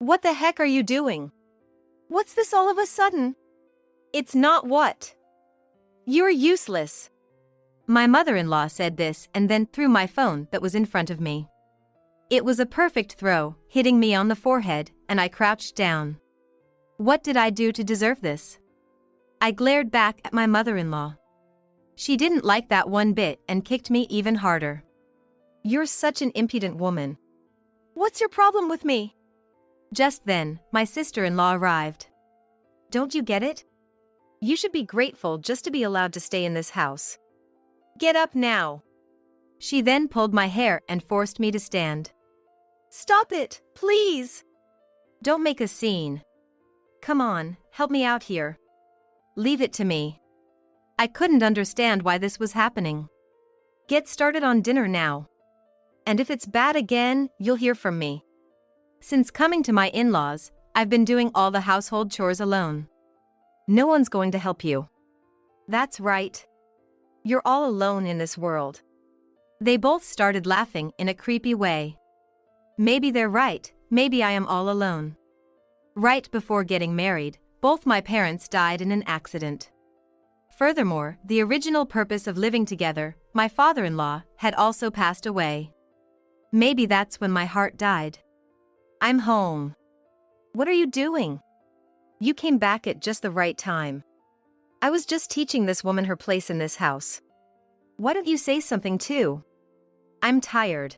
What the heck are you doing? What's this all of a sudden? It's not what? You're useless. My mother-in-law said this and then threw my phone that was in front of me. It was a perfect throw, hitting me on the forehead, and I crouched down. What did I do to deserve this? I glared back at my mother-in-law. She didn't like that one bit and kicked me even harder. You're such an impudent woman. What's your problem with me? Just then, my sister-in-law arrived. Don't you get it? You should be grateful just to be allowed to stay in this house. Get up now. She then pulled my hair and forced me to stand. Stop it, please. Don't make a scene. Come on, help me out here. Leave it to me. I couldn't understand why this was happening. Get started on dinner now. And if it's bad again, you'll hear from me. Since coming to my in-laws, I've been doing all the household chores alone. No one's going to help you. That's right. You're all alone in this world. They both started laughing in a creepy way. Maybe they're right, maybe I am all alone. Right before getting married, both my parents died in an accident. Furthermore, the original purpose of living together, my father-in-law, had also passed away. Maybe that's when my heart died. I'm home. What are you doing? You came back at just the right time. I was just teaching this woman her place in this house. Why don't you say something too? I'm tired.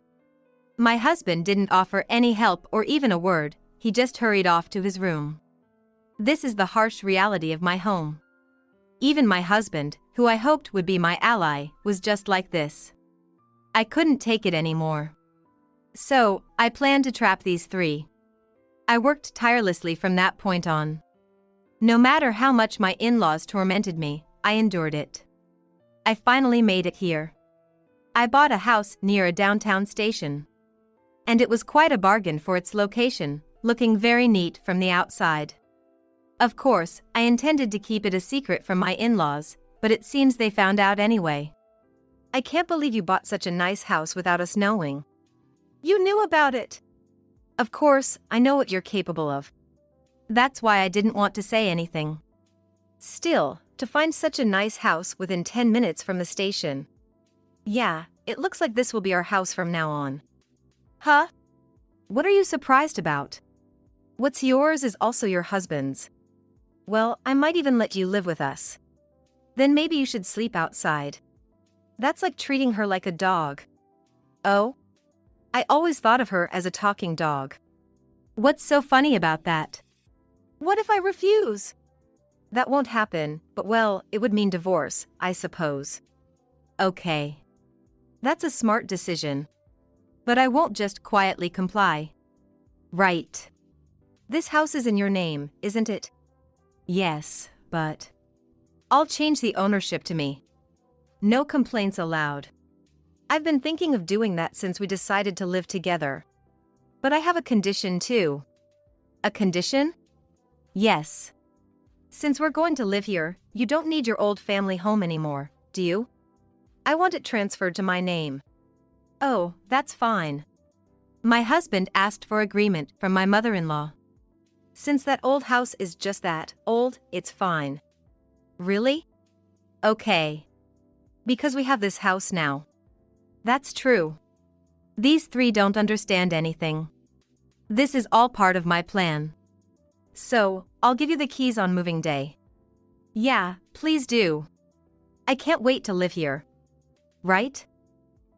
My husband didn't offer any help or even a word, he just hurried off to his room. This is the harsh reality of my home. Even my husband, who I hoped would be my ally, was just like this. I couldn't take it anymore. So, I planned to trap these three. I worked tirelessly from that point on. No matter how much my in-laws tormented me, I endured it. I finally made it here. I bought a house near a downtown station. And it was quite a bargain for its location, looking very neat from the outside. Of course, I intended to keep it a secret from my in-laws, but it seems they found out anyway. I can't believe you bought such a nice house without us knowing. You knew about it. Of course, I know what you're capable of. That's why I didn't want to say anything. Still, to find such a nice house within 10 minutes from the station. Yeah, it looks like this will be our house from now on. Huh? What are you surprised about? What's yours is also your husband's. Well, I might even let you live with us. Then maybe you should sleep outside. That's like treating her like a dog. Oh? I always thought of her as a talking dog. What's so funny about that? What if I refuse? That won't happen, but well, it would mean divorce, I suppose. Okay. That's a smart decision. But I won't just quietly comply. Right. This house is in your name, isn't it? Yes, but I'll change the ownership to me. No complaints allowed. I've been thinking of doing that since we decided to live together. But I have a condition too. A condition? Yes. Since we're going to live here, you don't need your old family home anymore, do you? I want it transferred to my name. Oh, that's fine. My husband asked for agreement from my mother-in-law. Since that old house is just that old, it's fine. Really? Okay. Because we have this house now. That's true. These three don't understand anything. This is all part of my plan. So, I'll give you the keys on moving day. Yeah, please do. I can't wait to live here. Right?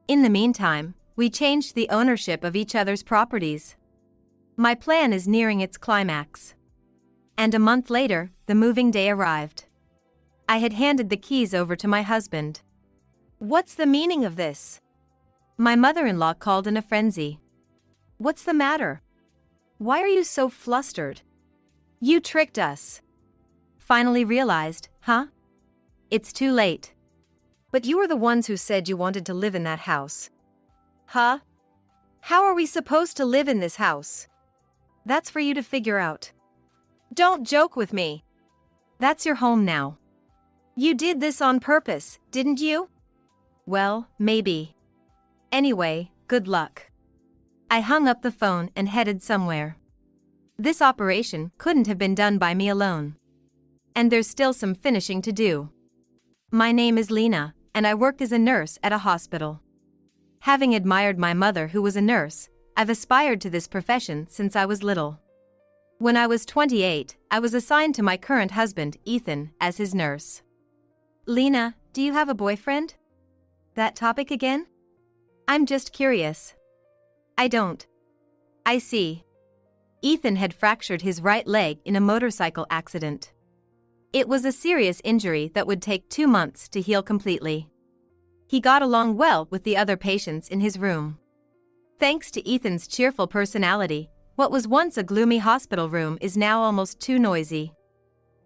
In the meantime, we changed the ownership of each other's properties. My plan is nearing its climax. And a month later, the moving day arrived. I had handed the keys over to my husband. What's the meaning of this? My mother-in-law called in a frenzy. What's the matter? Why are you so flustered? You tricked us. Finally realized, huh? It's too late. But you were the ones who said you wanted to live in that house. Huh? How are we supposed to live in this house? That's for you to figure out. Don't joke with me. That's your home now. You did this on purpose, didn't you? Well, maybe. Anyway, good luck. I hung up the phone and headed somewhere. This operation couldn't have been done by me alone. And there's still some finishing to do. My name is Lena, and I worked as a nurse at a hospital. Having admired my mother who was a nurse, I've aspired to this profession since I was little. When I was 28, I was assigned to my current husband, Ethan, as his nurse. Lena, do you have a boyfriend? That topic again? I'm just curious. I don't. I see. Ethan had fractured his right leg in a motorcycle accident. It was a serious injury that would take 2 months to heal completely. He got along well with the other patients in his room. Thanks to Ethan's cheerful personality, what was once a gloomy hospital room is now almost too noisy.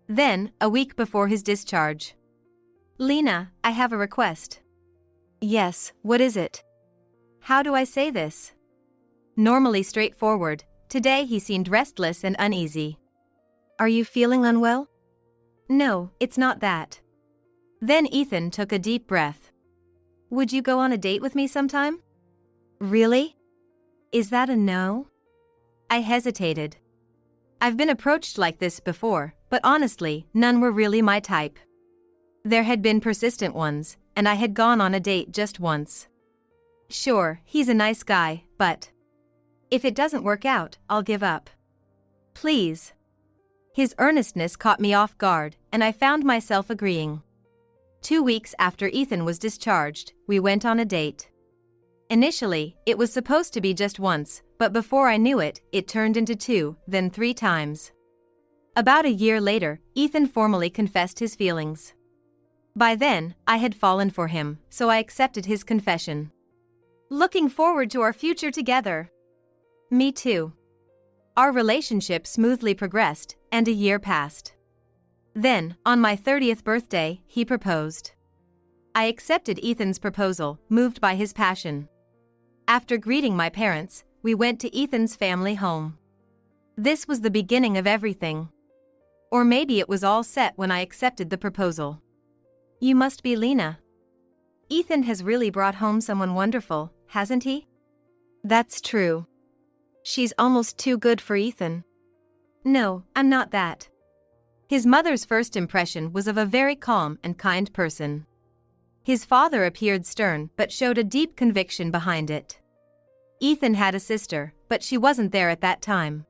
Then, a week before his discharge. Lena, I have a request. Yes, what is it? How do I say this? Normally straightforward, today he seemed restless and uneasy. Are you feeling unwell? No, it's not that. Then Ethan took a deep breath. Would you go on a date with me sometime? Really? Is that a no? I hesitated. I've been approached like this before, but honestly, none were really my type. There had been persistent ones, and I had gone on a date just once. Sure, he's a nice guy, but if it doesn't work out, I'll give up. Please. His earnestness caught me off guard, and I found myself agreeing. 2 weeks after Ethan was discharged, we went on a date. Initially, it was supposed to be just once, but before I knew it, it turned into 2, then 3 times. About a year later, Ethan formally confessed his feelings. By then, I had fallen for him, so I accepted his confession. Looking forward to our future together. Me too. Our relationship smoothly progressed, and a year passed. Then, on my 30th birthday, he proposed. I accepted Ethan's proposal, moved by his passion. After greeting my parents, we went to Ethan's family home. This was the beginning of everything. Or maybe it was all set when I accepted the proposal. You must be Lena. Ethan has really brought home someone wonderful, hasn't he? That's true. She's almost too good for Ethan. No, I'm not that. His mother's first impression was of a very calm and kind person. His father appeared stern but showed a deep conviction behind it. Ethan had a sister, but she wasn't there at that time.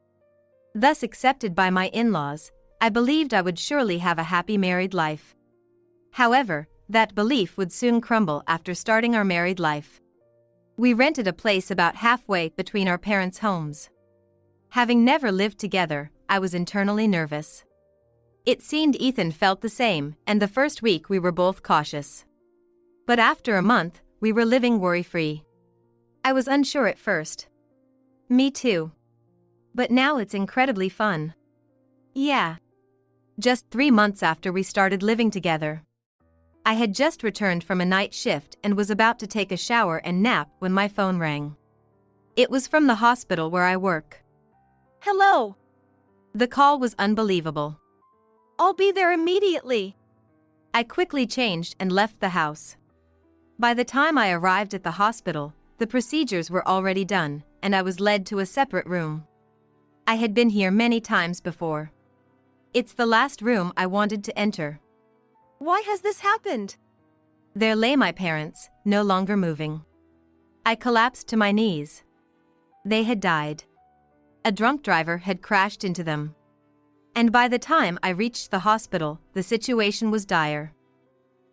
Thus accepted by my in-laws, I believed I would surely have a happy married life. However, that belief would soon crumble after starting our married life. We rented a place about halfway between our parents' homes. Having never lived together, I was internally nervous. It seemed Ethan felt the same, and the first week we were both cautious. But after a month, we were living worry-free. I was unsure at first. Me too. But now it's incredibly fun. Yeah. Just 3 months after we started living together. I had just returned from a night shift and was about to take a shower and nap when my phone rang. It was from the hospital where I work. Hello. The call was unbelievable. I'll be there immediately. I quickly changed and left the house. By the time I arrived at the hospital, the procedures were already done, and I was led to a separate room. I had been here many times before. It's the last room I wanted to enter. Why has this happened? There lay my parents, no longer moving. I collapsed to my knees. They had died. A drunk driver had crashed into them. And by the time I reached the hospital, the situation was dire.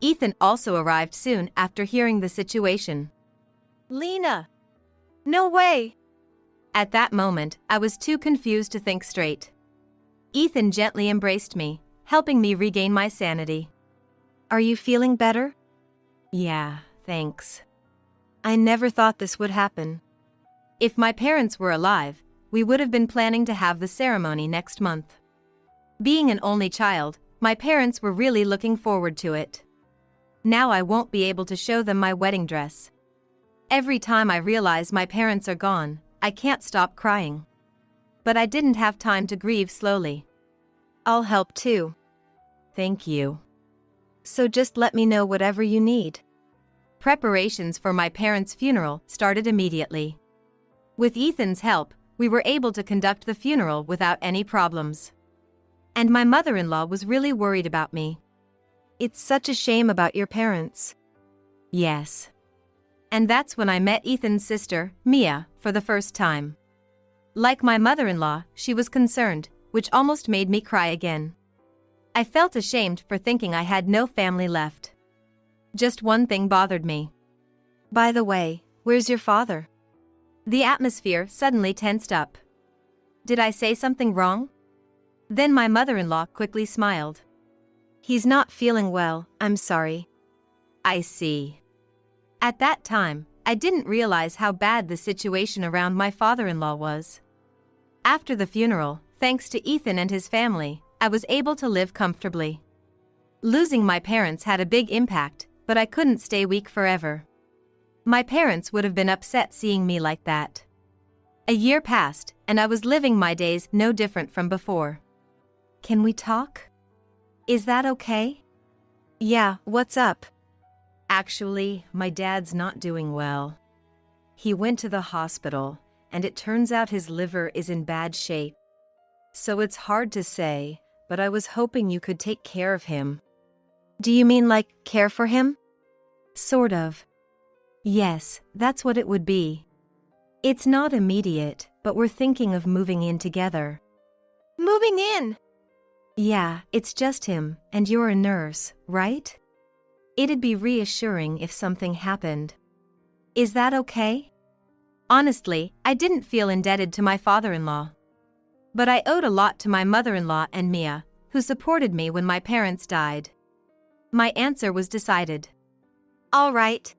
Ethan also arrived soon after hearing the situation. Lena! No way! At that moment, I was too confused to think straight. Ethan gently embraced me, helping me regain my sanity. Are you feeling better? Yeah, thanks. I never thought this would happen. If my parents were alive, we would have been planning to have the ceremony next month. Being an only child, my parents were really looking forward to it. Now I won't be able to show them my wedding dress. Every time I realize my parents are gone, I can't stop crying. But I didn't have time to grieve slowly. I'll help too. Thank you. So just let me know whatever you need. Preparations for my parents' funeral started immediately. With Ethan's help, we were able to conduct the funeral without any problems. And my mother-in-law was really worried about me. It's such a shame about your parents. Yes. And that's when I met Ethan's sister, Mia, for the first time. Like my mother-in-law, she was concerned, which almost made me cry again. I felt ashamed for thinking I had no family left. Just one thing bothered me. By the way, where's your father? The atmosphere suddenly tensed up. Did I say something wrong? Then my mother-in-law quickly smiled. He's not feeling well, I'm sorry. I see. At that time, I didn't realize how bad the situation around my father-in-law was. After the funeral, thanks to Ethan and his family, I was able to live comfortably. Losing my parents had a big impact, but I couldn't stay weak forever. My parents would have been upset seeing me like that. A year passed, and I was living my days no different from before. Can we talk? Is that okay? Yeah, what's up? Actually, my dad's not doing well. He went to the hospital, and it turns out his liver is in bad shape. So it's hard to say, but I was hoping you could take care of him. Do you mean like care for him? Sort of. Yes, that's what it would be. It's not immediate, but we're thinking of moving in together. Moving in? Yeah, it's just him, and you're a nurse, right? It'd be reassuring if something happened. Is that okay? Honestly, I didn't feel indebted to my father-in-law. But I owed a lot to my mother-in-law and Mia, who supported me when my parents died. My answer was decided. All right.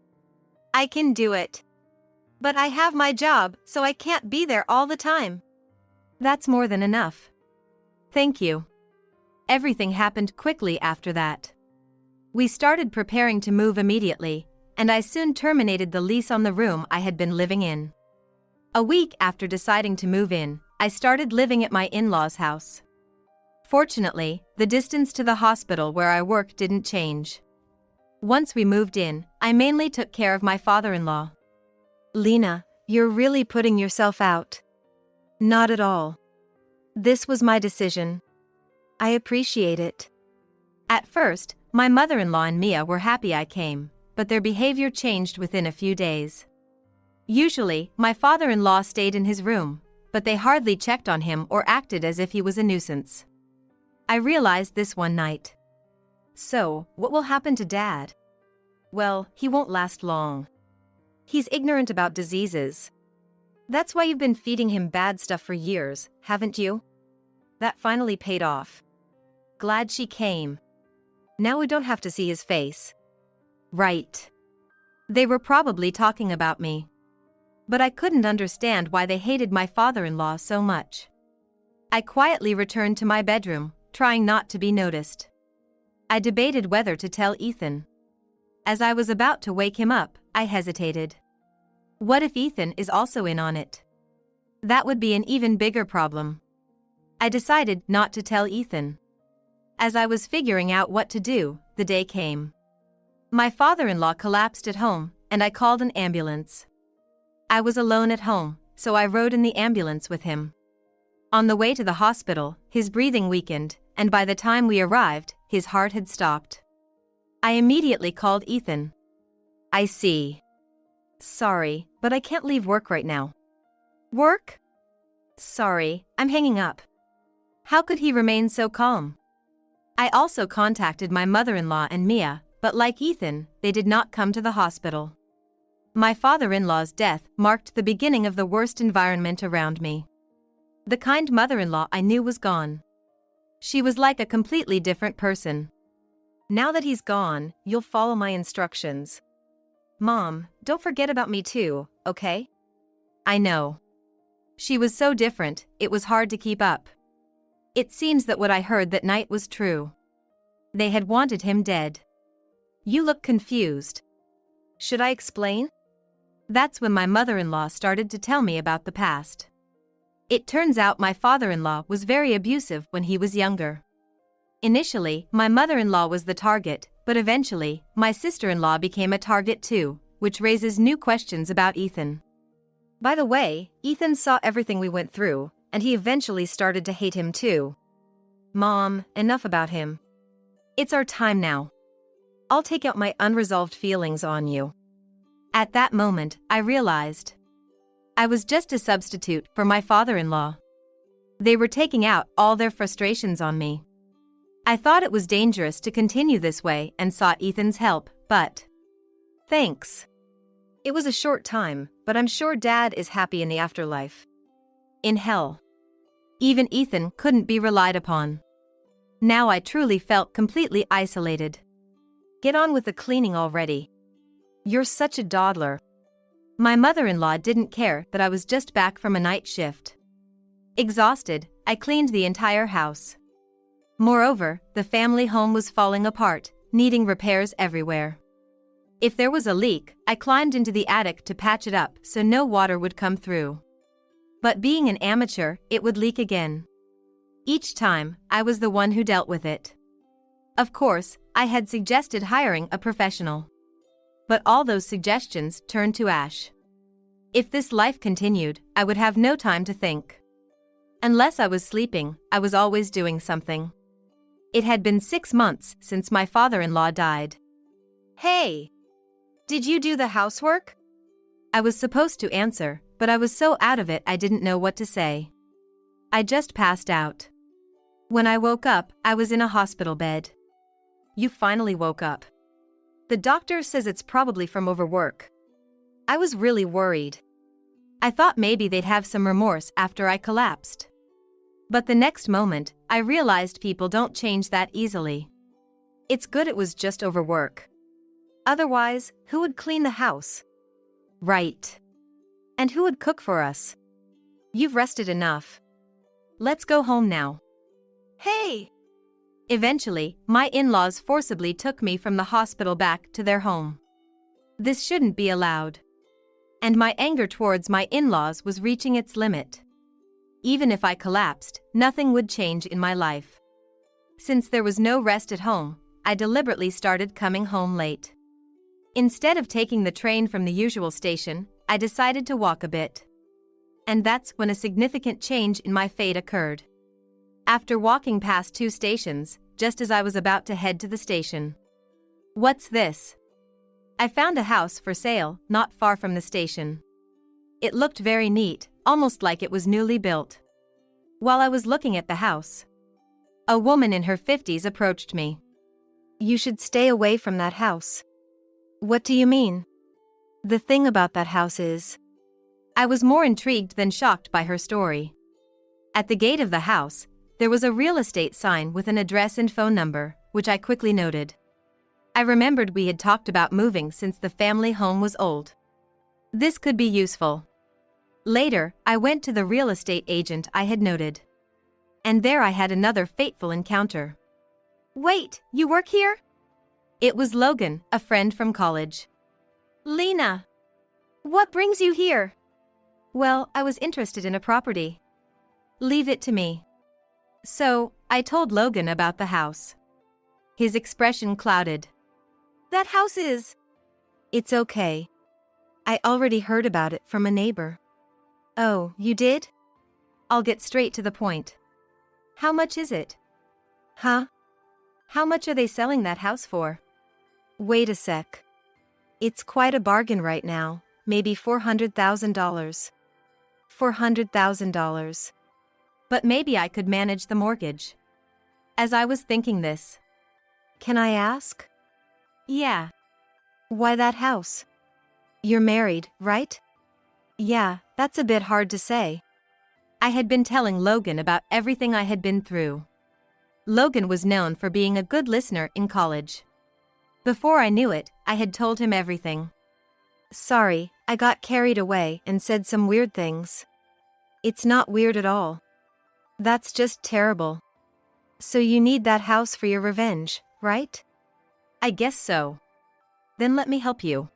I can do it. But I have my job, so I can't be there all the time. That's more than enough. Thank you. Everything happened quickly after that. We started preparing to move immediately, and I soon terminated the lease on the room I had been living in. A week after deciding to move in, I started living at my in-laws' house. Fortunately, the distance to the hospital where I work didn't change. Once we moved in, I mainly took care of my father-in-law. Lena, you're really putting yourself out. Not at all. This was my decision. I appreciate it. At first, my mother-in-law and Mia were happy I came, but their behavior changed within a few days. Usually, my father-in-law stayed in his room, but they hardly checked on him or acted as if he was a nuisance. I realized this one night. So, what will happen to Dad? Well, he won't last long. He's ignorant about diseases. That's why you've been feeding him bad stuff for years, haven't you? That finally paid off. Glad she came. Now we don't have to see his face. Right. They were probably talking about me. But I couldn't understand why they hated my father-in-law so much. I quietly returned to my bedroom, trying not to be noticed. I debated whether to tell Ethan. As I was about to wake him up, I hesitated. What if Ethan is also in on it? That would be an even bigger problem. I decided not to tell Ethan. As I was figuring out what to do, the day came. My father-in-law collapsed at home, and I called an ambulance. I was alone at home, so I rode in the ambulance with him. On the way to the hospital, his breathing weakened, and by the time we arrived, his heart had stopped. I immediately called Ethan. I see. Sorry, but I can't leave work right now. Work? Sorry, I'm hanging up. How could he remain so calm? I also contacted my mother-in-law and Mia, but like Ethan, they did not come to the hospital. My father-in-law's death marked the beginning of the worst environment around me. The kind mother-in-law I knew was gone. She was like a completely different person. Now that he's gone, you'll follow my instructions. Mom, don't forget about me too, okay? I know. She was so different, it was hard to keep up. It seems that what I heard that night was true. They had wanted him dead. You look confused. Should I explain? That's when my mother-in-law started to tell me about the past. It turns out my father-in-law was very abusive when he was younger. Initially, my mother-in-law was the target, but eventually, my sister-in-law became a target too, which raises new questions about Ethan. By the way, Ethan saw everything we went through, and he eventually started to hate him too. Mom, enough about him. It's our time now. I'll take out my unresolved feelings on you. At that moment, I realized I was just a substitute for my father-in-law. They were taking out all their frustrations on me. I thought it was dangerous to continue this way and sought Ethan's help, but thanks. It was a short time, but I'm sure Dad is happy in the afterlife. In hell. Even Ethan couldn't be relied upon. Now I truly felt completely isolated. Get on with the cleaning already. You're such a dawdler. My mother-in-law didn't care that I was just back from a night shift. Exhausted, I cleaned the entire house. Moreover, the family home was falling apart, needing repairs everywhere. If there was a leak, I climbed into the attic to patch it up so no water would come through. But being an amateur, it would leak again. Each time, I was the one who dealt with it. Of course, I had suggested hiring a professional. But all those suggestions turned to ash. If this life continued, I would have no time to think. Unless I was sleeping, I was always doing something. It had been 6 months since my father-in-law died. Hey! Did you do the housework? I was supposed to answer, but I was so out of it I didn't know what to say. I just passed out. When I woke up, I was in a hospital bed. You finally woke up. The doctor says it's probably from overwork. I was really worried. I thought maybe they'd have some remorse after I collapsed. But the next moment, I realized people don't change that easily. It's good it was just overwork. Otherwise, who would clean the house? Right. And who would cook for us? You've rested enough. Let's go home now. Hey! Eventually, my in-laws forcibly took me from the hospital back to their home. This shouldn't be allowed. And my anger towards my in-laws was reaching its limit. Even if I collapsed, nothing would change in my life. Since there was no rest at home, I deliberately started coming home late. Instead of taking the train from the usual station, I decided to walk a bit. And that's when a significant change in my fate occurred. After walking past 2 stations, just as I was about to head to the station. What's this? I found a house for sale, not far from the station. It looked very neat, almost like it was newly built. While I was looking at the house, a woman in her 50s approached me. You should stay away from that house. What do you mean? The thing about that house is... I was more intrigued than shocked by her story. At the gate of the house, there was a real estate sign with an address and phone number, which I quickly noted. I remembered we had talked about moving since the family home was old. This could be useful. Later, I went to the real estate agent I had noted. And there I had another fateful encounter. Wait, you work here? It was Logan, a friend from college. Lena! What brings you here? Well, I was interested in a property. Leave it to me. So, I told Logan about the house. His expression clouded. That house is... It's okay. I already heard about it from a neighbor. Oh, you did? I'll get straight to the point. How much is it? Huh? How much are they selling that house for? Wait a sec. It's quite a bargain right now, maybe $400,000. $400,000. But maybe I could manage the mortgage. As I was thinking this. Can I ask? Yeah. Why that house? You're married, right? Yeah, that's a bit hard to say. I had been telling Logan about everything I had been through. Logan was known for being a good listener in college. Before I knew it, I had told him everything. Sorry, I got carried away and said some weird things. It's not weird at all. That's just terrible. So you need that house for your revenge, right? I guess so. Then let me help you.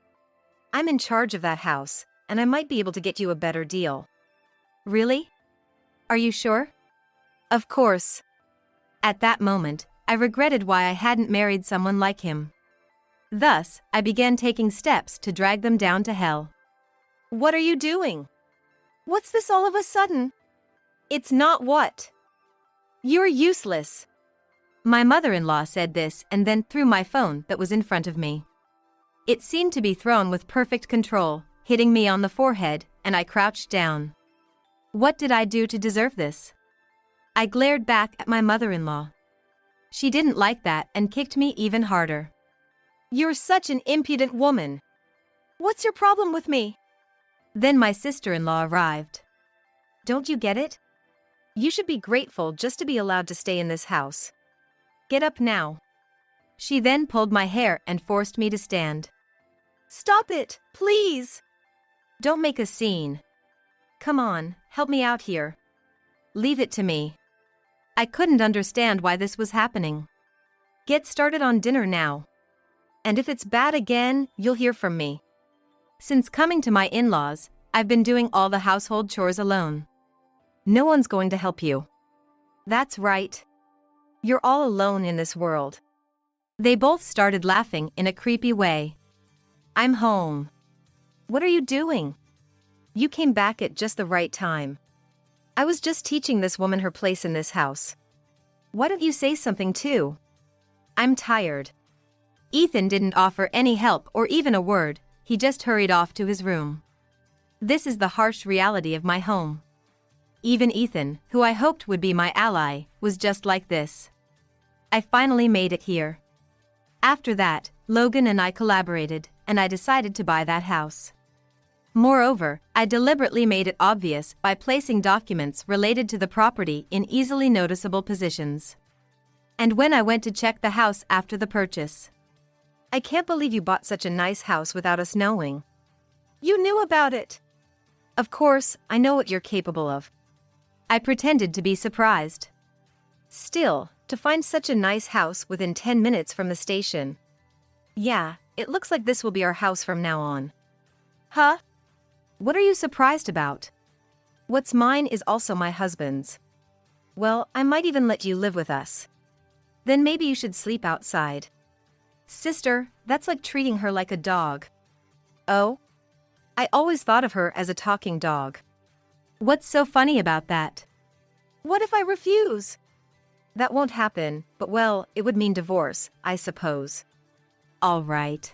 I'm in charge of that house, and I might be able to get you a better deal. Really? Are you sure? Of course. At that moment, I regretted why I hadn't married someone like him. Thus, I began taking steps to drag them down to hell. What are you doing? What's this all of a sudden? It's not what? You're useless. My mother-in-law said this and then threw my phone that was in front of me. It seemed to be thrown with perfect control, hitting me on the forehead, and I crouched down. What did I do to deserve this? I glared back at my mother-in-law. She didn't like that and kicked me even harder. You're such an impudent woman. What's your problem with me? Then my sister-in-law arrived. Don't you get it? You should be grateful just to be allowed to stay in this house. Get up now. She then pulled my hair and forced me to stand. Stop it, please. Don't make a scene. Come on, help me out here. Leave it to me. I couldn't understand why this was happening. Get started on dinner now. And if it's bad again, you'll hear from me. Since coming to my in-laws, I've been doing all the household chores alone. No one's going to help you. That's right. You're all alone in this world. They both started laughing in a creepy way. I'm home. What are you doing? You came back at just the right time. I was just teaching this woman her place in this house. Why don't you say something too? I'm tired. Ethan didn't offer any help or even a word, he just hurried off to his room. This is the harsh reality of my home. Even Ethan, who I hoped would be my ally, was just like this. I finally made it here. After that, Logan and I collaborated, and I decided to buy that house. Moreover, I deliberately made it obvious by placing documents related to the property in easily noticeable positions. And when I went to check the house after the purchase. I can't believe you bought such a nice house without us knowing. You knew about it. Of course, I know what you're capable of. I pretended to be surprised. Still, to find such a nice house within 10 minutes from the station. Yeah, it looks like this will be our house from now on. Huh? What are you surprised about? What's mine is also my husband's. Well, I might even let you live with us. Then maybe you should sleep outside. Sister, that's like treating her like a dog. Oh? I always thought of her as a talking dog. What's so funny about that? What if I refuse? That won't happen, but well, it would mean divorce, I suppose. All right.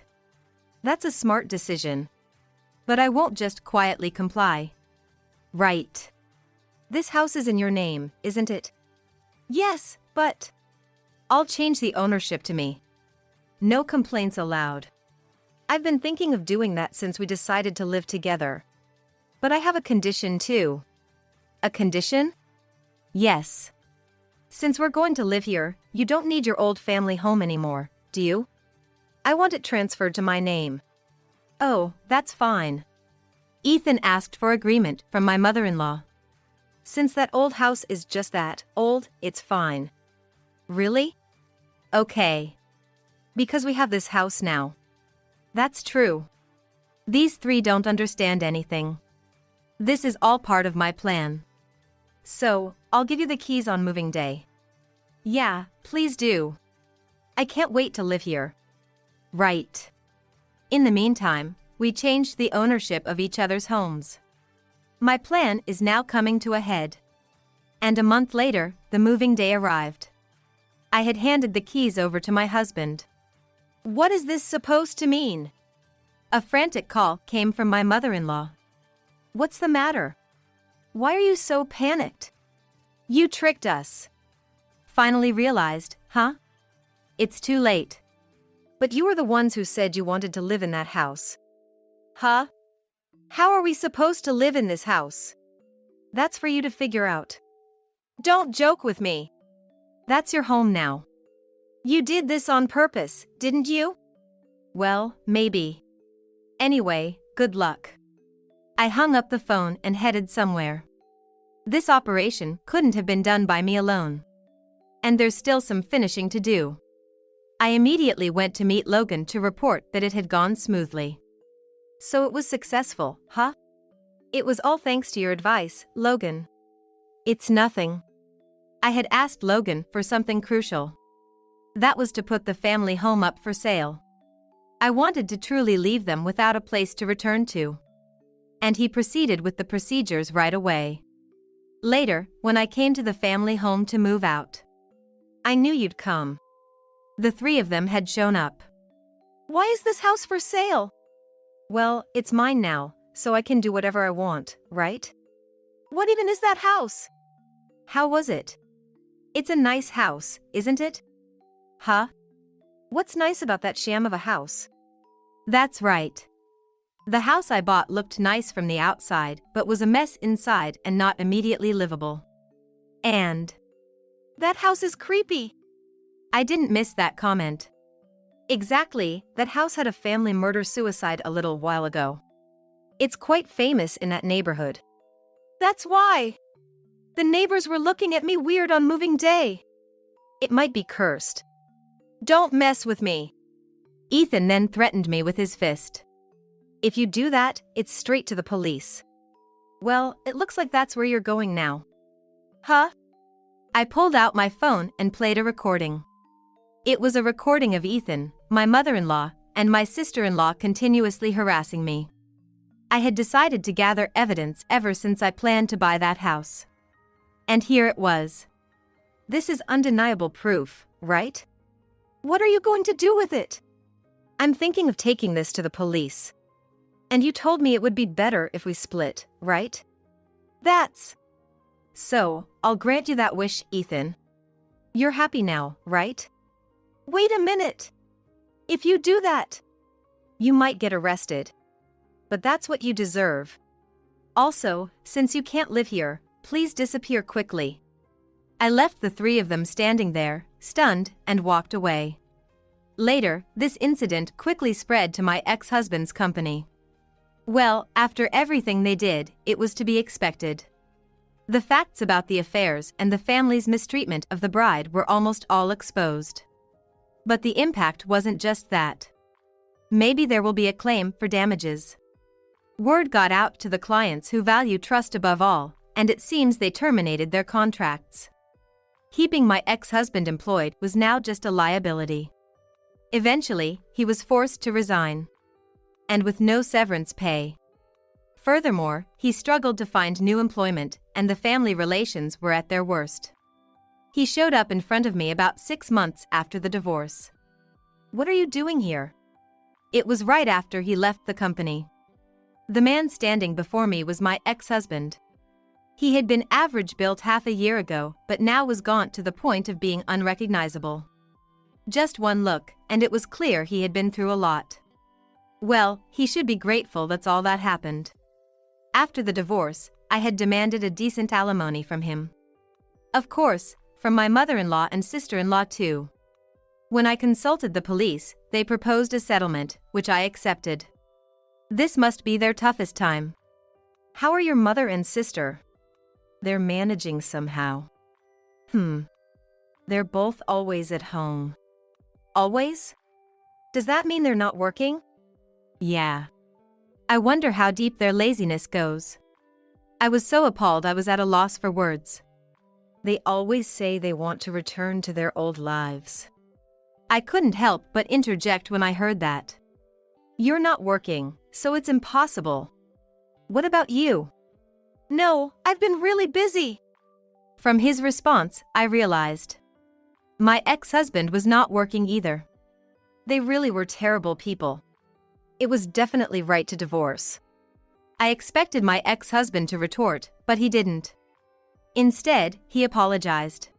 That's a smart decision. But I won't just quietly comply. Right. This house is in your name, isn't it? Yes, but... I'll change the ownership to me. No complaints allowed. I've been thinking of doing that since we decided to live together. But I have a condition too. A condition? Yes. Since we're going to live here, you don't need your old family home anymore, do you? I want it transferred to my name. Oh, that's fine. Ethan asked for agreement from my mother-in-law. Since that old house is just that old, it's fine. Really? Okay. Because we have this house now. That's true. These three don't understand anything. This is all part of my plan. So, I'll give you the keys on moving day. Yeah, please do. I can't wait to live here. Right. In the meantime, we changed the ownership of each other's homes. My plan is now coming to a head. And a month later, the moving day arrived. I had handed the keys over to my husband. What is this supposed to mean? A frantic call came from my mother-in-law. What's the matter? Why are you so panicked? You tricked us. Finally realized, huh? It's too late. But you were the ones who said you wanted to live in that house. Huh? How are we supposed to live in this house? That's for you to figure out. Don't joke with me. That's your home now. You did this on purpose, didn't you? Well, maybe. Anyway, good luck. I hung up the phone and headed somewhere. This operation couldn't have been done by me alone. And there's still some finishing to do. I immediately went to meet Logan to report that it had gone smoothly. So it was successful, huh? It was all thanks to your advice, Logan. It's nothing. I had asked Logan for something crucial. That was to put the family home up for sale. I wanted to truly leave them without a place to return to. and he proceeded with the procedures right away. Later, when I came to the family home to move out, I knew you'd come. The three of them had shown up. Why is this house for sale? Well, it's mine now, so I can do whatever I want, right? What even is that house? How was it? It's a nice house, isn't it? Huh? What's nice about that sham of a house? That's right. The house I bought looked nice from the outside, but was a mess inside and not immediately livable. And that house is creepy. I didn't miss that comment. Exactly, that house had a family murder-suicide a little while ago. It's quite famous in that neighborhood. That's why. The neighbors were looking at me weird on moving day. It might be cursed. Don't mess with me. Ethan then threatened me with his fist. If you do that, it's straight to the police. Well, it looks like that's where you're going now. Huh? I pulled out my phone and played a recording. It was a recording of Ethan, my mother-in-law, and my sister-in-law continuously harassing me. I had decided to gather evidence ever since I planned to buy that house. And here it was. This is undeniable proof, right? What are you going to do with it? I'm thinking of taking this to the police. And you told me it would be better if we split, right? That's... So, I'll grant you that wish, Ethan. You're happy now, right? Wait a minute. If you do that, you might get arrested. But that's what you deserve. Also, since you can't live here, please disappear quickly. I left the three of them standing there, stunned, and walked away. Later, this incident quickly spread to my ex-husband's company. Well, after everything they did, it was to be expected. The facts about the affairs and the family's mistreatment of the bride were almost all exposed. But the impact wasn't just that. Maybe there will be a claim for damages. Word got out to the clients who value trust above all, and it seems they terminated their contracts. Keeping my ex-husband employed was now just a liability. Eventually, he was forced to resign. And with no severance pay. Furthermore, he struggled to find new employment, and the family relations were at their worst. He showed up in front of me about 6 months after the divorce. What are you doing here? It was right after he left the company. The man standing before me was my ex-husband. He had been average built half a year ago, but now was gaunt to the point of being unrecognizable. Just one look, and it was clear he had been through a lot. Well, he should be grateful that's all that happened. After the divorce, I had demanded a decent alimony from him. Of course, from my mother-in-law and sister-in-law too. When I consulted the police, they proposed a settlement, which I accepted. This must be their toughest time. How are your mother and sister? They're managing somehow. They're both always at home. Always? Does that mean they're not working? Yeah. I wonder how deep their laziness goes. I was so appalled I was at a loss for words. They always say they want to return to their old lives. I couldn't help but interject when I heard that. You're not working, so it's impossible. What about you? No, I've been really busy. From his response, I realized. My ex-husband was not working either. They really were terrible people. It was definitely right to divorce. I expected my ex-husband to retort, but he didn't. Instead, he apologized.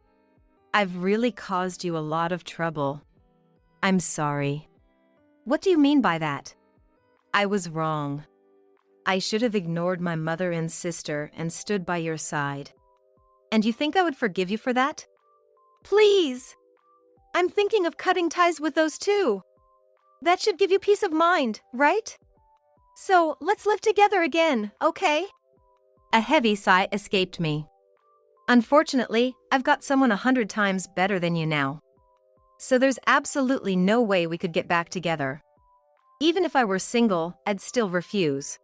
I've really caused you a lot of trouble. I'm sorry. What do you mean by that? I was wrong. I should have ignored my mother and sister and stood by your side. And you think I would forgive you for that? Please! I'm thinking of cutting ties with those two. That should give you peace of mind, right? So, let's live together again, okay? A heavy sigh escaped me. Unfortunately, I've got someone 100 times better than you now. So there's absolutely no way we could get back together. Even if I were single, I'd still refuse.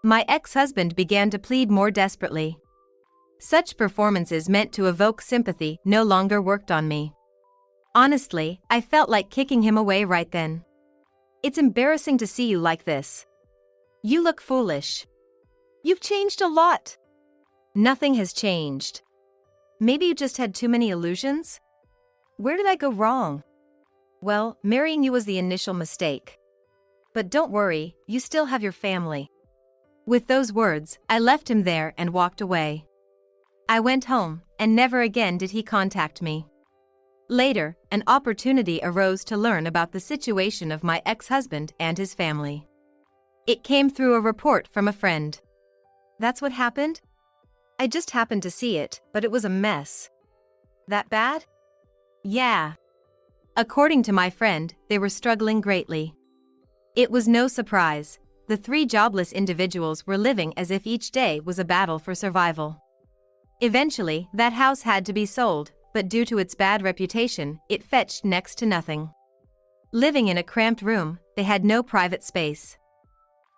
My ex-husband began to plead more desperately. Such performances meant to evoke sympathy no longer worked on me. Honestly, I felt like kicking him away right then. It's embarrassing to see you like this. You look foolish. You've changed a lot. Nothing has changed. Maybe you just had too many illusions? Where did I go wrong? Well, marrying you was the initial mistake. But don't worry, you still have your family. With those words, I left him there and walked away. I went home, and never again did he contact me. Later, an opportunity arose to learn about the situation of my ex-husband and his family. It came through a report from a friend. That's what happened? I just happened to see it, but it was a mess. That bad? Yeah. According to my friend, they were struggling greatly. It was no surprise. The three jobless individuals were living as if each day was a battle for survival. Eventually, that house had to be sold, but due to its bad reputation, it fetched next to nothing. Living in a cramped room, they had no private space.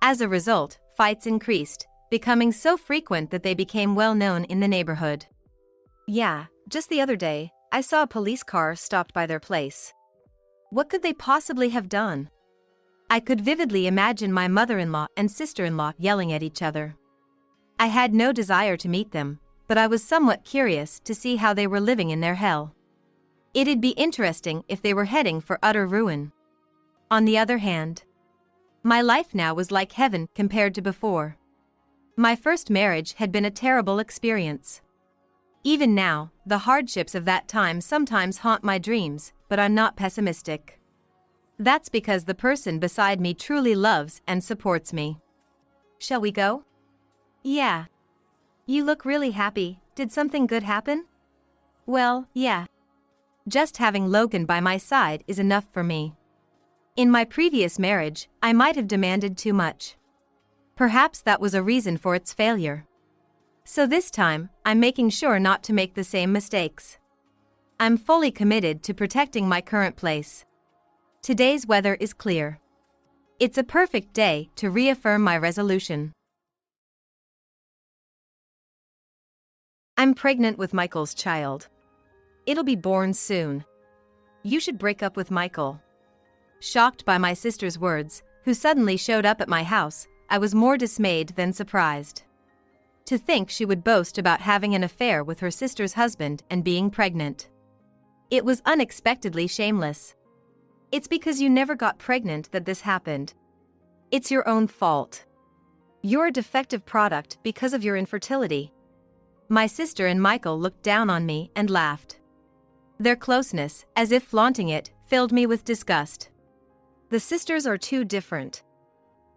As a result, fights increased, becoming so frequent that they became well known in the neighborhood. Yeah, just the other day, I saw a police car stopped by their place. What could they possibly have done? I could vividly imagine my mother-in-law and sister-in-law yelling at each other. I had no desire to meet them, but I was somewhat curious to see how they were living in their hell. It'd be interesting if they were heading for utter ruin. On the other hand, my life now was like heaven compared to before. My first marriage had been a terrible experience. Even now, the hardships of that time sometimes haunt my dreams, but I'm not pessimistic. That's because the person beside me truly loves and supports me. Shall we go? Yeah. You look really happy. Did something good happen? Well, yeah. Just having Logan by my side is enough for me. In my previous marriage, I might have demanded too much. Perhaps that was a reason for its failure. So this time, I'm making sure not to make the same mistakes. I'm fully committed to protecting my current place. Today's weather is clear. It's a perfect day to reaffirm my resolution. I'm pregnant with Michael's child. It'll be born soon. You should break up with Michael. Shocked by my sister's words, who suddenly showed up at my house, I was more dismayed than surprised. To think she would boast about having an affair with her sister's husband and being pregnant. It was unexpectedly shameless. It's because you never got pregnant that this happened. It's your own fault. You're a defective product because of your infertility. My sister and Michael looked down on me and laughed. Their closeness, as if flaunting it, filled me with disgust. The sisters are too different.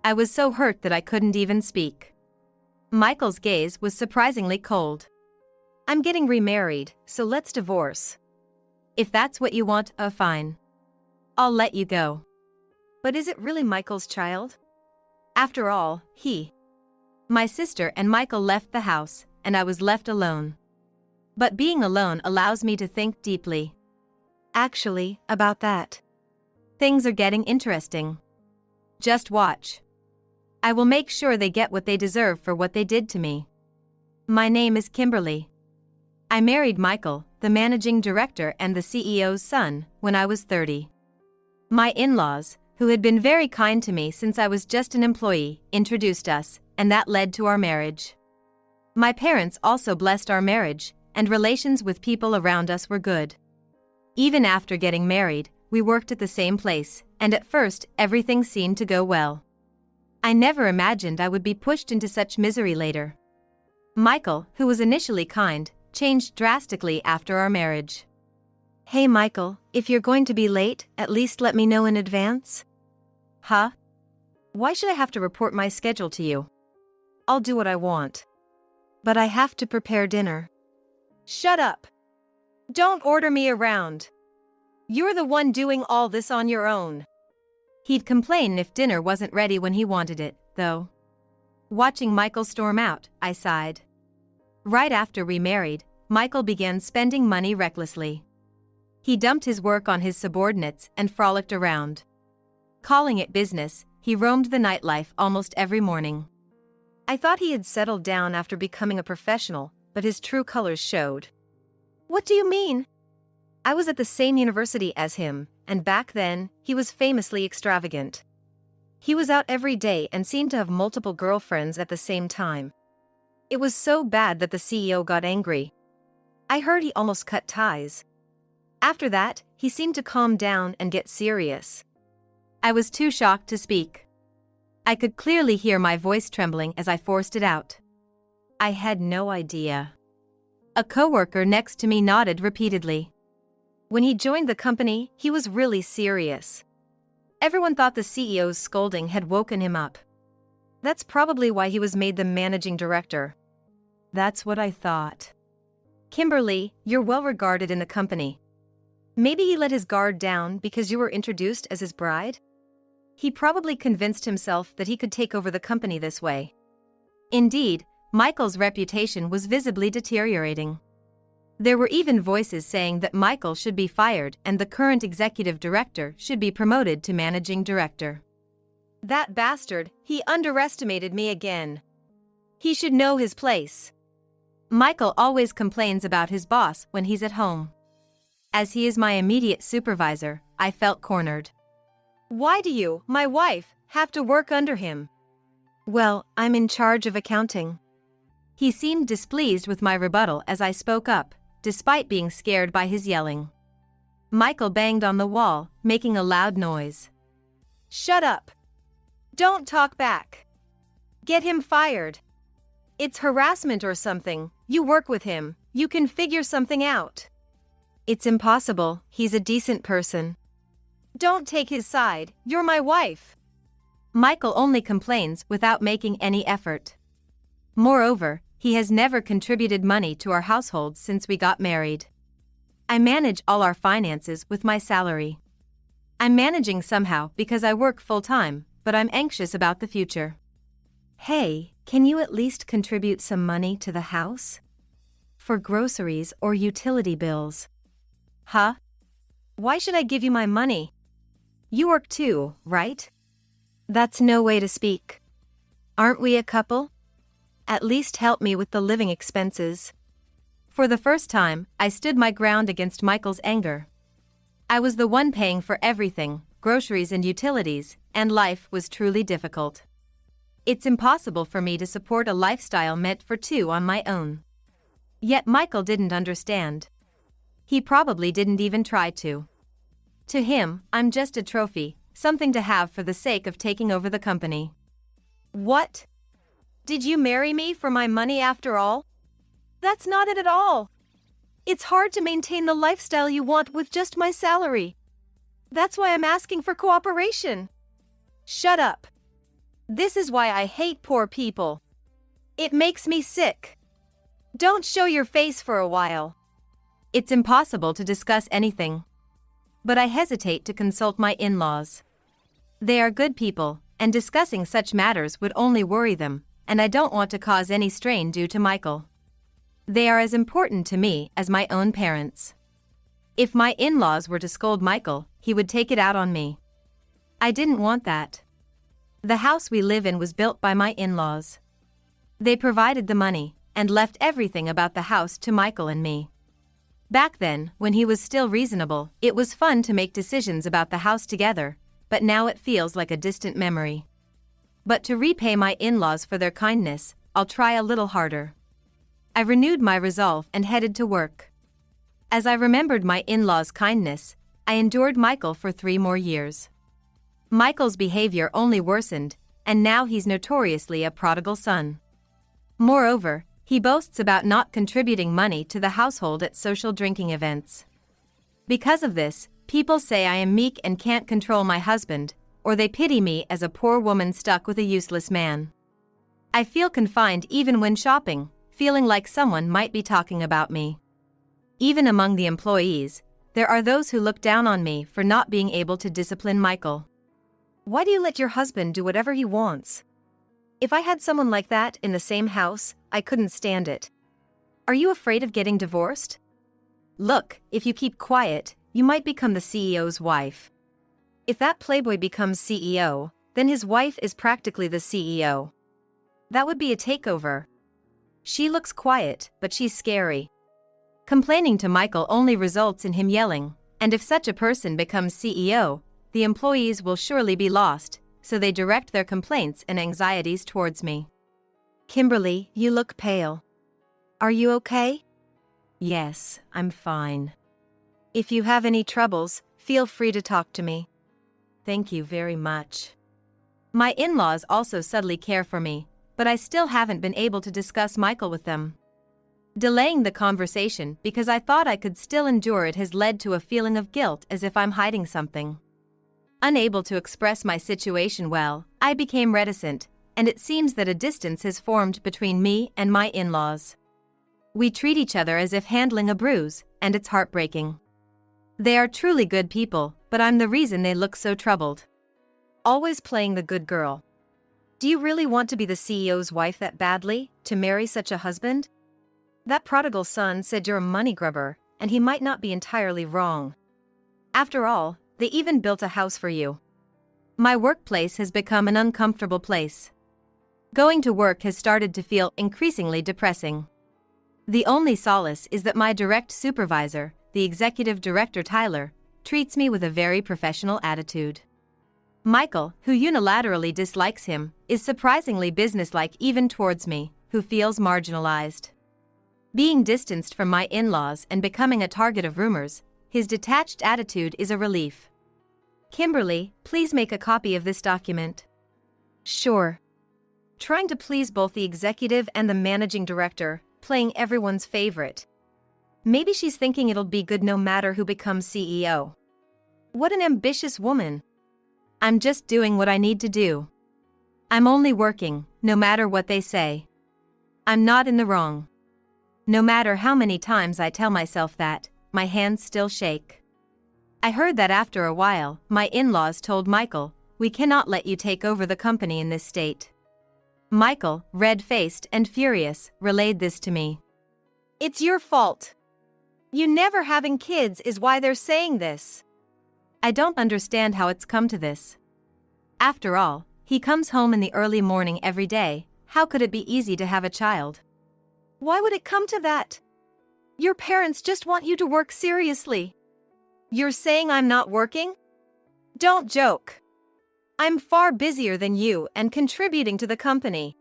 I was so hurt that I couldn't even speak. Michael's gaze was surprisingly cold. I'm getting remarried, so let's divorce. If that's what you want, fine. I'll let you go. But is it really Michael's child? After all, my sister and Michael left the house, and I was left alone. But being alone allows me to think deeply. Actually, about that. Things are getting interesting. Just watch. I will make sure they get what they deserve for what they did to me. My name is Kimberly. I married Michael, the managing director and the CEO's son, when I was 30. My in-laws, who had been very kind to me since I was just an employee, introduced us, and that led to our marriage. My parents also blessed our marriage, and relations with people around us were good. Even after getting married, we worked at the same place, and at first, everything seemed to go well. I never imagined I would be pushed into such misery later. Michael, who was initially kind, changed drastically after our marriage. Hey Michael, if you're going to be late, at least let me know in advance. Huh? Why should I have to report my schedule to you? I'll do what I want. But I have to prepare dinner. Shut up. Don't order me around. You're the one doing all this on your own. He'd complain if dinner wasn't ready when he wanted it, though. Watching Michael storm out, I sighed. Right after we married, Michael began spending money recklessly. He dumped his work on his subordinates and frolicked around. Calling it business, he roamed the nightlife almost every morning. I thought he had settled down after becoming a professional, but his true colors showed. What do you mean? I was at the same university as him, and back then, he was famously extravagant. He was out every day and seemed to have multiple girlfriends at the same time. It was so bad that the CEO got angry. I heard he almost cut ties. After that, he seemed to calm down and get serious. I was too shocked to speak. I could clearly hear my voice trembling as I forced it out. I had no idea. A coworker next to me nodded repeatedly. When he joined the company, he was really serious. Everyone thought the CEO's scolding had woken him up. That's probably why he was made the managing director. That's what I thought. Kimberly, you're well regarded in the company. Maybe he let his guard down because you were introduced as his bride? He probably convinced himself that he could take over the company this way. Indeed, Michael's reputation was visibly deteriorating. There were even voices saying that Michael should be fired and the current executive director should be promoted to managing director. That bastard, he underestimated me again. He should know his place. Michael always complains about his boss when he's at home. As he is my immediate supervisor, I felt cornered. Why do you, my wife, have to work under him? Well, I'm in charge of accounting. He seemed displeased with my rebuttal as I spoke up, despite being scared by his yelling. Michael banged on the wall, making a loud noise. Shut up. Don't talk back. Get him fired. It's harassment or something. You work with him. You can figure something out. It's impossible. He's a decent person. Don't take his side. You're my wife. Michael only complains without making any effort. Moreover, he has never contributed money to our household since we got married. I manage all our finances with my salary. I'm managing somehow because I work full-time, but I'm anxious about the future. Hey, can you at least contribute some money to the house? For groceries or utility bills. Huh? Why should I give you my money? You work too, right? That's no way to speak. Aren't we a couple? At least help me with the living expenses. For the first time, I stood my ground against Michael's anger. I was the one paying for everything, groceries and utilities, and life was truly difficult. It's impossible for me to support a lifestyle meant for two on my own. Yet Michael didn't understand. He probably didn't even try to. To him, I'm just a trophy, something to have for the sake of taking over the company. What? Did you marry me for my money after all? That's not it at all. It's hard to maintain the lifestyle you want with just my salary. That's why I'm asking for cooperation. Shut up. This is why I hate poor people. It makes me sick. Don't show your face for a while. It's impossible to discuss anything. But I hesitate to consult my in-laws. They are good people, and discussing such matters would only worry them, and I don't want to cause any strain due to Michael. They are as important to me as my own parents. If my in-laws were to scold Michael, he would take it out on me. I didn't want that. The house we live in was built by my in-laws. They provided the money, and left everything about the house to Michael and me. Back then, when he was still reasonable, it was fun to make decisions about the house together, but now it feels like a distant memory. But to repay my in-laws for their kindness, I'll try a little harder. I renewed my resolve and headed to work. As I remembered my in-laws' kindness, I endured Michael for 3 more years. Michael's behavior only worsened, and now he's notoriously a prodigal son. Moreover, he boasts about not contributing money to the household at social drinking events. Because of this, people say I am meek and can't control my husband, or they pity me as a poor woman stuck with a useless man. I feel confined even when shopping, feeling like someone might be talking about me. Even among the employees, there are those who look down on me for not being able to discipline Michael. Why do you let your husband do whatever he wants? If I had someone like that in the same house, I couldn't stand it. Are you afraid of getting divorced? Look, if you keep quiet, you might become the CEO's wife. If that playboy becomes CEO, then his wife is practically the CEO. That would be a takeover. She looks quiet, but she's scary. Complaining to Michael only results in him yelling, and if such a person becomes CEO, the employees will surely be lost, so they direct their complaints and anxieties towards me. Kimberly, you look pale. Are you okay? Yes, I'm fine. If you have any troubles, feel free to talk to me. Thank you very much. My in-laws also subtly care for me, but I still haven't been able to discuss MILl with them. Delaying the conversation because I thought I could still endure it has led to a feeling of guilt, as if I'm hiding something. Unable to express my situation well, I became reticent, and it seems that a distance has formed between me and my in-laws. We treat each other as if handling a bruise, and it's heartbreaking. They are truly good people, but I'm the reason they look so troubled. Always playing the good girl. Do you really want to be the CEO's wife that badly, to marry such a husband? That prodigal son said you're a money grubber, and he might not be entirely wrong. After all, they even built a house for you. My workplace has become an uncomfortable place. Going to work has started to feel increasingly depressing. The only solace is that my direct supervisor, the executive director Tyler, treats me with a very professional attitude. MILl, who unilaterally dislikes him, is surprisingly businesslike even towards me, who feels marginalized. Being distanced from my in-laws and becoming a target of rumors, his detached attitude is a relief. Kimberly, please make a copy of this document. Sure. Trying to please both the executive and the managing director, playing everyone's favorite. Maybe she's thinking it'll be good no matter who becomes CEO. What an ambitious woman. I'm just doing what I need to do. I'm only working, no matter what they say. I'm not in the wrong. No matter how many times I tell myself that, my hands still shake. I heard that after a while, my in-laws told MILl, "We cannot let you take over the company in this state." MILl, red-faced and furious, relayed this to me. It's your fault. You never having kids is why they're saying this. I don't understand how it's come to this. After all, he comes home in the early morning every day. How could it be easy to have a child? Why would it come to that? Your parents just want you to work seriously. You're saying I'm not working? Don't joke. I'm far busier than you and contributing to the company.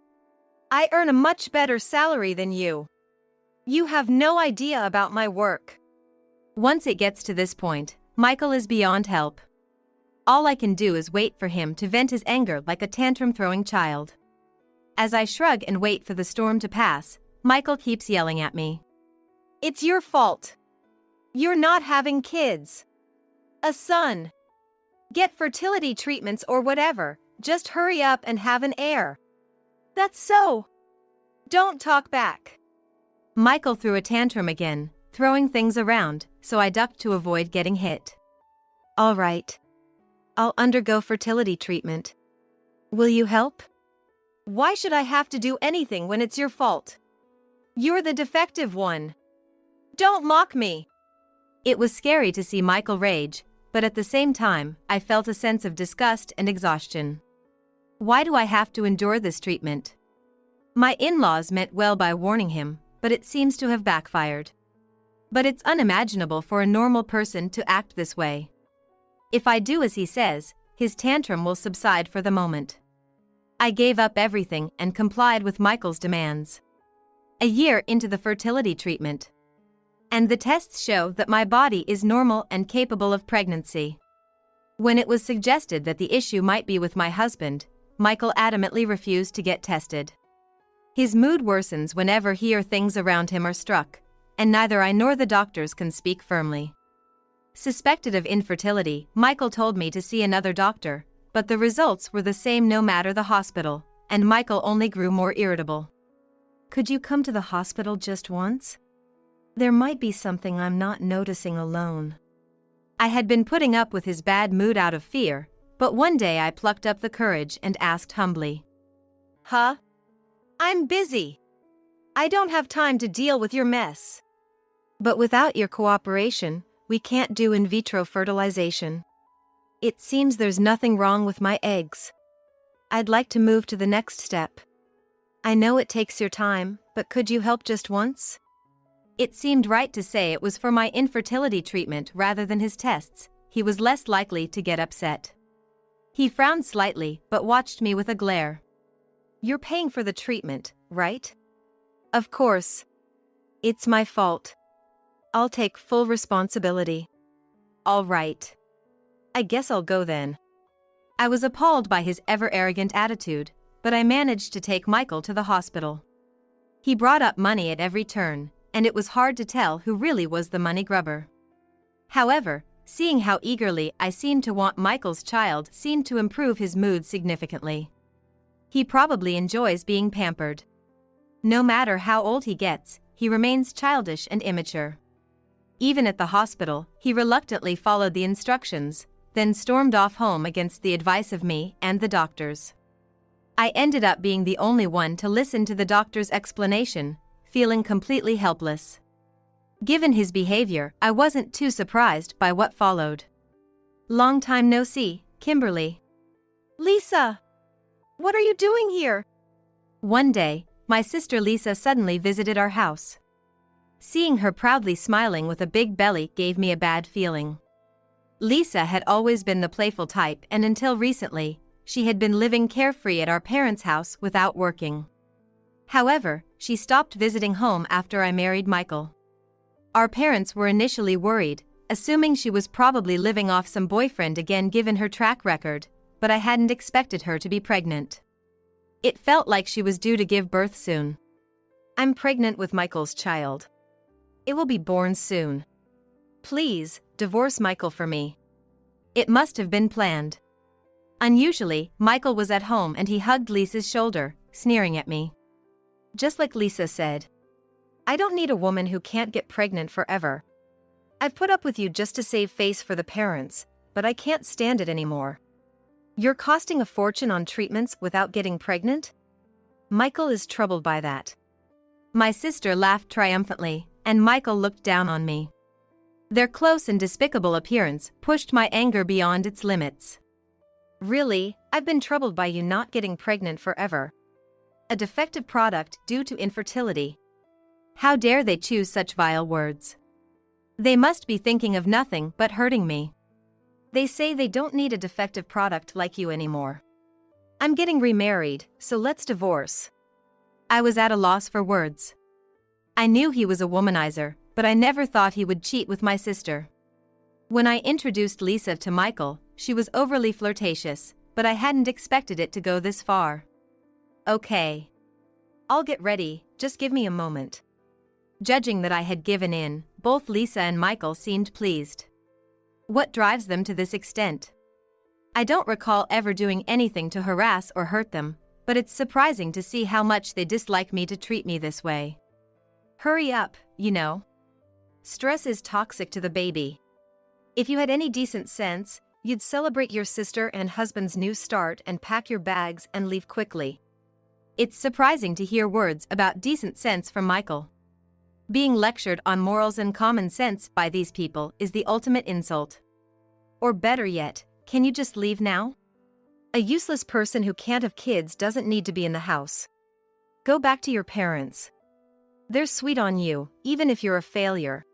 I earn a much better salary than you. You have no idea about my work. Once it gets to this point, MILl is beyond help. All I can do is wait for him to vent his anger like a tantrum-throwing child. As I shrug and wait for the storm to pass, MILl keeps yelling at me. It's your fault. You're not having kids. A son. Get fertility treatments or whatever, just hurry up and have an heir. That's so. Don't talk back. MILl threw a tantrum again, throwing things around, so I ducked to avoid getting hit. All right. I'll undergo fertility treatment. Will you help? Why should I have to do anything when it's your fault? You're the defective one. Don't mock me. It was scary to see MILl rage, but at the same time, I felt a sense of disgust and exhaustion. Why do I have to endure this treatment? My in-laws meant well by warning him, but it seems to have backfired. But it's unimaginable for a normal person to act this way. If I do as he says, his tantrum will subside for the moment. I gave up everything and complied with MILl's demands. A year into the fertility treatment. And the tests show that my body is normal and capable of pregnancy. When it was suggested that the issue might be with my husband, MILl adamantly refused to get tested. His mood worsens whenever he or things around him are struck, and neither I nor the doctors can speak firmly. Suspected of infertility, MILl told me to see another doctor, but the results were the same no matter the hospital, and MILl only grew more irritable. Could you come to the hospital just once? There might be something I'm not noticing alone. I had been putting up with his bad mood out of fear, but one day I plucked up the courage and asked humbly. Huh? I'm busy. I don't have time to deal with your mess. But without your cooperation, we can't do in vitro fertilization. It seems there's nothing wrong with my eggs. I'd like to move to the next step. I know it takes your time, but could you help just once? It seemed right to say it was for my infertility treatment rather than his tests. He was less likely to get upset. He frowned slightly, but watched me with a glare. You're paying for the treatment, right? Of course. It's my fault. I'll take full responsibility. All right. I guess I'll go then. I was appalled by his ever-arrogant attitude, but I managed to take Michael to the hospital. He brought up money at every turn, and it was hard to tell who really was the money grubber. However, seeing how eagerly I seemed to want Michael's child seemed to improve his mood significantly. He probably enjoys being pampered. No matter how old he gets, he remains childish and immature. Even at the hospital, he reluctantly followed the instructions, then stormed off home against the advice of me and the doctors. I ended up being the only one to listen to the doctor's explanation, feeling completely helpless. Given his behavior, I wasn't too surprised by what followed. Long time no see, Kimberly. Lisa! What are you doing here? One day, my sister Lisa suddenly visited our house. Seeing her proudly smiling with a big belly gave me a bad feeling. Lisa had always been the playful type, and until recently, she had been living carefree at our parents' house without working. However, she stopped visiting home after I married Michael. Our parents were initially worried, assuming she was probably living off some boyfriend again given her track record, but I hadn't expected her to be pregnant. It felt like she was due to give birth soon. I'm pregnant with Michael's child. It will be born soon. Please, divorce Michael for me. It must have been planned. Unusually, Michael was at home and he hugged Lisa's shoulder, sneering at me. Just like Lisa said, I don't need a woman who can't get pregnant forever. I've put up with you just to save face for the parents, but I can't stand it anymore. You're costing a fortune on treatments without getting pregnant? Michael is troubled by that. My sister laughed triumphantly, and Michael looked down on me. Their close and despicable appearance pushed my anger beyond its limits. Really, I've been troubled by you not getting pregnant forever. A defective product due to infertility. How dare they choose such vile words? They must be thinking of nothing but hurting me. They say they don't need a defective product like you anymore. I'm getting remarried, so let's divorce. I was at a loss for words. I knew he was a womanizer, but I never thought he would cheat with my sister. When I introduced Lisa to Michael, she was overly flirtatious, but I hadn't expected it to go this far. Okay. I'll get ready, just give me a moment. Judging that I had given in, both Lisa and Michael seemed pleased. What drives them to this extent? I don't recall ever doing anything to harass or hurt them, but it's surprising to see how much they dislike me to treat me this way. Hurry up, you know. Stress is toxic to the baby. If you had any decent sense, you'd celebrate your sister and husband's new start and pack your bags and leave quickly. It's surprising to hear words about decent sense from Michael. Being lectured on morals and common sense by these people is the ultimate insult. Or better yet, can you just leave now? A useless person who can't have kids doesn't need to be in the house. Go back to your parents. They're sweet on you, even if you're a failure.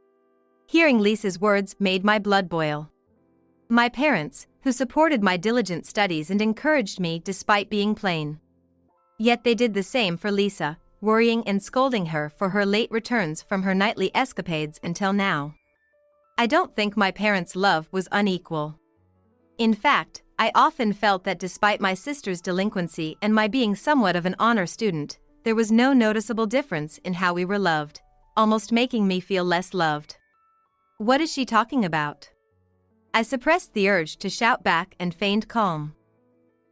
Hearing Lisa's words made my blood boil. My parents, who supported my diligent studies and encouraged me despite being plain. Yet they did the same for Lisa, worrying and scolding her for her late returns from her nightly escapades until now. I don't think my parents' love was unequal. In fact, I often felt that despite my sister's delinquency and my being somewhat of an honor student, there was no noticeable difference in how we were loved, almost making me feel less loved. What is she talking about? I suppressed the urge to shout back and feigned calm.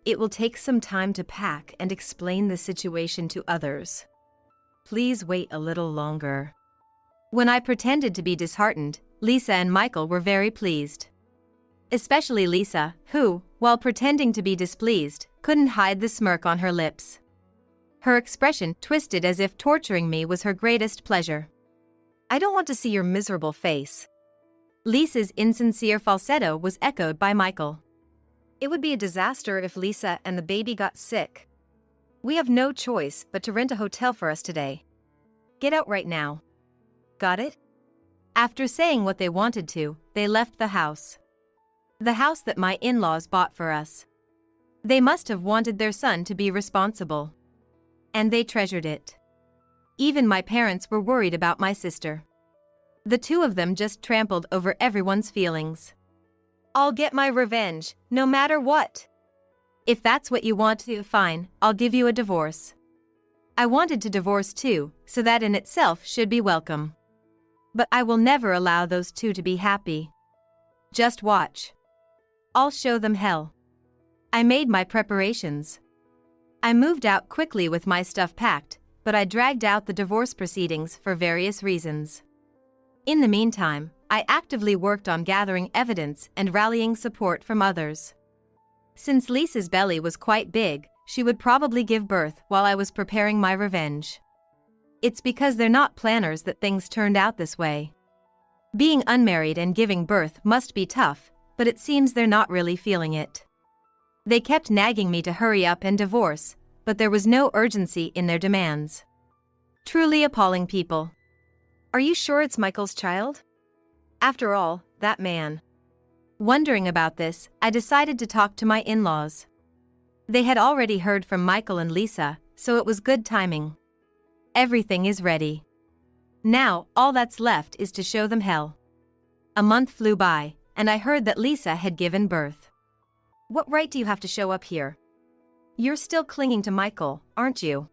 It will take some time to pack and explain the situation to others. Please wait a little longer. When I pretended to be disheartened, Lisa and Michael were very pleased. Especially Lisa, who, while pretending to be displeased, couldn't hide the smirk on her lips. Her expression twisted as if torturing me was her greatest pleasure. I don't want to see your miserable face. Lisa's insincere falsetto was echoed by Michael. It would be a disaster if Lisa and the baby got sick. We have no choice but to rent a hotel for us today. Get out right now. Got it? After saying what they wanted to, they left the house. The house that my in-laws bought for us. They must have wanted their son to be responsible. And they treasured it. Even my parents were worried about my sister. The two of them just trampled over everyone's feelings. I'll get my revenge, no matter what. If that's what you want to, fine, I'll give you a divorce. I wanted to divorce too, so that in itself should be welcome. But I will never allow those two to be happy. Just watch. I'll show them hell. I made my preparations. I moved out quickly with my stuff packed, but I dragged out the divorce proceedings for various reasons. In the meantime, I actively worked on gathering evidence and rallying support from others. Since Lisa's belly was quite big, she would probably give birth while I was preparing my revenge. It's because they're not planners that things turned out this way. Being unmarried and giving birth must be tough, but it seems they're not really feeling it. They kept nagging me to hurry up and divorce, but there was no urgency in their demands. Truly appalling people. Are you sure it's Michael's child? After all, that man. Wondering about this, I decided to talk to my in-laws. They had already heard from Michael and Lisa, so it was good timing. Everything is ready. Now, all that's left is to show them hell. A month flew by, and I heard that Lisa had given birth. What right do you have to show up here? You're still clinging to Michael, aren't you?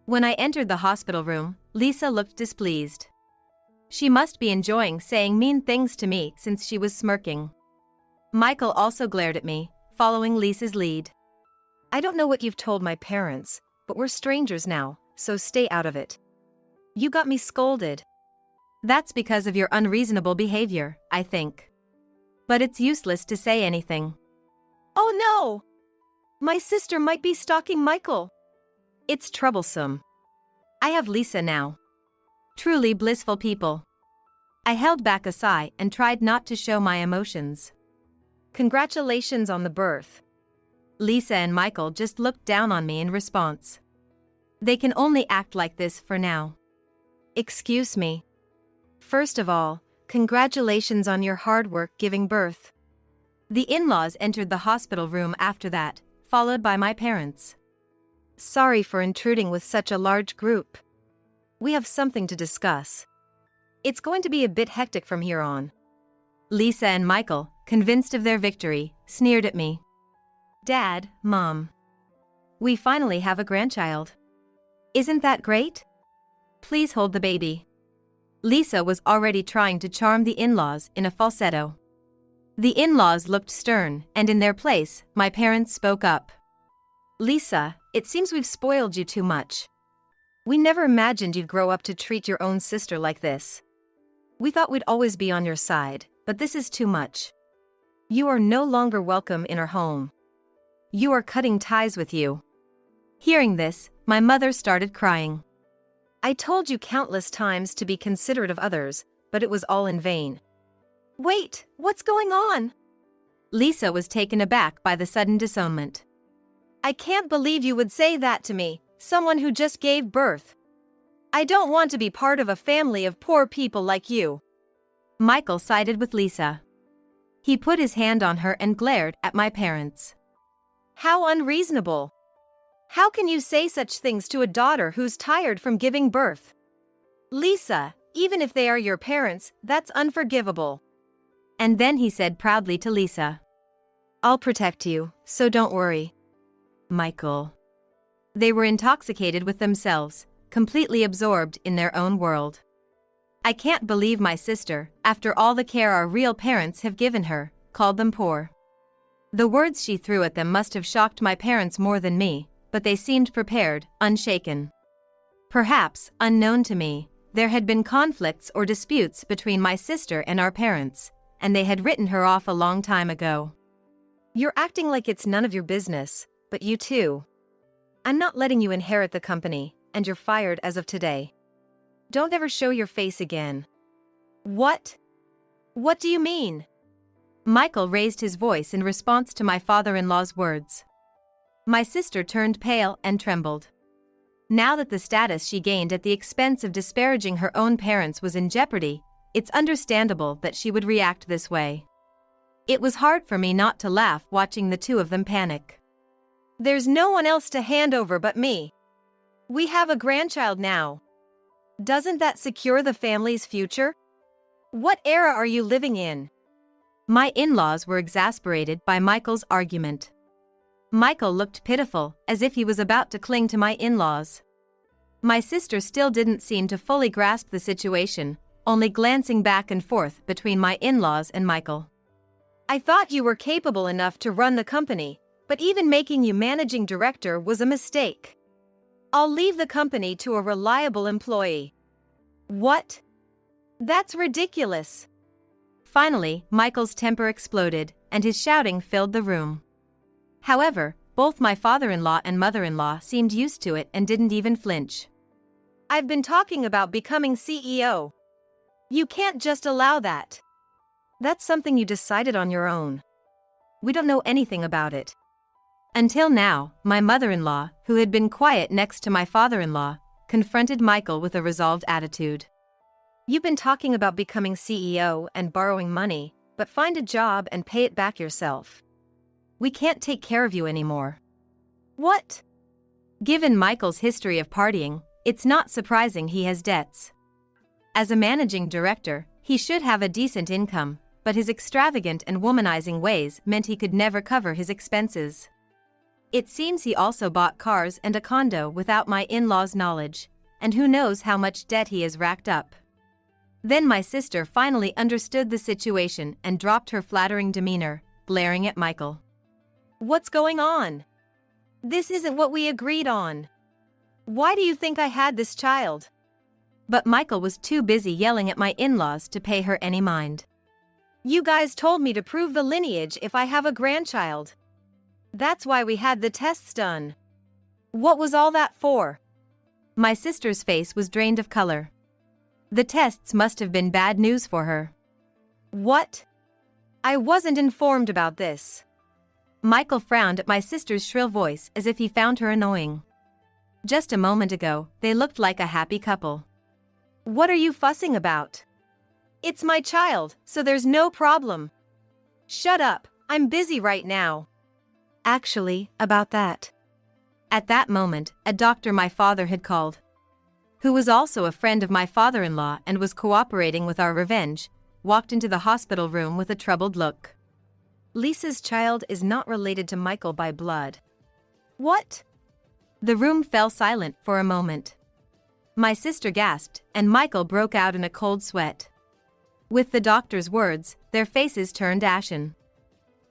When I entered the hospital room, Lisa looked displeased. She must be enjoying saying mean things to me since she was smirking. Michael also glared at me, following Lisa's lead. I don't know what you've told my parents, but we're strangers now, so stay out of it. You got me scolded. That's because of your unreasonable behavior, I think. But it's useless to say anything. Oh no! My sister might be stalking Michael. It's troublesome. I have Lisa now. Truly blissful people. I held back a sigh and tried not to show my emotions. Congratulations on the birth. Lisa and Michael just looked down on me in response. They can only act like this for now. Excuse me. First of all, congratulations on your hard work giving birth. The in-laws entered the hospital room after that, followed by my parents. Sorry for intruding with such a large group. We have something to discuss. It's going to be a bit hectic from here on. Lisa and Michael, convinced of their victory, sneered at me. Dad, Mom. We finally have a grandchild. Isn't that great? Please hold the baby. Lisa was already trying to charm the in-laws in a falsetto. The in-laws looked stern, and in their place, my parents spoke up. Lisa, it seems we've spoiled you too much. We never imagined you'd grow up to treat your own sister like this. We thought we'd always be on your side, but this is too much. You are no longer welcome in our home. You are cutting ties with you. Hearing this, my mother started crying. I told you countless times to be considerate of others, but it was all in vain. Wait, what's going on? Lisa was taken aback by the sudden disownment. I can't believe you would say that to me, someone who just gave birth. I don't want to be part of a family of poor people like you. Michael sided with Lisa. He put his hand on her and glared at my parents. How unreasonable. How can you say such things to a daughter who's tired from giving birth? Lisa, even if they are your parents, that's unforgivable. And then he said proudly to Lisa, I'll protect you, so don't worry. Michael. They were intoxicated with themselves, completely absorbed in their own world. I can't believe my sister, after all the care our real parents have given her, called them poor. The words she threw at them must have shocked my parents more than me, but they seemed prepared, unshaken. Perhaps, unknown to me, there had been conflicts or disputes between my sister and our parents, and they had written her off a long time ago. You're acting like it's none of your business, but you too. I'm not letting you inherit the company, and you're fired as of today. Don't ever show your face again. What? What do you mean? Michael raised his voice in response to my father-in-law's words. My sister turned pale and trembled. Now that the status she gained at the expense of disparaging her own parents was in jeopardy, it's understandable that she would react this way. It was hard for me not to laugh watching the two of them panic. There's no one else to hand over but me. We have a grandchild now. Doesn't that secure the family's future? What era are you living in? My in-laws were exasperated by Michael's argument. Michael looked pitiful, as if he was about to cling to my in-laws. My sister still didn't seem to fully grasp the situation, only glancing back and forth between my in-laws and Michael. I thought you were capable enough to run the company, but even making you managing director was a mistake. I'll leave the company to a reliable employee. What? That's ridiculous. Finally, Michael's temper exploded, and his shouting filled the room. However, both my father-in-law and mother-in-law seemed used to it and didn't even flinch. I've been talking about becoming CEO. You can't just allow that. That's something you decided on your own. We don't know anything about it. Until now, my mother-in-law, who had been quiet next to my father-in-law, confronted Michael with a resolved attitude. You've been talking about becoming CEO and borrowing money, but find a job and pay it back yourself. We can't take care of you anymore. What? Given Michael's history of partying, it's not surprising he has debts. As a managing director, he should have a decent income, but his extravagant and womanizing ways meant he could never cover his expenses. It seems he also bought cars and a condo without my in-laws' knowledge, and who knows how much debt he has racked up. Then my sister finally understood the situation and dropped her flattering demeanor, glaring at Michael. What's going on? This isn't what we agreed on. Why do you think I had this child? But Michael was too busy yelling at my in-laws to pay her any mind. You guys told me to prove the lineage if I have a grandchild. That's why we had the tests done. What was all that for? My sister's face was drained of color. The tests must have been bad news for her. What? I wasn't informed about this. Michael frowned at my sister's shrill voice as if he found her annoying. Just a moment ago, they looked like a happy couple. What are you fussing about? It's my child, so there's no problem. Shut up, I'm busy right now. Actually, about that. At that moment, a doctor my father had called, who was also a friend of my father-in-law and was cooperating with our revenge, walked into the hospital room with a troubled look. Lisa's child is not related to Michael by blood. What? The room fell silent for a moment. My sister gasped, and Michael broke out in a cold sweat. With the doctor's words, their faces turned ashen.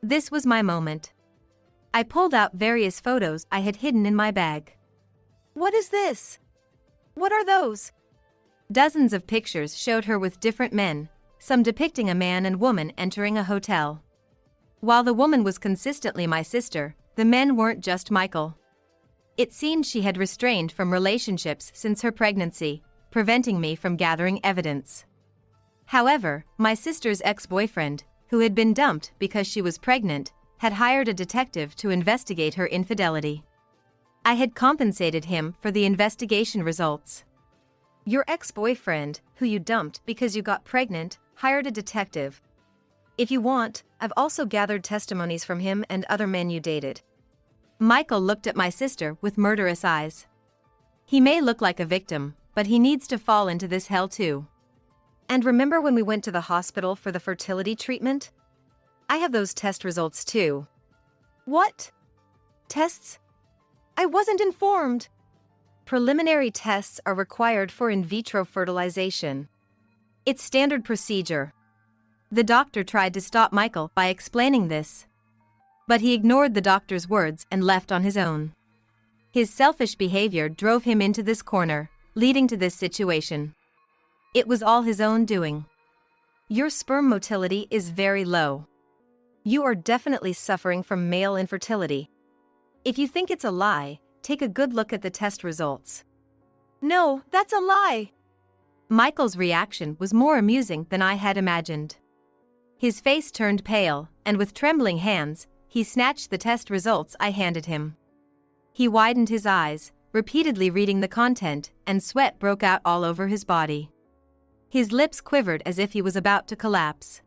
This was my moment. I pulled out various photos I had hidden in my bag. What is this? What are those? Dozens of pictures showed her with different men, some depicting a man and woman entering a hotel. While the woman was consistently my sister, the men weren't just Michael. It seemed she had restrained from relationships since her pregnancy, preventing me from gathering evidence. However, my sister's ex-boyfriend, who had been dumped because she was pregnant, had hired a detective to investigate her infidelity. I had compensated him for the investigation results. Your ex-boyfriend, who you dumped because you got pregnant, hired a detective. If you want, I've also gathered testimonies from him and other men you dated. Michael looked at my sister with murderous eyes. He may look like a victim, but he needs to fall into this hell too. And remember when we went to the hospital for the fertility treatment? I have those test results too. What? Tests? I wasn't informed. Preliminary tests are required for in vitro fertilization. It's standard procedure. The doctor tried to stop Michael by explaining this. But he ignored the doctor's words and left on his own. His selfish behavior drove him into this corner, leading to this situation. It was all his own doing. Your sperm motility is very low. You are definitely suffering from male infertility. If you think it's a lie, take a good look at the test results. No, that's a lie. Michael's reaction was more amusing than I had imagined. His face turned pale, and with trembling hands, he snatched the test results I handed him. He widened his eyes, repeatedly reading the content, and sweat broke out all over his body. His lips quivered as if he was about to collapse.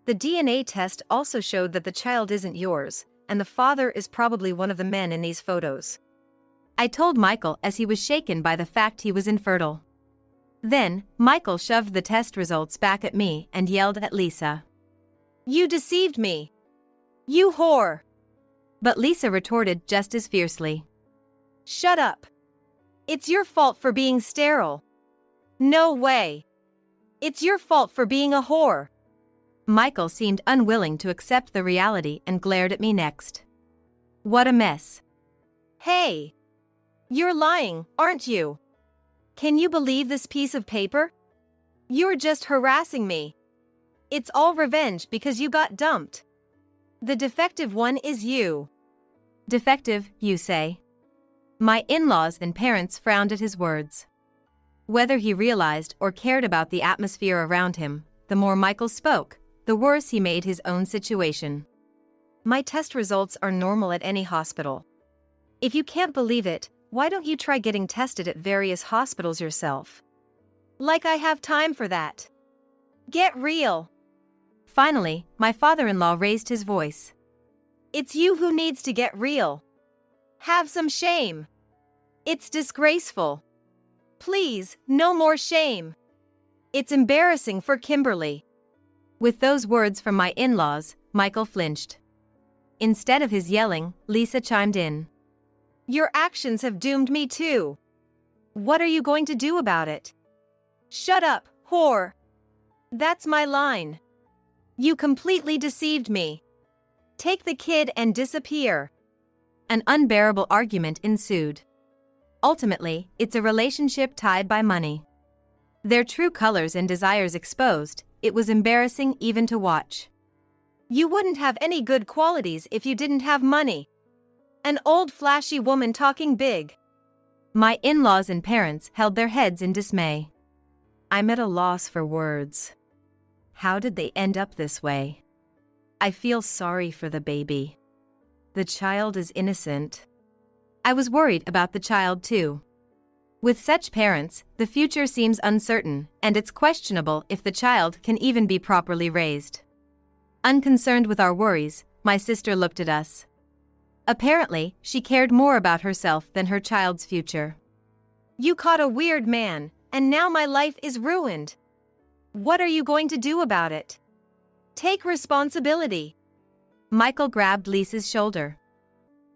The DNA test also showed that the child isn't yours, and the father is probably one of the men in these photos. I told Michael as he was shaken by the fact he was infertile. Then, Michael shoved the test results back at me and yelled at Lisa. "You deceived me! You whore!" But Lisa retorted just as fiercely. "Shut up! It's your fault for being sterile." "No way! It's your fault for being a whore." Michael seemed unwilling to accept the reality and glared at me next. What a mess. "Hey! You're lying, aren't you? Can you believe this piece of paper? You're just harassing me. It's all revenge because you got dumped. The defective one is you." Defective, you say? My in-laws and parents frowned at his words. Whether he realized or cared about the atmosphere around him, the more Michael spoke, the worse he made his own situation. "My test results are normal at any hospital. If you can't believe it, why don't you try getting tested at various hospitals yourself? Like I have time for that. Get real." Finally, my father-in-law raised his voice. "It's you who needs to get real. Have some shame. It's disgraceful. Please, no more shame. It's embarrassing for Kimberly." With those words from my in-laws, Michael flinched. Instead of his yelling, Lisa chimed in. "Your actions have doomed me too. What are you going to do about it?" "Shut up, whore. That's my line. You completely deceived me. Take the kid and disappear." An unbearable argument ensued. Ultimately, it's a relationship tied by money. Their true colors and desires exposed, it was embarrassing even to watch. "You wouldn't have any good qualities if you didn't have money. An old flashy woman talking big." My in-laws and parents held their heads in dismay. I'm at a loss for words. How did they end up this way? I feel sorry for the baby. The child is innocent. I was worried about the child too. With such parents, the future seems uncertain, and it's questionable if the child can even be properly raised. Unconcerned with our worries, my sister looked at us. Apparently, she cared more about herself than her child's future. "You caught a weird man, and now my life is ruined. What are you going to do about it? Take responsibility." Michael grabbed Lisa's shoulder.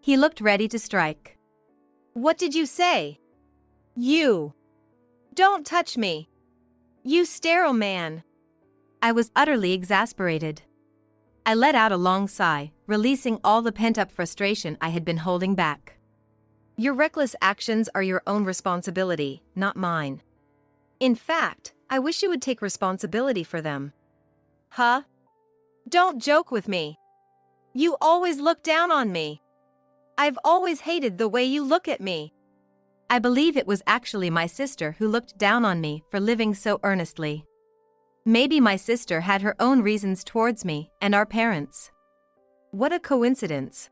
He looked ready to strike. "What did you say? You! Don't touch me! You sterile man!" I was utterly exasperated. I let out a long sigh, releasing all the pent-up frustration I had been holding back. "Your reckless actions are your own responsibility, not mine. In fact, I wish you would take responsibility for them." "Huh? Don't joke with me. You always look down on me. I've always hated the way you look at me." I believe it was actually my sister who looked down on me for living so earnestly. Maybe my sister had her own reasons towards me and our parents. What a coincidence.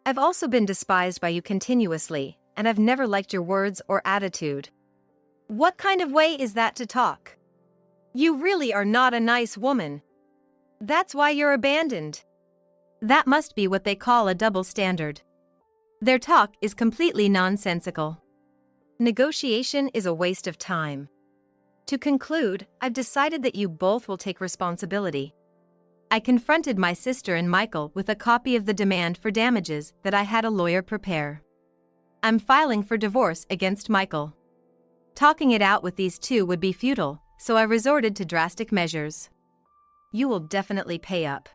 "I've also been despised by you continuously, and I've never liked your words or attitude." What kind of way is that to talk? You really are not a nice woman. That's why you're abandoned. That must be what they call a double standard. Their talk is completely nonsensical. Negotiation is a waste of time. To conclude, I've decided that you both will take responsibility. I confronted my sister and Michael with a copy of the demand for damages that I had a lawyer prepare. I'm filing for divorce against Michael. Talking it out with these two would be futile, so I resorted to drastic measures. You will definitely pay up.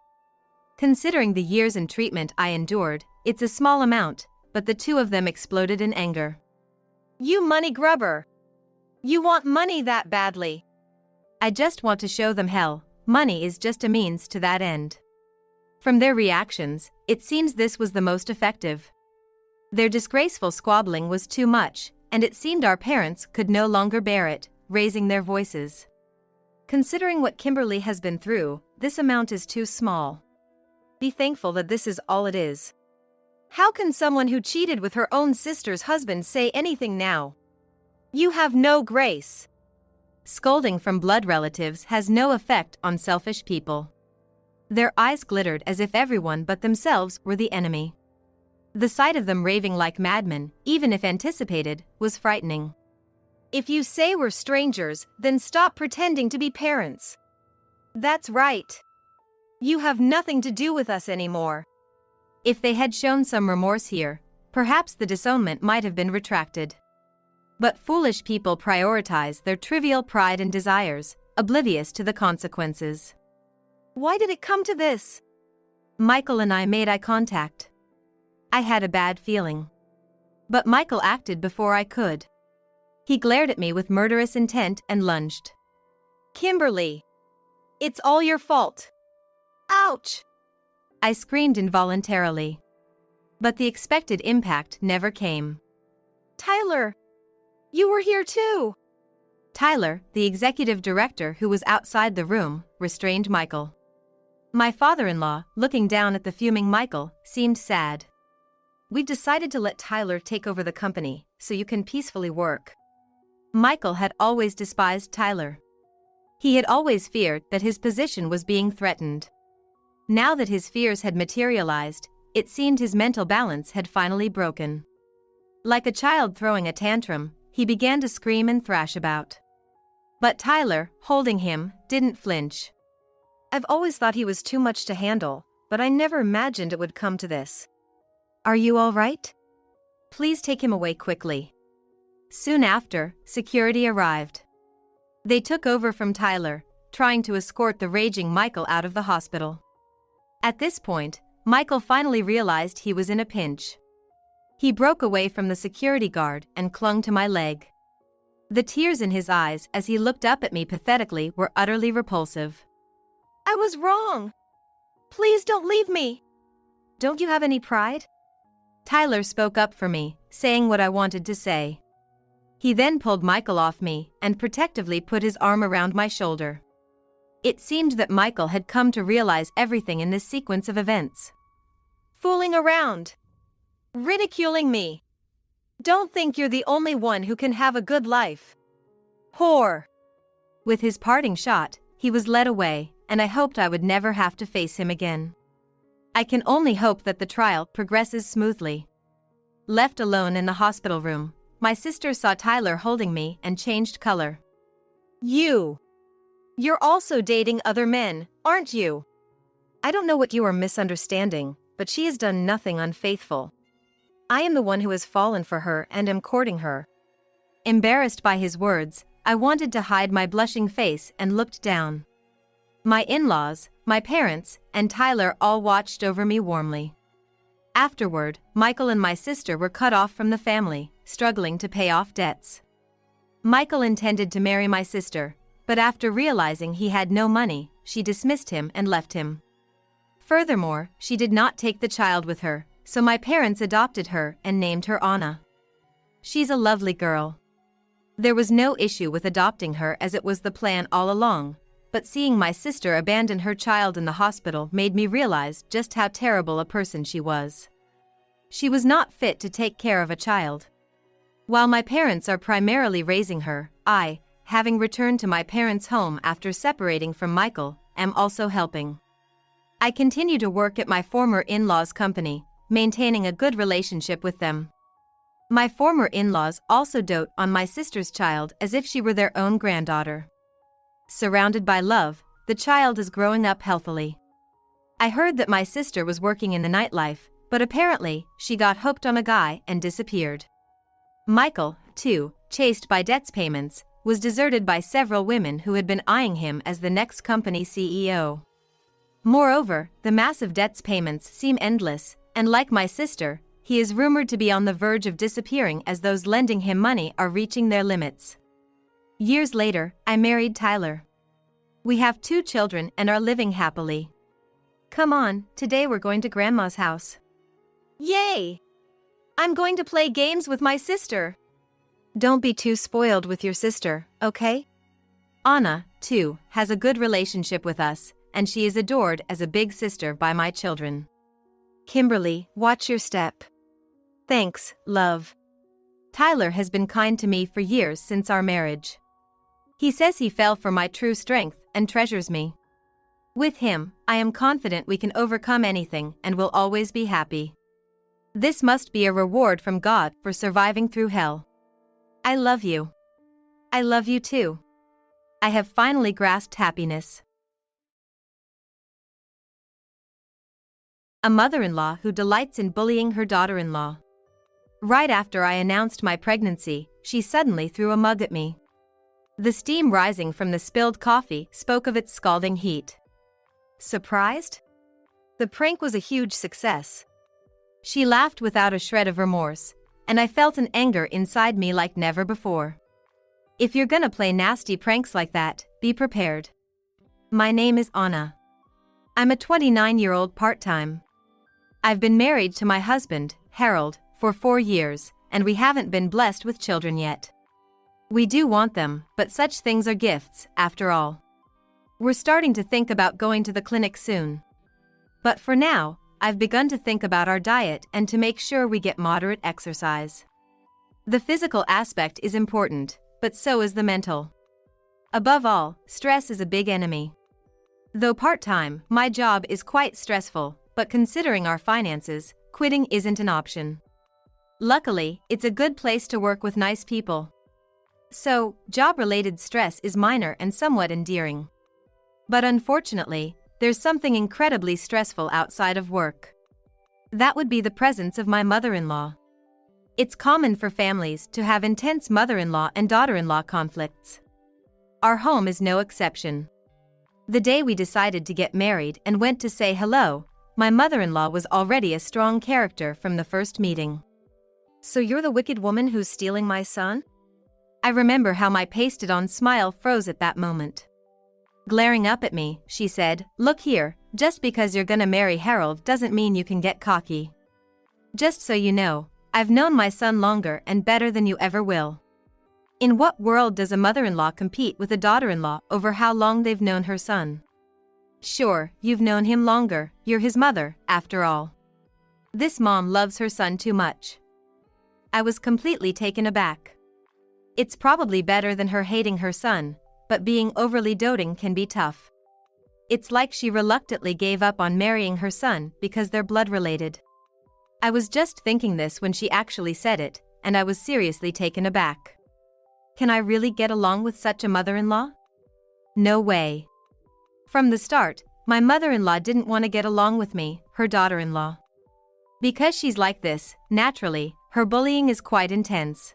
Considering the years and treatment I endured, it's a small amount, but the two of them exploded in anger. You money grubber! You want money that badly! I just want to show them hell. Money is just a means to that end. From their reactions, it seems this was the most effective. Their disgraceful squabbling was too much, and it seemed our parents could no longer bear it, raising their voices. Considering what Kimberly has been through, this amount is too small. Be thankful that this is all it is. How can someone who cheated with her own sister's husband say anything now? You have no grace. Scolding from blood relatives has no effect on selfish people. Their eyes glittered as if everyone but themselves were the enemy. The sight of them raving like madmen, even if anticipated, was frightening. If you say we're strangers, then stop pretending to be parents. That's right. You have nothing to do with us anymore. If they had shown some remorse here, perhaps the disownment might have been retracted. But foolish people prioritize their trivial pride and desires, oblivious to the consequences. Why did it come to this? Michael and I made eye contact. I had a bad feeling. But Michael acted before I could. He glared at me with murderous intent and lunged. Kimberly! It's all your fault! Ouch! I screamed involuntarily. But the expected impact never came. Tyler! You were here too! Tyler, the executive director who was outside the room, restrained Michael. My father-in-law, looking down at the fuming Michael, seemed sad. We've decided to let Tyler take over the company, so you can peacefully work. Michael had always despised Tyler. He had always feared that his position was being threatened. Now that his fears had materialized, it seemed his mental balance had finally broken. Like a child throwing a tantrum, he began to scream and thrash about. But Tyler, holding him, didn't flinch. I've always thought he was too much to handle, but I never imagined it would come to this. Are you all right? Please take him away quickly. Soon after, security arrived. They took over from Tyler, trying to escort the raging Michael out of the hospital. At this point, Michael finally realized he was in a pinch. He broke away from the security guard and clung to my leg. The tears in his eyes as he looked up at me pathetically were utterly repulsive. I was wrong. Please don't leave me. Don't you have any pride? Tyler spoke up for me, saying what I wanted to say. He then pulled Michael off me and protectively put his arm around my shoulder. It seemed that Michael had come to realize everything in this sequence of events. Fooling around. Ridiculing me. Don't think you're the only one who can have a good life. Whore. With his parting shot, he was led away, and I hoped I would never have to face him again. I can only hope that the trial progresses smoothly. Left alone in the hospital room, my sister saw Tyler holding me and changed color. You're also dating other men, aren't you? I don't know what you are misunderstanding, but she has done nothing unfaithful. I am the one who has fallen for her and am courting her. Embarrassed by his words, I wanted to hide my blushing face and looked down. My in-laws, my parents, and Tyler all watched over me warmly. Afterward, Michael and my sister were cut off from the family, struggling to pay off debts. Michael intended to marry my sister, but after realizing he had no money, she dismissed him and left him. Furthermore, she did not take the child with her, so my parents adopted her and named her Anna. She's a lovely girl. There was no issue with adopting her as it was the plan all along, but seeing my sister abandon her child in the hospital made me realize just how terrible a person she was. She was not fit to take care of a child. While my parents are primarily raising her, I, having returned to my parents' home after separating from Michael, am also helping. I continue to work at my former in-laws' company, maintaining a good relationship with them. My former in-laws also dote on my sister's child as if she were their own granddaughter. Surrounded by love, the child is growing up healthily. I heard that my sister was working in the nightlife, but apparently, she got hooked on a guy and disappeared. Michael, too, chased by debts payments, was deserted by several women who had been eyeing him as the next company CEO. Moreover, the massive debts payments seem endless, and like my sister, he is rumored to be on the verge of disappearing as those lending him money are reaching their limits. Years later, I married Tyler. We have 2 children and are living happily. Come on, today we're going to Grandma's house. Yay! I'm going to play games with my sister. Don't be too spoiled with your sister, okay? Anna, too, has a good relationship with us, and she is adored as a big sister by my children. Kimberly, watch your step. Thanks, love. Tyler has been kind to me for years since our marriage. He says he fell for my true strength and treasures me. With him, I am confident we can overcome anything and will always be happy. This must be a reward from God for surviving through hell. I love you. I love you too. I have finally grasped happiness. A mother-in-law who delights in bullying her daughter-in-law. Right after I announced my pregnancy, she suddenly threw a mug at me. The steam rising from the spilled coffee spoke of its scalding heat. Surprised? The prank was a huge success. She laughed without a shred of remorse, and I felt an anger inside me like never before. If you're gonna play nasty pranks like that, be prepared. My name is Anna. I'm a 29-year-old part-time. I've been married to my husband, Harold, for 4 years, and we haven't been blessed with children yet. We do want them, but such things are gifts, after all. We're starting to think about going to the clinic soon. But for now, I've begun to think about our diet and to make sure we get moderate exercise. The physical aspect is important, but so is the mental. Above all, stress is a big enemy. Though part-time, my job is quite stressful, but considering our finances, quitting isn't an option. Luckily, it's a good place to work with nice people. So, job-related stress is minor and somewhat endearing. But unfortunately, there's something incredibly stressful outside of work. That would be the presence of my mother-in-law. It's common for families to have intense mother-in-law and daughter-in-law conflicts. Our home is no exception. The day we decided to get married and went to say hello, my mother-in-law was already a strong character from the first meeting. "So you're the wicked woman who's stealing my son?" I remember how my pasted-on smile froze at that moment. Glaring up at me, she said, "Look here, just because you're gonna marry Harold doesn't mean you can get cocky. Just so you know, I've known my son longer and better than you ever will." In what world does a mother-in-law compete with a daughter-in-law over how long they've known her son? Sure, you've known him longer, you're his mother, after all. This mom loves her son too much. I was completely taken aback. It's probably better than her hating her son, but being overly doting can be tough. It's like she reluctantly gave up on marrying her son because they're blood-related. I was just thinking this when she actually said it, and I was seriously taken aback. Can I really get along with such a mother-in-law? No way. From the start, my mother-in-law didn't want to get along with me, her daughter-in-law. Because she's like this, naturally, her bullying is quite intense.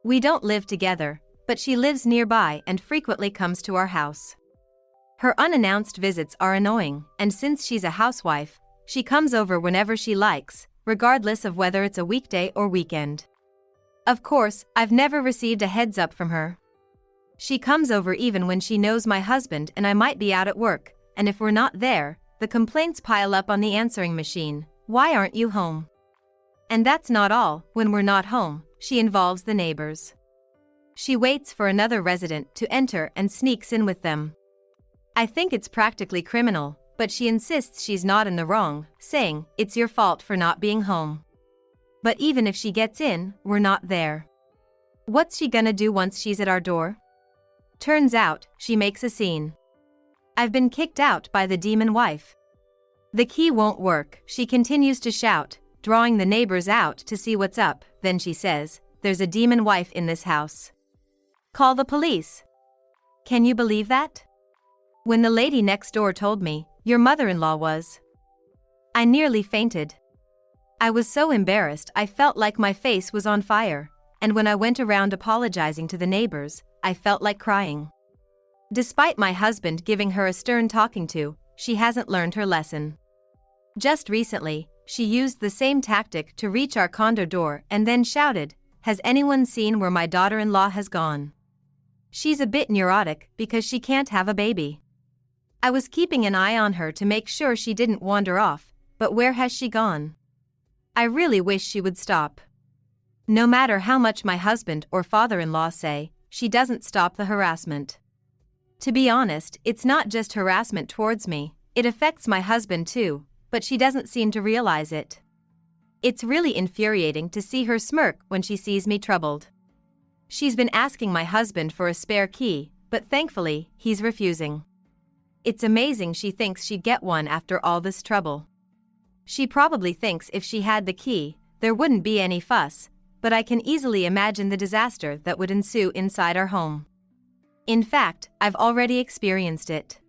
We don't live together, but she lives nearby and frequently comes to our house. Her unannounced visits are annoying, and since she's a housewife, she comes over whenever she likes, regardless of whether it's a weekday or weekend. Of course, I've never received a heads-up from her. She comes over even when she knows my husband and I might be out at work, and if we're not there, the complaints pile up on the answering machine. "Why aren't you home?" And that's not all. When we're not home, she involves the neighbors. She waits for another resident to enter and sneaks in with them. I think it's practically criminal, but she insists she's not in the wrong, saying, "It's your fault for not being home." But even if she gets in, we're not there. What's she gonna do once she's at our door? Turns out, she makes a scene. I've been kicked out by the demon wife. The key won't work, she continues to shout, drawing the neighbors out to see what's up. Then she says, "There's a demon wife in this house. Call the police." Can you believe that? When the lady next door told me, "Your mother-in-law was," I nearly fainted. I was so embarrassed I felt like my face was on fire, and when I went around apologizing to the neighbors, I felt like crying. Despite my husband giving her a stern talking to, she hasn't learned her lesson. Just recently, she used the same tactic to reach our condo door and then shouted, "Has anyone seen where my daughter-in-law has gone?" She's a bit neurotic because she can't have a baby. I was keeping an eye on her to make sure she didn't wander off, but where has she gone? I really wish she would stop. No matter how much my husband or father-in-law say, she doesn't stop the harassment. To be honest, it's not just harassment towards me, it affects my husband too, but she doesn't seem to realize it. It's really infuriating to see her smirk when she sees me troubled. She's been asking my husband for a spare key, but thankfully, he's refusing. It's amazing she thinks she'd get one after all this trouble. she probably thinks if she had the key, there wouldn't be any fuss, but I can easily imagine the disaster that would ensue inside our home. In fact, I've already experienced it.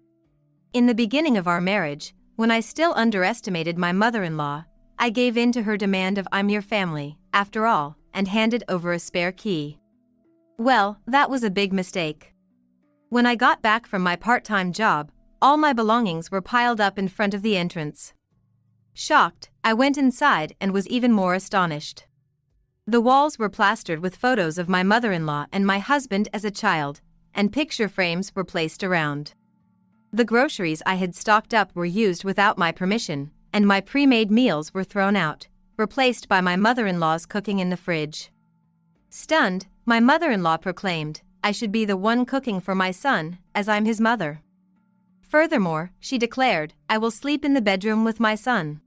In the beginning of our marriage, when I still underestimated my mother-in-law, I gave in to her demand of "I'm your family, after all," and handed over a spare key. Well, that was a big mistake. When I got back from my part-time job, all my belongings were piled up in front of the entrance. Shocked, I went inside and was even more astonished. The walls were plastered with photos of my mother-in-law and my husband as a child, and picture frames were placed around. The groceries I had stocked up were used without my permission, and my pre-made meals were thrown out, replaced by my mother-in-law's cooking in the fridge. Stunned, my mother-in-law proclaimed, I should be the one cooking for my son, as I'm his mother. Furthermore, she declared, I will sleep in the bedroom with my son.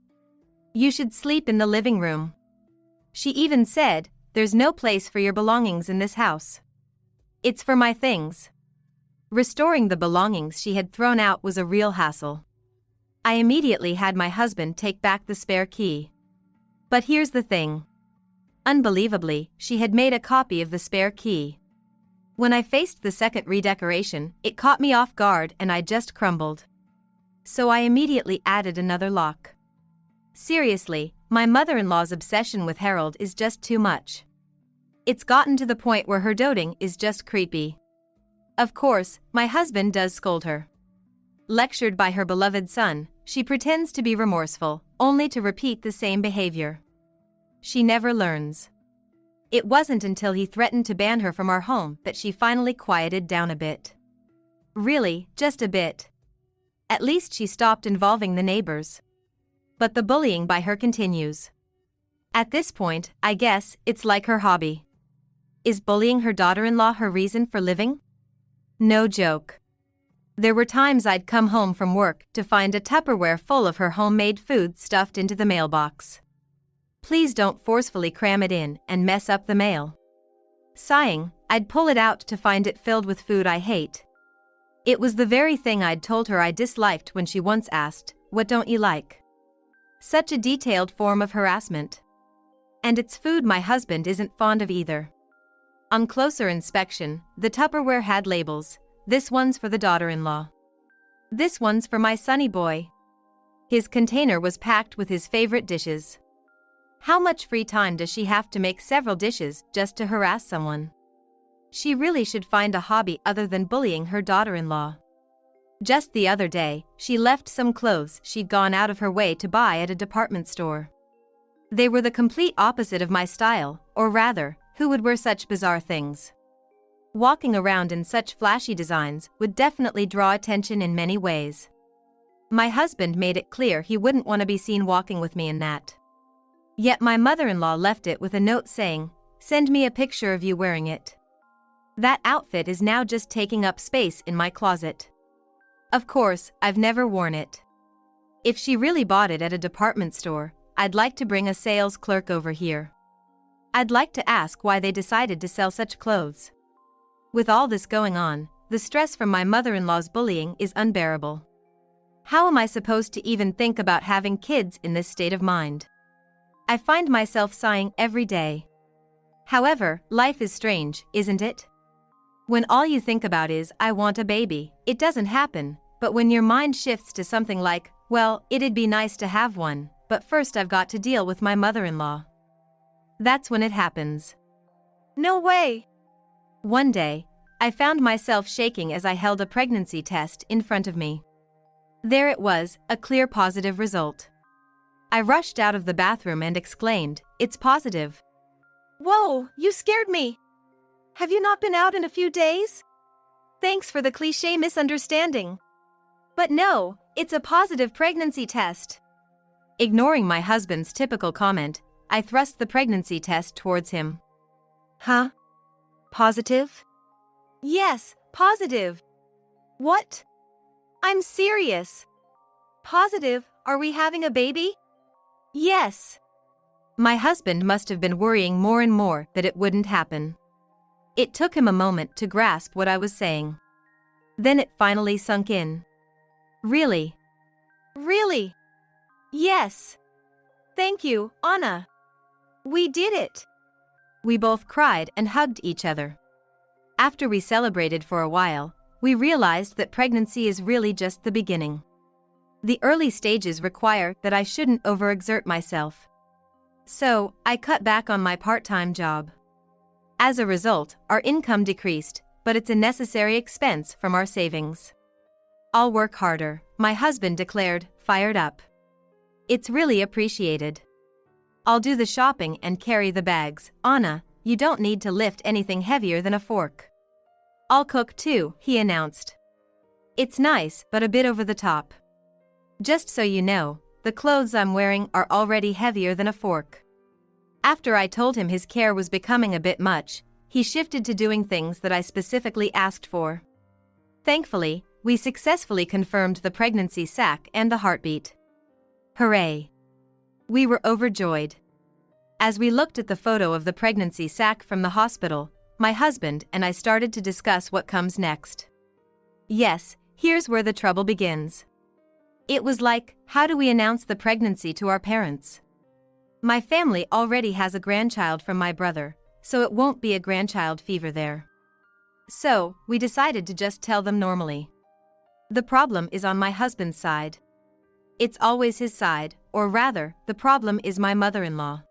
You should sleep in the living room. She even said, there's no place for your belongings in this house. It's for my things. Restoring the belongings she had thrown out was a real hassle. I immediately had my husband take back the spare key. But here's the thing. Unbelievably, she had made a copy of the spare key. When I faced the second redecoration, it caught me off guard and I just crumbled. So I immediately added another lock. Seriously, my mother-in-law's obsession with Harold is just too much. It's gotten to the point where her doting is just creepy. Of course, my husband does scold her. Lectured by her beloved son, she pretends to be remorseful, only to repeat the same behavior. She never learns. It wasn't until he threatened to ban her from our home that she finally quieted down a bit. Really, just a bit. At least she stopped involving the neighbors. But the bullying by her continues. At this point, I guess, it's like her hobby. Is bullying her daughter-in-law her reason for living? No joke. There were times I'd come home from work to find a Tupperware full of her homemade food stuffed into the mailbox. Please don't forcefully cram it in and mess up the mail. Sighing, I'd pull it out to find it filled with food I hate. It was the very thing I'd told her I disliked when she once asked, "What don't you like?" Such a detailed form of harassment. And it's food my husband isn't fond of either. On closer inspection, the Tupperware had labels. This one's for the daughter-in-law. This one's for my sonny boy. His container was packed with his favorite dishes. How much free time does she have to make several dishes just to harass someone? She really should find a hobby other than bullying her daughter-in-law. Just the other day, she left some clothes she'd gone out of her way to buy at a department store. They were the complete opposite of my style, or rather, who would wear such bizarre things? Walking around in such flashy designs would definitely draw attention in many ways. My husband made it clear he wouldn't want to be seen walking with me in that. Yet my mother-in-law left it with a note saying, "Send me a picture of you wearing it." That outfit is now just taking up space in my closet. Of course, I've never worn it. If she really bought it at a department store, I'd like to bring a sales clerk over here. I'd like to ask why they decided to sell such clothes. With all this going on, the stress from my mother-in-law's bullying is unbearable. How am I supposed to even think about having kids in this state of mind? I find myself sighing every day. However, life is strange, isn't it? When all you think about is, I want a baby, it doesn't happen, but when your mind shifts to something like, well, it'd be nice to have one, but first I've got to deal with my mother-in-law. That's when it happens. No way! One day, I found myself shaking as I held a pregnancy test in front of me. There it was, a clear positive result. I rushed out of the bathroom and exclaimed, "It's positive." Whoa, you scared me! Have you not been out in a few days? Thanks for the cliché misunderstanding. But no, it's a positive pregnancy test. Ignoring my husband's typical comment, I thrust the pregnancy test towards him. Huh? Positive? Yes, positive. What? I'm serious. Positive, are we having a baby? Yes. My husband must have been worrying more and more that it wouldn't happen. It took him a moment to grasp what I was saying. Then it finally sunk in. Really? Really? Yes. Thank you, Anna. We did it. We both cried and hugged each other. After we celebrated for a while, we realized that pregnancy is really just the beginning. The early stages require that I shouldn't overexert myself. So, I cut back on my part-time job. As a result, our income decreased, but it's a necessary expense from our savings. I'll work harder, my husband declared, fired up. It's really appreciated. I'll do the shopping and carry the bags. Anna, you don't need to lift anything heavier than a fork. I'll cook too, he announced. It's nice, but a bit over the top. Just so you know, the clothes I'm wearing are already heavier than a fork. After I told him his care was becoming a bit much, he shifted to doing things that I specifically asked for. Thankfully, we successfully confirmed the pregnancy sac and the heartbeat. Hooray! We were overjoyed. As we looked at the photo of the pregnancy sac from the hospital, my husband and I started to discuss what comes next. Yes, here's where the trouble begins. It was like, how do we announce the pregnancy to our parents? My family already has a grandchild from my brother, so it won't be a grandchild fever there. So, we decided to just tell them normally. The problem is on my husband's side. It's always his side, or rather, the problem is my mother-in-law.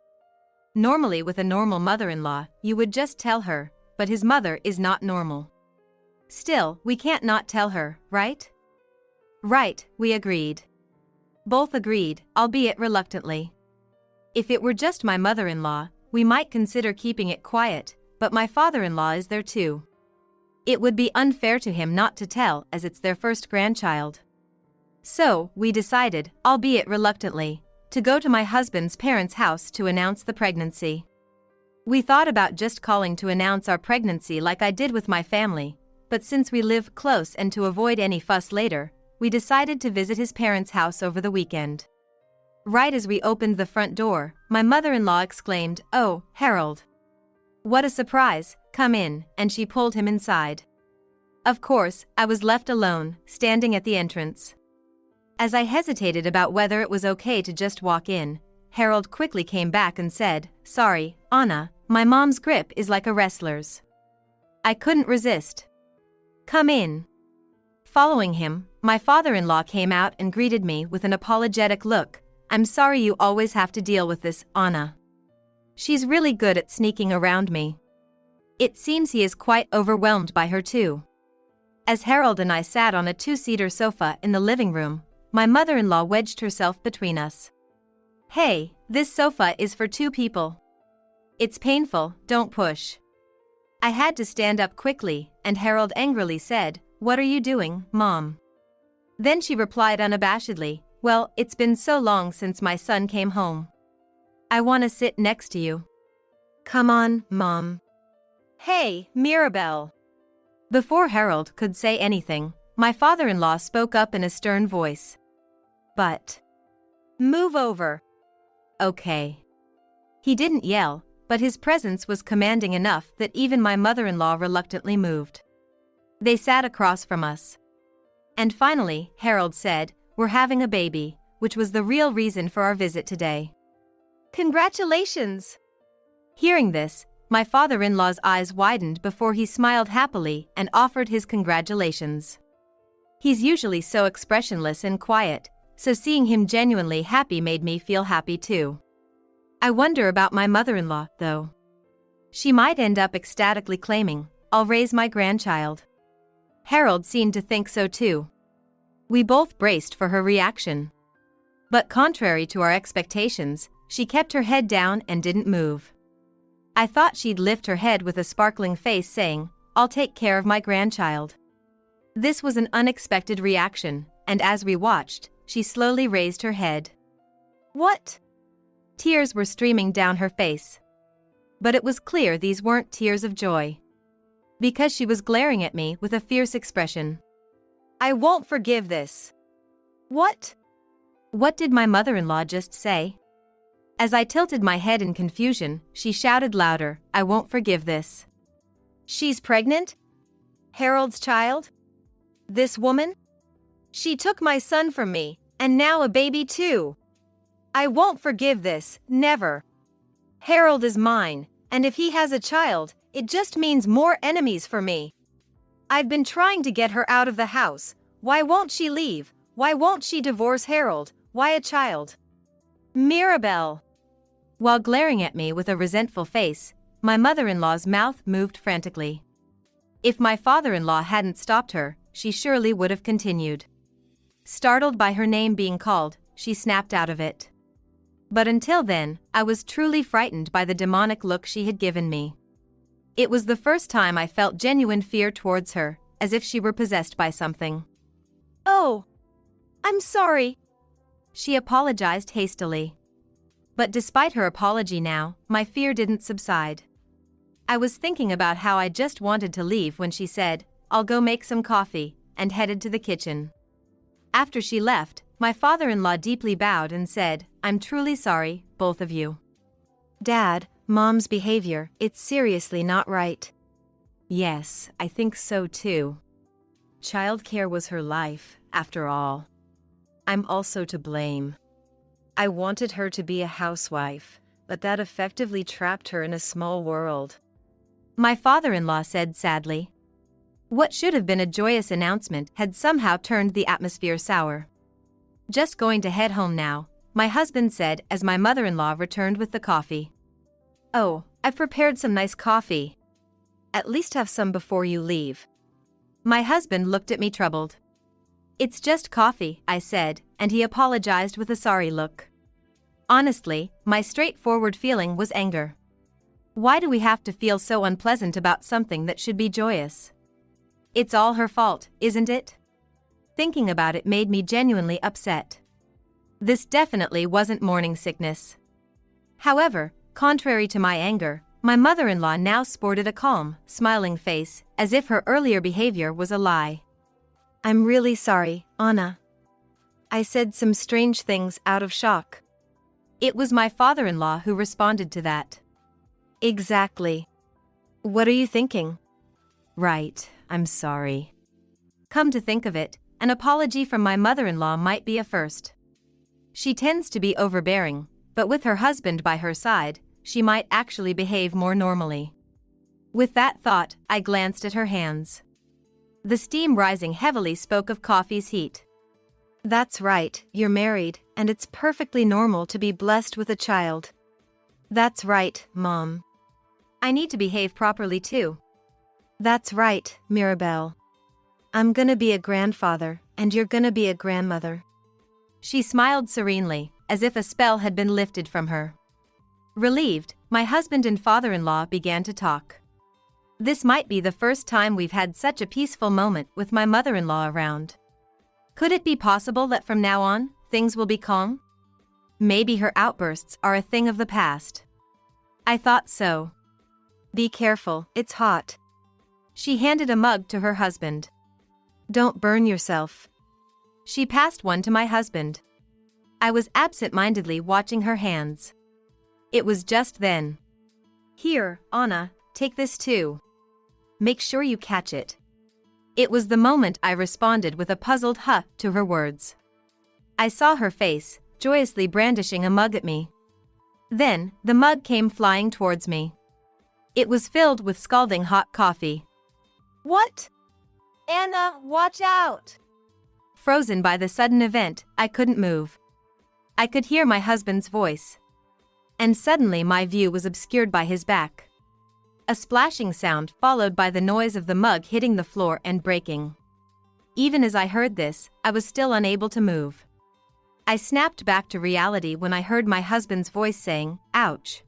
Normally with a normal mother-in-law, you would just tell her, but his mother is not normal. Still, we can't not tell her, right? Right, we agreed. Both agreed, albeit reluctantly. If it were just my mother-in-law, we might consider keeping it quiet, but my father-in-law is there too. It would be unfair to him not to tell, as it's their first grandchild. So, we decided, albeit reluctantly, to go to my husband's parents' house to announce the pregnancy. We thought about just calling to announce our pregnancy like I did with my family, but since we live close and to avoid any fuss later, we decided to visit his parents' house over the weekend. Right as we opened the front door, my mother-in-law exclaimed, "Oh, Harold. What a surprise, come in," and she pulled him inside. Of course, I was left alone, standing at the entrance. As I hesitated about whether it was okay to just walk in, Harold quickly came back and said, "Sorry, Anna, my mom's grip is like a wrestler's." I couldn't resist. "Come in." Following him, my father-in-law came out and greeted me with an apologetic look. "I'm sorry you always have to deal with this, Anna. She's really good at sneaking around me." It seems he is quite overwhelmed by her too. As Harold and I sat on a two-seater sofa in the living room, my mother-in-law wedged herself between us. "Hey, this sofa is for two people. It's painful, don't push." I had to stand up quickly, and Harold angrily said, "What are you doing, Mom?" Then she replied unabashedly, "Well, it's been so long since my son came home. I want to sit next to you." "Come on, Mom." "Hey, Mirabelle." Before Harold could say anything, my father-in-law spoke up in a stern voice. "But move over." "Okay." He didn't yell, but his presence was commanding enough that even my mother-in-law reluctantly moved. They sat across from us. And finally, Harold said, "We're having a baby," which was the real reason for our visit today. "Congratulations!" Hearing this, my father-in-law's eyes widened before he smiled happily and offered his congratulations. He's usually so expressionless and quiet, so seeing him genuinely happy made me feel happy too. I wonder about my mother-in-law, though. She might end up ecstatically claiming, "I'll raise my grandchild." Harold seemed to think so too. We both braced for her reaction. But contrary to our expectations, she kept her head down and didn't move. I thought she'd lift her head with a sparkling face saying, "I'll take care of my grandchild." This was an unexpected reaction, and as we watched, she slowly raised her head. "What?" Tears were streaming down her face. But it was clear these weren't tears of joy. Because she was glaring at me with a fierce expression. "I won't forgive this." "What?" What did my mother-in-law just say? As I tilted my head in confusion, she shouted louder, "I won't forgive this." "She's pregnant? Harold's child? This woman? She took my son from me, and now a baby too." I won't forgive this, never. Harold is mine, and if he has a child, it just means more enemies for me. I've been trying to get her out of the house. Why won't she leave? Why won't she divorce Harold? Why a child? Mirabel. While glaring at me with a resentful face, my mother-in-law's mouth moved frantically. If my father-in-law hadn't stopped her, she surely would have continued. Startled by her name being called, she snapped out of it. But until then, I was truly frightened by the demonic look she had given me. It was the first time I felt genuine fear towards her, as if she were possessed by something. Oh, I'm sorry. She apologized hastily. But despite her apology now, my fear didn't subside. I was thinking about how I just wanted to leave when she said, "I'll go make some coffee," and headed to the kitchen. After she left, my father-in-law deeply bowed and said, "I'm truly sorry, both of you. Dad, Mom's behavior, it's seriously not right." Yes, I think so too. Childcare was her life, after all. I'm also to blame. I wanted her to be a housewife, but that effectively trapped her in a small world. My father-in-law said sadly. What should have been a joyous announcement had somehow turned the atmosphere sour. "Just going to head home now," my husband said as my mother-in-law returned with the coffee. "Oh, I've prepared some nice coffee. At least have some before you leave." My husband looked at me troubled. "It's just coffee," I said, and he apologized with a sorry look. Honestly, my straightforward feeling was anger. Why do we have to feel so unpleasant about something that should be joyous? It's all her fault, isn't it? Thinking about it made me genuinely upset. This definitely wasn't morning sickness. However, contrary to my anger, my mother-in-law now sported a calm, smiling face, as if her earlier behavior was a lie. "I'm really sorry, Anna. I said some strange things out of shock." It was my father-in-law who responded to that. "Exactly. What are you thinking?" "Right, I'm sorry. Come to think of it, an apology from my mother-in-law might be a first. She tends to be overbearing, but with her husband by her side, she might actually behave more normally." With that thought, I glanced at her hands. The steam rising heavily spoke of coffee's heat. "That's right, you're married, and it's perfectly normal to be blessed with a child." "That's right, Mom. I need to behave properly too." "That's right, Mirabel. I'm gonna be a grandfather, and you're gonna be a grandmother." She smiled serenely, as if a spell had been lifted from her. Relieved, my husband and father-in-law began to talk. This might be the first time we've had such a peaceful moment with my mother-in-law around. Could it be possible that from now on, things will be calm? Maybe her outbursts are a thing of the past. I thought so. "Be careful, it's hot." She handed a mug to her husband. "Don't burn yourself." She passed one to my husband. I was absent-mindedly watching her hands. It was just then. "Here, Anna, take this too. Make sure you catch it." It was the moment I responded with a puzzled huh to her words. I saw her face, joyously brandishing a mug at me. Then, the mug came flying towards me. It was filled with scalding hot coffee. "What? Anna, watch out!" Frozen by the sudden event, I couldn't move. I could hear my husband's voice. And suddenly my view was obscured by his back. A splashing sound followed by the noise of the mug hitting the floor and breaking. Even as I heard this, I was still unable to move. I snapped back to reality when I heard my husband's voice saying, "Ouch,"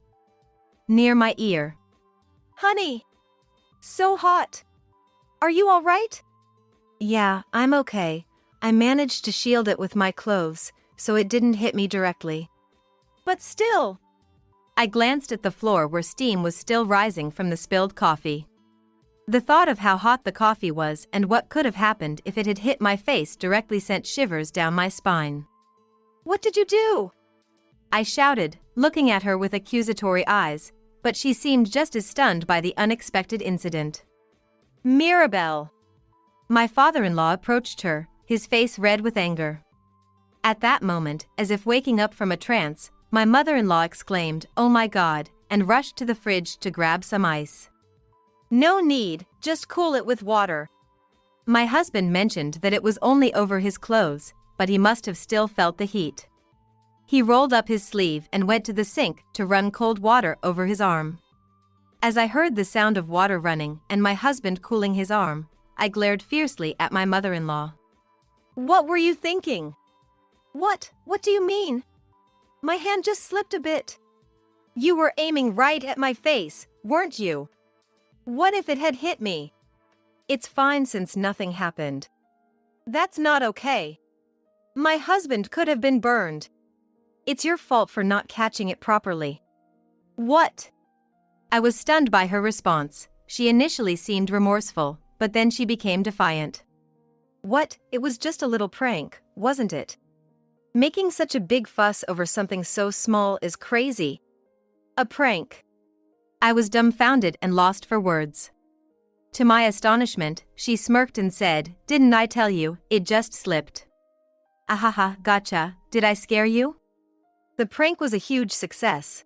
near my ear. "Honey, so hot. Are you all right?" "Yeah, I'm okay. I managed to shield it with my clothes, so it didn't hit me directly." "But still." I glanced at the floor where steam was still rising from the spilled coffee. The thought of how hot the coffee was and what could have happened if it had hit my face directly sent shivers down my spine. "What did you do?" I shouted, looking at her with accusatory eyes, but she seemed just as stunned by the unexpected incident. "Mirabel." My father-in-law approached her, his face red with anger. At that moment, as if waking up from a trance, my mother-in-law exclaimed, "Oh my God," and rushed to the fridge to grab some ice. "No need, just cool it with water." My husband mentioned that it was only over his clothes, but he must have still felt the heat. He rolled up his sleeve and went to the sink to run cold water over his arm. As I heard the sound of water running and my husband cooling his arm, I glared fiercely at my mother-in-law. "What were you thinking?" What do you mean?" "My hand just slipped a bit." "You were aiming right at my face, weren't you?" "What if it had hit me?" "It's fine since nothing happened." "That's not okay. My husband could have been burned." "It's your fault for not catching it properly." "What?" I was stunned by her response. She initially seemed remorseful, but then she became defiant. "What? It was just a little prank, wasn't it? Making such a big fuss over something so small is crazy." "A prank?" I was dumbfounded and lost for words. To my astonishment, she smirked and said, "Didn't I tell you, it just slipped." "Ahaha, gotcha, did I scare you?" "The prank was a huge success."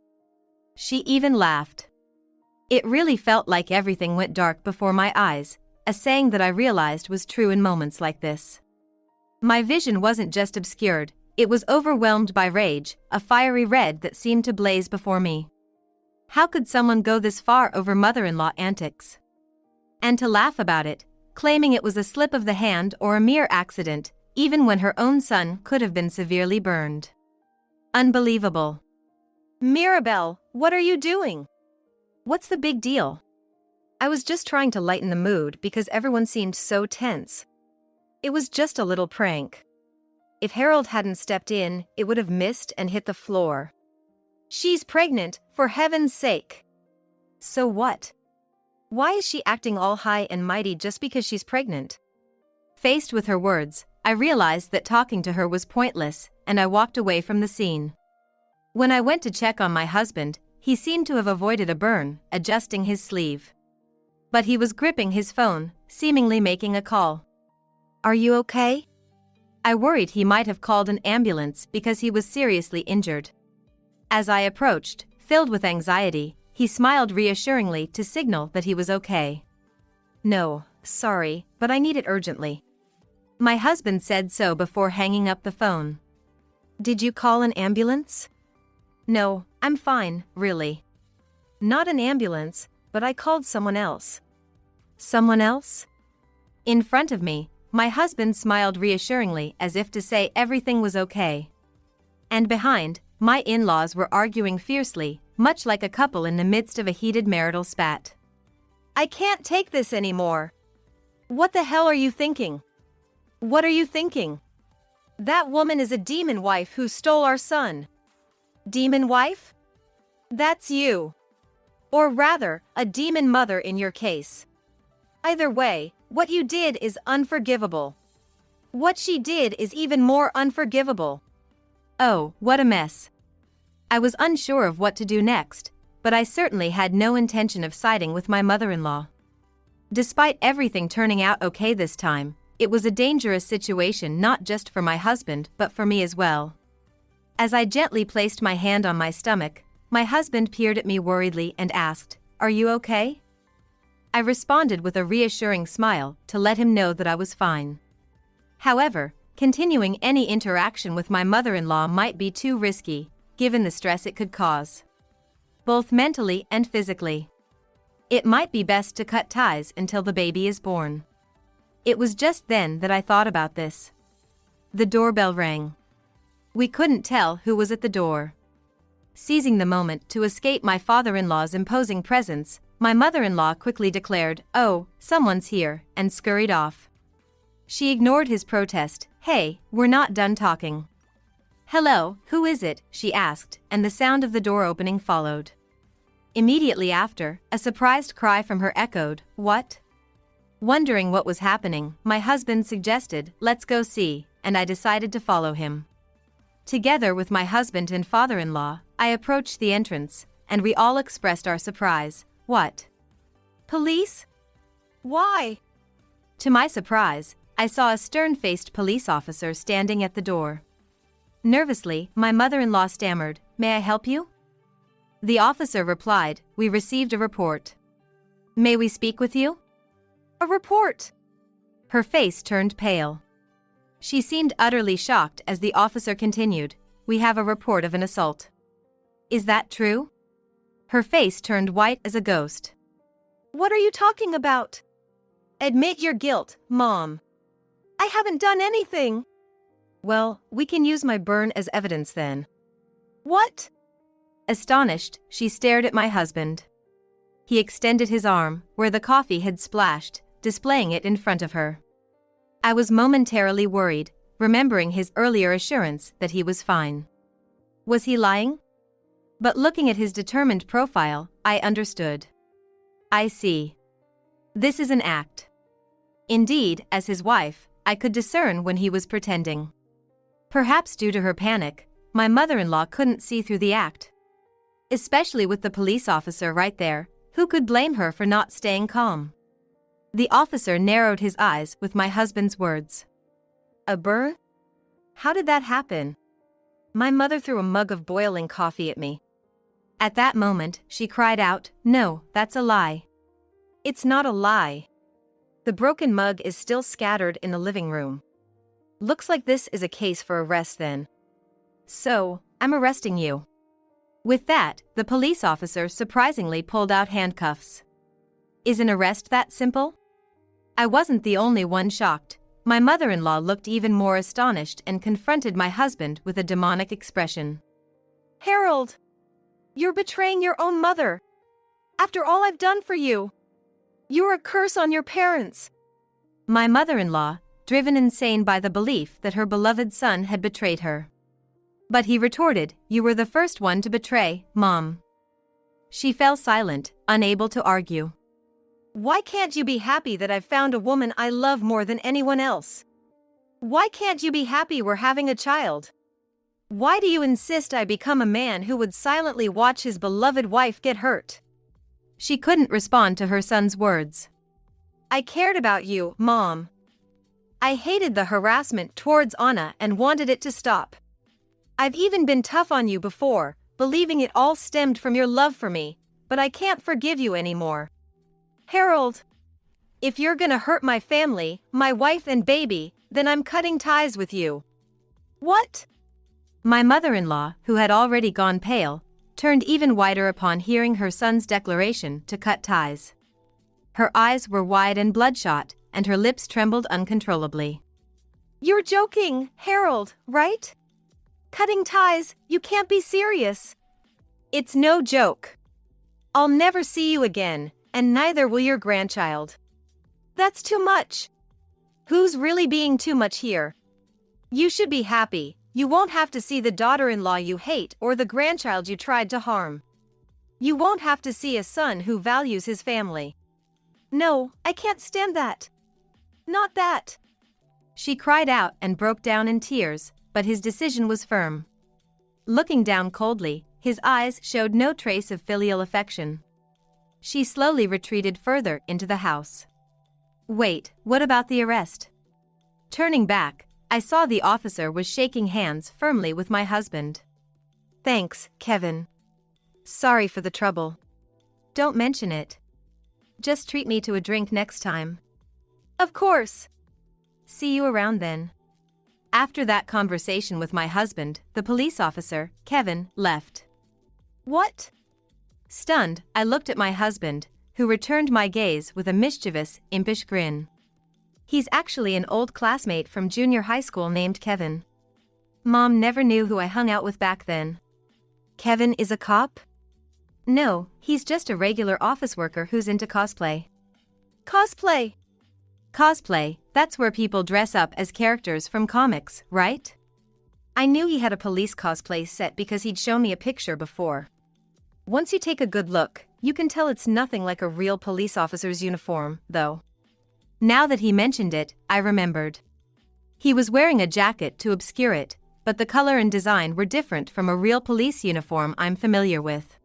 She even laughed. It really felt like everything went dark before my eyes, a saying that I realized was true in moments like this. My vision wasn't just obscured, it was overwhelmed by rage, a fiery red that seemed to blaze before me. How could someone go this far over mother-in-law antics? And to laugh about it, claiming it was a slip of the hand or a mere accident, even when her own son could have been severely burned. Unbelievable. "Mirabelle, what are you doing?" "What's the big deal?" I was just trying to lighten the mood because everyone seemed so tense. It was just a little prank. If Harold hadn't stepped in, it would have missed and hit the floor. "She's pregnant, for heaven's sake." "So what? Why is she acting all high and mighty just because she's pregnant?" Faced with her words, I realized that talking to her was pointless, and I walked away from the scene. When I went to check on my husband, he seemed to have avoided a burn, adjusting his sleeve. But he was gripping his phone, seemingly making a call. "Are you okay?" I worried he might have called an ambulance because he was seriously injured. As I approached, filled with anxiety, he smiled reassuringly to signal that he was okay. "No, sorry, but I need it urgently." My husband said so before hanging up the phone. "Did you call an ambulance?" "No, I'm fine, really." "Not an ambulance, but I called someone else." "Someone else?" In front of me, my husband smiled reassuringly as if to say everything was okay. And behind, my in-laws were arguing fiercely, much like a couple in the midst of a heated marital spat. "I can't take this anymore." "What the hell are you thinking?" "What are you thinking?" "That woman is a demon wife who stole our son." "Demon wife?" "That's you. Or rather, a demon mother in your case. Either way, what you did is unforgivable. What she did is even more unforgivable." Oh, what a mess. I was unsure of what to do next, but I certainly had no intention of siding with my mother-in-law. Despite everything turning out okay this time, it was a dangerous situation not just for my husband but for me as well. As I gently placed my hand on my stomach, my husband peered at me worriedly and asked, "Are you okay?" I responded with a reassuring smile to let him know that I was fine. However, continuing any interaction with my mother-in-law might be too risky, given the stress it could cause, both mentally and physically. It might be best to cut ties until the baby is born. It was just then that I thought about this. The doorbell rang. We couldn't tell who was at the door. Seizing the moment to escape my father-in-law's imposing presence, my mother-in-law quickly declared, "Oh, someone's here," and scurried off. She ignored his protest. "Hey, we're not done talking." "Hello, who is it?" she asked, and the sound of the door opening followed. Immediately after, a surprised cry from her echoed, "What?" Wondering what was happening, my husband suggested, "Let's go see," and I decided to follow him. Together with my husband and father-in-law, I approached the entrance, and we all expressed our surprise. "What? Police? Why?" To my surprise, I saw a stern-faced police officer standing at the door. Nervously, my mother-in-law stammered, "May I help you?" The officer replied, "We received a report." "May we speak with you?" "A report?" Her face turned pale. She seemed utterly shocked as the officer continued, "We have a report of an assault." "Is that true?" Her face turned white as a ghost. "What are you talking about? Admit your guilt, Mom." "I haven't done anything." "Well, we can use my burn as evidence then." "What?" Astonished, she stared at my husband. He extended his arm, where the coffee had splashed, displaying it in front of her. I was momentarily worried, remembering his earlier assurance that he was fine. Was he lying? But looking at his determined profile, I understood. I see. This is an act. Indeed, as his wife, I could discern when he was pretending. Perhaps due to her panic, my mother-in-law couldn't see through the act. Especially with the police officer right there, who could blame her for not staying calm? The officer narrowed his eyes with my husband's words. "A burn? How did that happen?" My mother threw a mug of boiling coffee at me. At that moment, she cried out, "No, that's a lie." "It's not a lie. The broken mug is still scattered in the living room. Looks like this is a case for arrest then. So, I'm arresting you." With that, the police officer surprisingly pulled out handcuffs. Is an arrest that simple? I wasn't the only one shocked. My mother-in-law looked even more astonished and confronted my husband with a demonic expression. "Harold, you're betraying your own mother. After all I've done for you. You're a curse on your parents." My mother-in-law, driven insane by the belief that her beloved son had betrayed her. But he retorted, "You were the first one to betray, Mom." She fell silent, unable to argue. "Why can't you be happy that I've found a woman I love more than anyone else? Why can't you be happy we're having a child? Why do you insist I become a man who would silently watch his beloved wife get hurt?" She couldn't respond to her son's words. "I cared about you, Mom. I hated the harassment towards Anna and wanted it to stop. I've even been tough on you before, believing it all stemmed from your love for me, but I can't forgive you anymore. Harold, if you're gonna hurt my family, my wife and baby, then I'm cutting ties with you." "What?" My mother-in-law, who had already gone pale, turned even whiter upon hearing her son's declaration to cut ties. Her eyes were wide and bloodshot, and her lips trembled uncontrollably. "You're joking, Harold, right? Cutting ties, you can't be serious." "It's no joke. I'll never see you again, and neither will your grandchild." "That's too much." "Who's really being too much here? You should be happy. You won't have to see the daughter-in-law you hate or the grandchild you tried to harm. You won't have to see a son who values his family." "No, I can't stand that. Not that." She cried out and broke down in tears, but his decision was firm. Looking down coldly, his eyes showed no trace of filial affection. She slowly retreated further into the house. "Wait, what about the arrest?" Turning back, I saw the officer was shaking hands firmly with my husband. "Thanks, Kevin. Sorry for the trouble. Don't mention it. Just treat me to a drink next time." "Of course." "See you around then." After that conversation with my husband, the police officer, Kevin, left. "What?" Stunned, I looked at my husband, who returned my gaze with a mischievous, impish grin. He's actually an old classmate from junior high school named Kevin. Mom never knew who I hung out with back then. "Kevin is a cop?" "No, he's just a regular office worker who's into cosplay." "Cosplay?" "Cosplay, that's where people dress up as characters from comics, right?" I knew he had a police cosplay set because he'd shown me a picture before. Once you take a good look, you can tell it's nothing like a real police officer's uniform, though. Now that he mentioned it, I remembered. He was wearing a jacket to obscure it, but the color and design were different from a real police uniform I'm familiar with.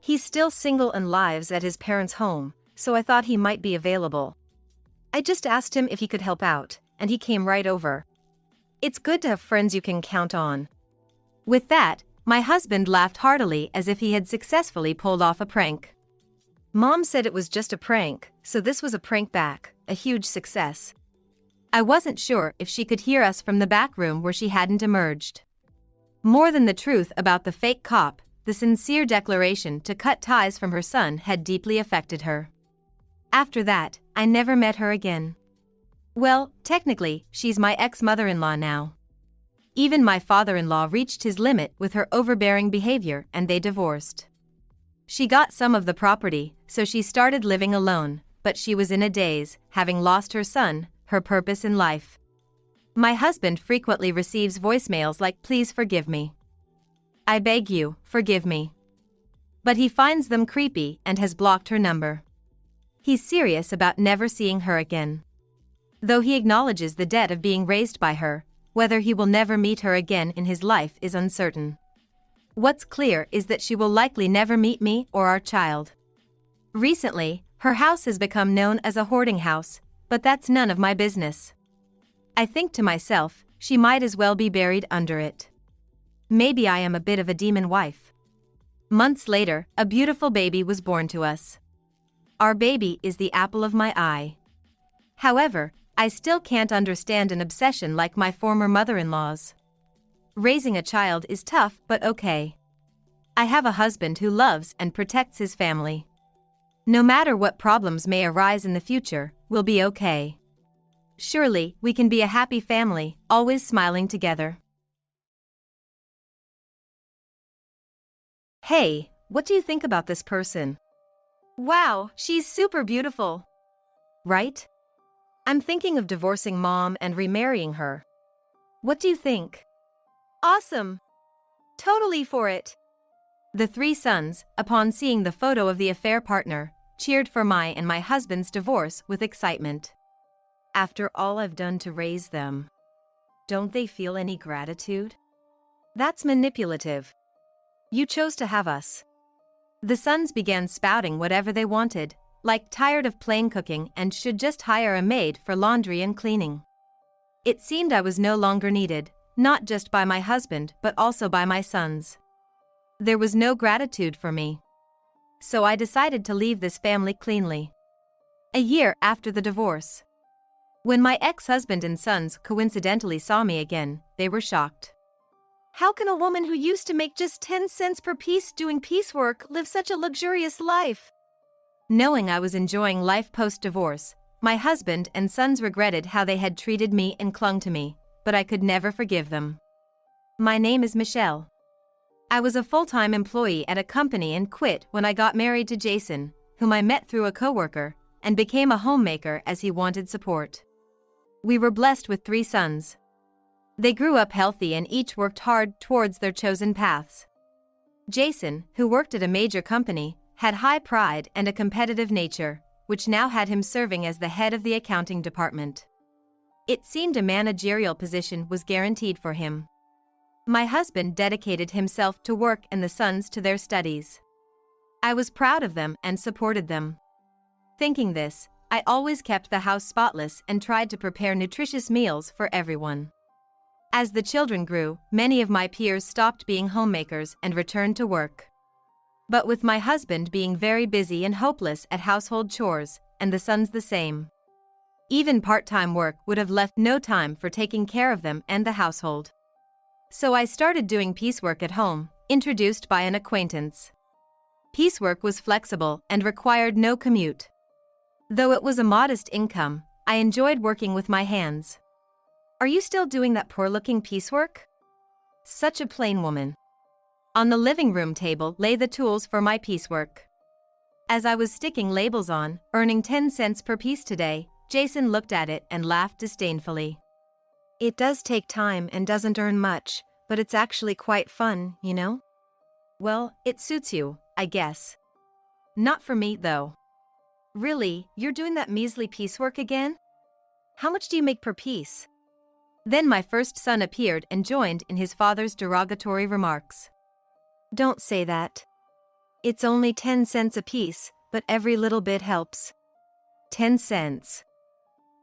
He's still single and lives at his parents' home, so I thought he might be available. I just asked him if he could help out, and he came right over. It's good to have friends you can count on, With that, my husband laughed heartily as if he had successfully pulled off a prank. Mom said it was just a prank, so this was a prank back, a huge success. I wasn't sure if she could hear us from the back room where she hadn't emerged. More than the truth about the fake cop, the sincere declaration to cut ties from her son had deeply affected her. After that, I never met her again. Well, technically, she's my ex-mother-in-law now. Even my father-in-law reached his limit with her overbearing behavior and they divorced. She got some of the property, so she started living alone, but she was in a daze, having lost her son, her purpose in life. My husband frequently receives voicemails like, "Please forgive me. I beg you, forgive me." But he finds them creepy and has blocked her number. He's serious about never seeing her again. Though he acknowledges the debt of being raised by her, whether he will never meet her again in his life is uncertain. What's clear is that she will likely never meet me or our child. Recently, her house has become known as a hoarding house, but that's none of my business. I think to myself, she might as well be buried under it. Maybe I am a bit of a demon wife. Months later, a beautiful baby was born to us. Our baby is the apple of my eye. However, I still can't understand an obsession like my former mother-in-law's. Raising a child is tough but okay. I have a husband who loves and protects his family. No matter what problems may arise in the future, we'll be okay. Surely, we can be a happy family, always smiling together. Hey, what do you think about this person? Wow, she's super beautiful. Right? I'm thinking of divorcing mom and remarrying her. What do you think? Awesome! Totally for it! The three sons, upon seeing the photo of the affair partner, cheered for my and my husband's divorce with excitement. After all I've done to raise them, don't they feel any gratitude? That's manipulative. You chose to have us. The sons began spouting whatever they wanted, like tired of plain cooking and should just hire a maid for laundry and cleaning. It seemed I was no longer needed, not just by my husband but also by my sons. There was no gratitude for me. So I decided to leave this family cleanly. A year after the divorce. When my ex-husband and sons coincidentally saw me again, they were shocked. How can a woman who used to make just 10 cents per piece doing piecework live such a luxurious life? Knowing I was enjoying life post-divorce, my husband and sons regretted how they had treated me and clung to me, but I could never forgive them. My name is Michelle. I was a full-time employee at a company and quit when I got married to Jason, whom I met through a coworker, and became a homemaker as he wanted support. We were blessed with 3 sons. They grew up healthy and each worked hard towards their chosen paths. Jason, who worked at a major company, had high pride and a competitive nature, which now had him serving as the head of the accounting department. It seemed a managerial position was guaranteed for him. My husband dedicated himself to work and the sons to their studies. I was proud of them and supported them. Thinking this, I always kept the house spotless and tried to prepare nutritious meals for everyone. As the children grew, many of my peers stopped being homemakers and returned to work. But with my husband being very busy and hopeless at household chores, and the sons the same, even part-time work would have left no time for taking care of them and the household. So I started doing piecework at home, introduced by an acquaintance. Piecework was flexible and required no commute. Though it was a modest income, I enjoyed working with my hands. Are you still doing that poor-looking piecework? Such a plain woman. On the living room table lay the tools for my piecework. As I was sticking labels on, earning 10 cents per piece today, Jason looked at it and laughed disdainfully. It does take time and doesn't earn much, but it's actually quite fun, you know? Well, it suits you, I guess. Not for me, though. Really, you're doing that measly piecework again? How much do you make per piece? Then my first son appeared and joined in his father's derogatory remarks. Don't say that. It's only 10 cents a piece, but every little bit helps. 10 cents.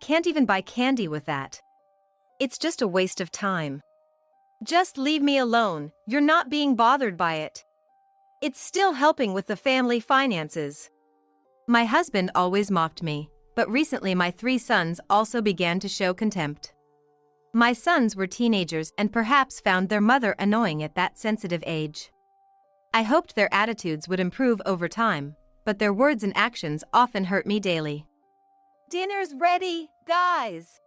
Can't even buy candy with that. It's just a waste of time. Just leave me alone, you're not being bothered by it. It's still helping with the family finances. My husband always mocked me, but recently my 3 sons also began to show contempt. My sons were teenagers and perhaps found their mother annoying at that sensitive age. I hoped their attitudes would improve over time, but their words and actions often hurt me daily. Dinner's ready, guys!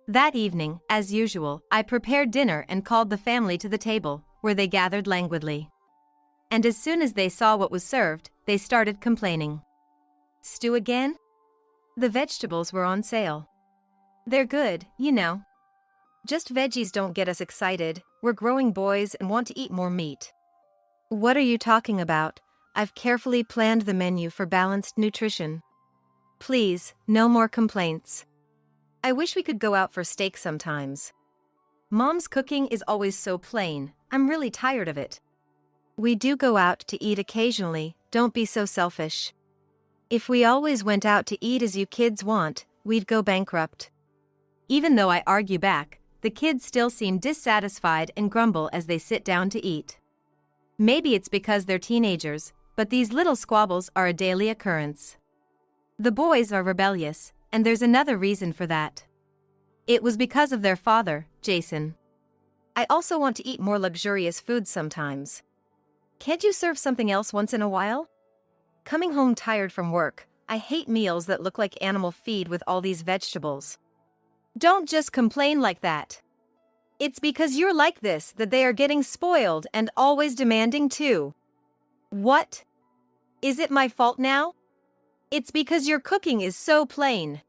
That evening, as usual, I prepared dinner and called the family to the table, where they gathered languidly. And as soon as they saw what was served, they started complaining. Stew again? The vegetables were on sale. They're good, you know. Just veggies don't get us excited, we're growing boys and want to eat more meat. What are you talking about? I've carefully planned the menu for balanced nutrition. Please, no more complaints. I wish we could go out for steak sometimes. Mom's cooking is always so plain, I'm really tired of it. We do go out to eat occasionally, don't be so selfish. If we always went out to eat as you kids want, we'd go bankrupt. Even though I argue back, the kids still seem dissatisfied and grumble as they sit down to eat. Maybe it's because they're teenagers, but these little squabbles are a daily occurrence. The boys are rebellious, and there's another reason for that. It was because of their father, Jason. I also want to eat more luxurious foods sometimes. Can't you serve something else once in a while? Coming home tired from work, I hate meals that look like animal feed with all these vegetables. Don't just complain like that. It's because you're like this that they are getting spoiled and always demanding too. What? Is it my fault now? It's because your cooking is so plain.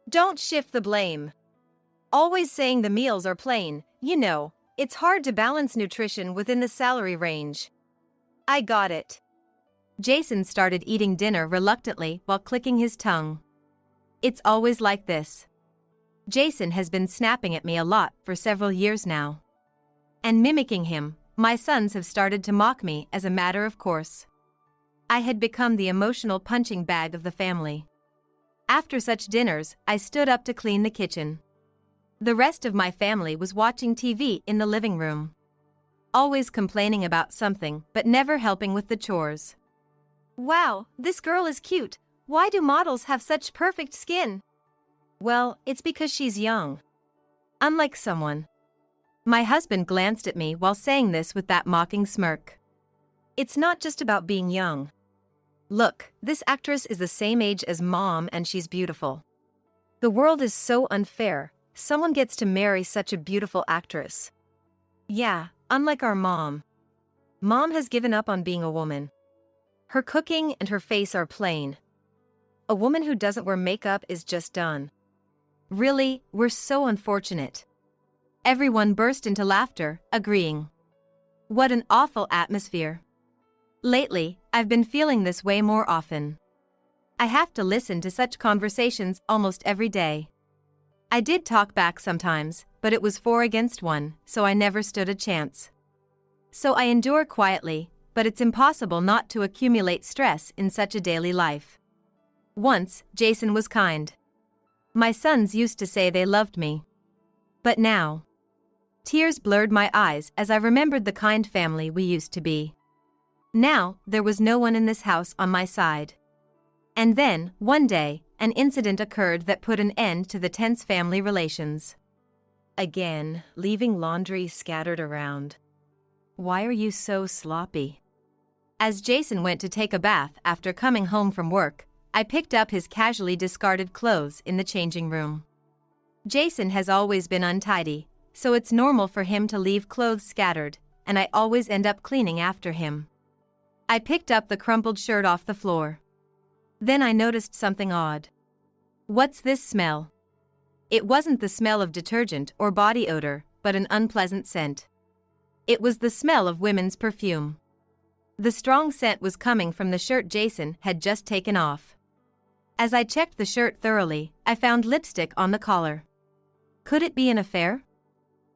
Don't shift the blame. Always saying the meals are plain, you know, it's hard to balance nutrition within the salary range. I got it. Jason started eating dinner reluctantly while clicking his tongue. It's always like this. Jason has been snapping at me a lot for several years now. And mimicking him, my sons have started to mock me as a matter of course. I had become the emotional punching bag of the family. After such dinners, I stood up to clean the kitchen. The rest of my family was watching TV in the living room. Always complaining about something but never helping with the chores. Wow, this girl is cute. Why do models have such perfect skin? Well, it's because she's young. Unlike someone. My husband glanced at me while saying this with that mocking smirk. It's not just about being young. Look, this actress is the same age as Mom and she's beautiful. The world is so unfair, someone gets to marry such a beautiful actress. Yeah, unlike our mom. Mom has given up on being a woman. Her cooking and her face are plain. A woman who doesn't wear makeup is just done. Really, we're so unfortunate. Everyone burst into laughter, agreeing. What an awful atmosphere. Lately, I've been feeling this way more often. I have to listen to such conversations almost every day. I did talk back sometimes, but it was 4 against 1, so I never stood a chance. So I endure quietly, but it's impossible not to accumulate stress in such a daily life. Once, Jason was kind. My sons used to say they loved me. But now, tears blurred my eyes as I remembered the kind family we used to be. Now, there was no one in this house on my side. And then, one day, an incident occurred that put an end to the tense family relations. Again, leaving laundry scattered around. Why are you so sloppy? As Jason went to take a bath after coming home from work, I picked up his casually discarded clothes in the changing room. Jason has always been untidy, so it's normal for him to leave clothes scattered, and I always end up cleaning after him. I picked up the crumpled shirt off the floor. Then I noticed something odd. What's this smell? It wasn't the smell of detergent or body odor, but an unpleasant scent. It was the smell of women's perfume. The strong scent was coming from the shirt Jason had just taken off. As I checked the shirt thoroughly, I found lipstick on the collar. Could it be an affair?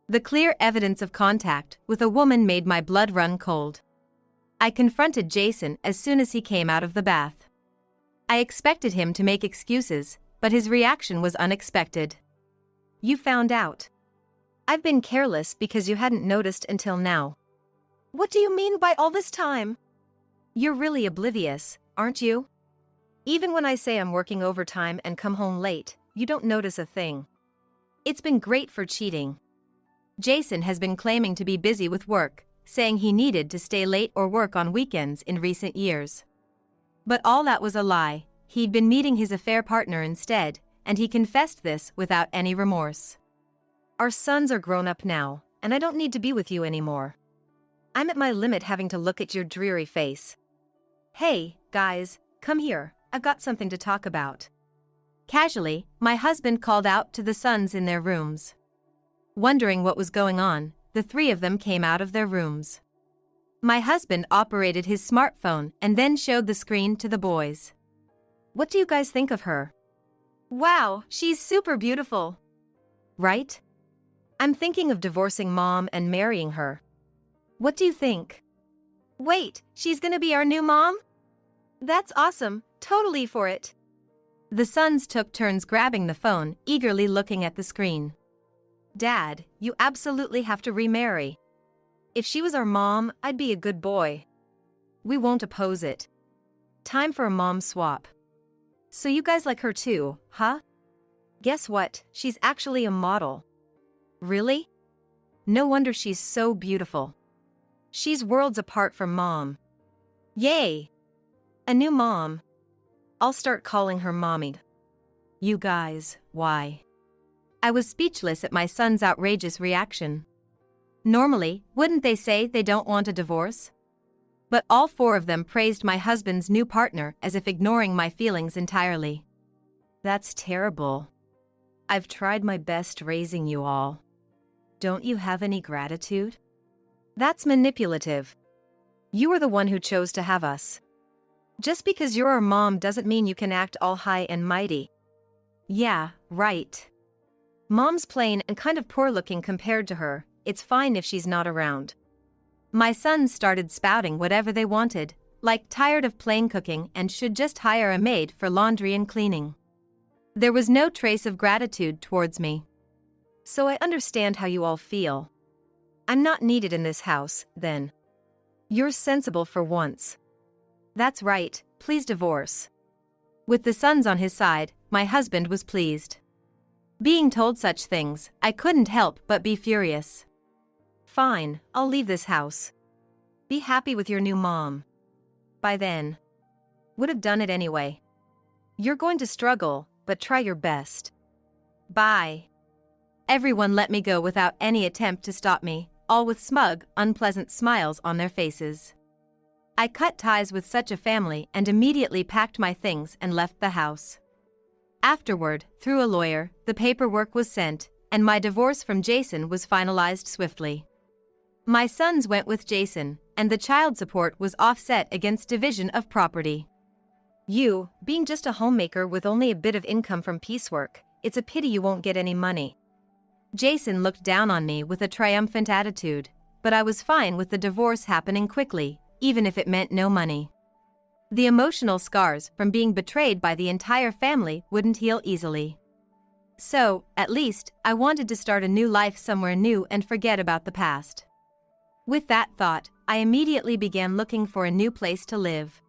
The clear evidence of contact with a woman made my blood run cold. I confronted Jason as soon as he came out of the bath. I expected him to make excuses, but his reaction was unexpected. You found out. I've been careless because you hadn't noticed until now. What do you mean by all this time? You're really oblivious, aren't you? Even when I say I'm working overtime and come home late, you don't notice a thing. It's been great for cheating. Jason has been claiming to be busy with work, saying he needed to stay late or work on weekends in recent years. But all that was a lie. He'd been meeting his affair partner instead, and he confessed this without any remorse. Our sons are grown up now, and I don't need to be with you anymore. I'm at my limit having to look at your dreary face. Hey, guys, come here, I've got something to talk about. Casually, my husband called out to the sons in their rooms. Wondering what was going on, the three of them came out of their rooms. My husband operated his smartphone and then showed the screen to the boys. What do you guys think of her? Wow, she's super beautiful. Right? I'm thinking of divorcing Mom and marrying her. What do you think? Wait, she's gonna be our new mom? That's awesome, totally for it. The sons took turns grabbing the phone, eagerly looking at the screen. Dad, you absolutely have to remarry. If she was our mom, I'd be a good boy. We won't oppose it. Time for a mom swap. So you guys like her too, huh? Guess what, she's actually a model. Really? No wonder she's so beautiful. She's worlds apart from Mom. Yay! A new mom. I'll start calling her Mommy. You guys, why? I was speechless at my son's outrageous reaction. Normally, wouldn't they say they don't want a divorce? But all four of them praised my husband's new partner as if ignoring my feelings entirely. That's terrible. I've tried my best raising you all. Don't you have any gratitude? That's manipulative. You are the one who chose to have us. Just because you're our mom doesn't mean you can act all high and mighty. Yeah, right. Mom's plain and kind of poor looking compared to her, it's fine if she's not around. My sons started spouting whatever they wanted, like tired of plain cooking and should just hire a maid for laundry and cleaning. There was no trace of gratitude towards me. So I understand how you all feel. I'm not needed in this house, then. You're sensible for once. That's right, please divorce. With the sons on his side, my husband was pleased. Being told such things, I couldn't help but be furious. Fine, I'll leave this house. Be happy with your new mom. By then. Would have done it anyway. You're going to struggle, but try your best. Bye. Everyone let me go without any attempt to stop me, all with smug, unpleasant smiles on their faces. I cut ties with such a family and immediately packed my things and left the house. Afterward, through a lawyer, the paperwork was sent, and my divorce from Jason was finalized swiftly. My sons went with Jason, and the child support was offset against division of property. You, being just a homemaker with only a bit of income from piecework, it's a pity you won't get any money. Jason looked down on me with a triumphant attitude, but I was fine with the divorce happening quickly, even if it meant no money. The emotional scars from being betrayed by the entire family wouldn't heal easily. So, at least, I wanted to start a new life somewhere new and forget about the past. With that thought, I immediately began looking for a new place to live.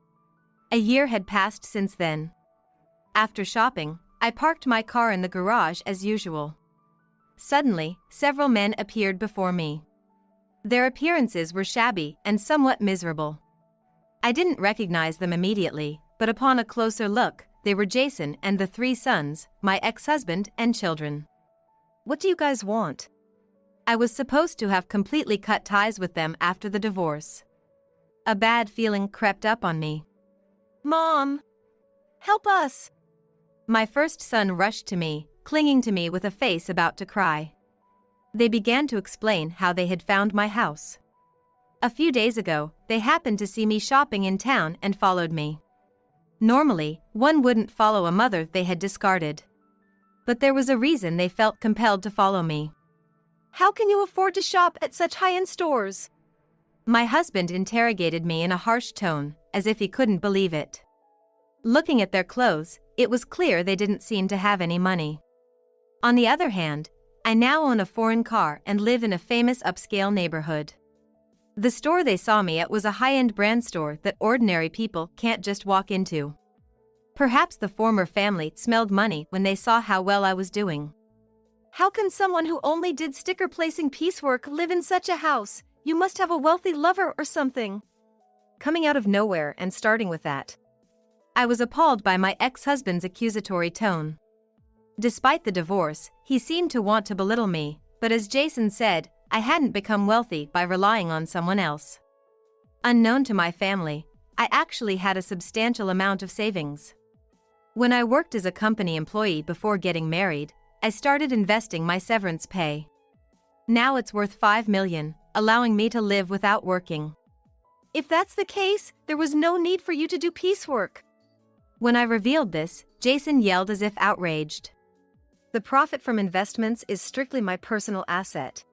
A year had passed since then. After shopping, I parked my car in the garage as usual. Suddenly, several men appeared before me. Their appearances were shabby and somewhat miserable. I didn't recognize them immediately, but upon a closer look, they were Jason and the three sons, my ex-husband and children. What do you guys want? I was supposed to have completely cut ties with them after the divorce. A bad feeling crept up on me. Mom! Help us! My first son rushed to me, clinging to me with a face about to cry. They began to explain how they had found my house. A few days ago, they happened to see me shopping in town and followed me. Normally, one wouldn't follow a mother they had discarded. But there was a reason they felt compelled to follow me. How can you afford to shop at such high-end stores? My husband interrogated me in a harsh tone, as if he couldn't believe it. Looking at their clothes, it was clear they didn't seem to have any money. On the other hand, I now own a foreign car and live in a famous upscale neighborhood. The store they saw me at was a high-end brand store that ordinary people can't just walk into. Perhaps the former family smelled money when they saw how well I was doing. How can someone who only did sticker-placing piecework live in such a house? You must have a wealthy lover or something. Coming out of nowhere and starting with that. I was appalled by my ex-husband's accusatory tone. Despite the divorce, he seemed to want to belittle me, but as Jason said, I hadn't become wealthy by relying on someone else. Unknown to my family, I actually had a substantial amount of savings. When I worked as a company employee before getting married, I started investing my severance pay. Now it's worth $5 million, allowing me to live without working. If that's the case, there was no need for you to do piecework. When I revealed this, Jason yelled as if outraged. The profit from investments is strictly my personal asset.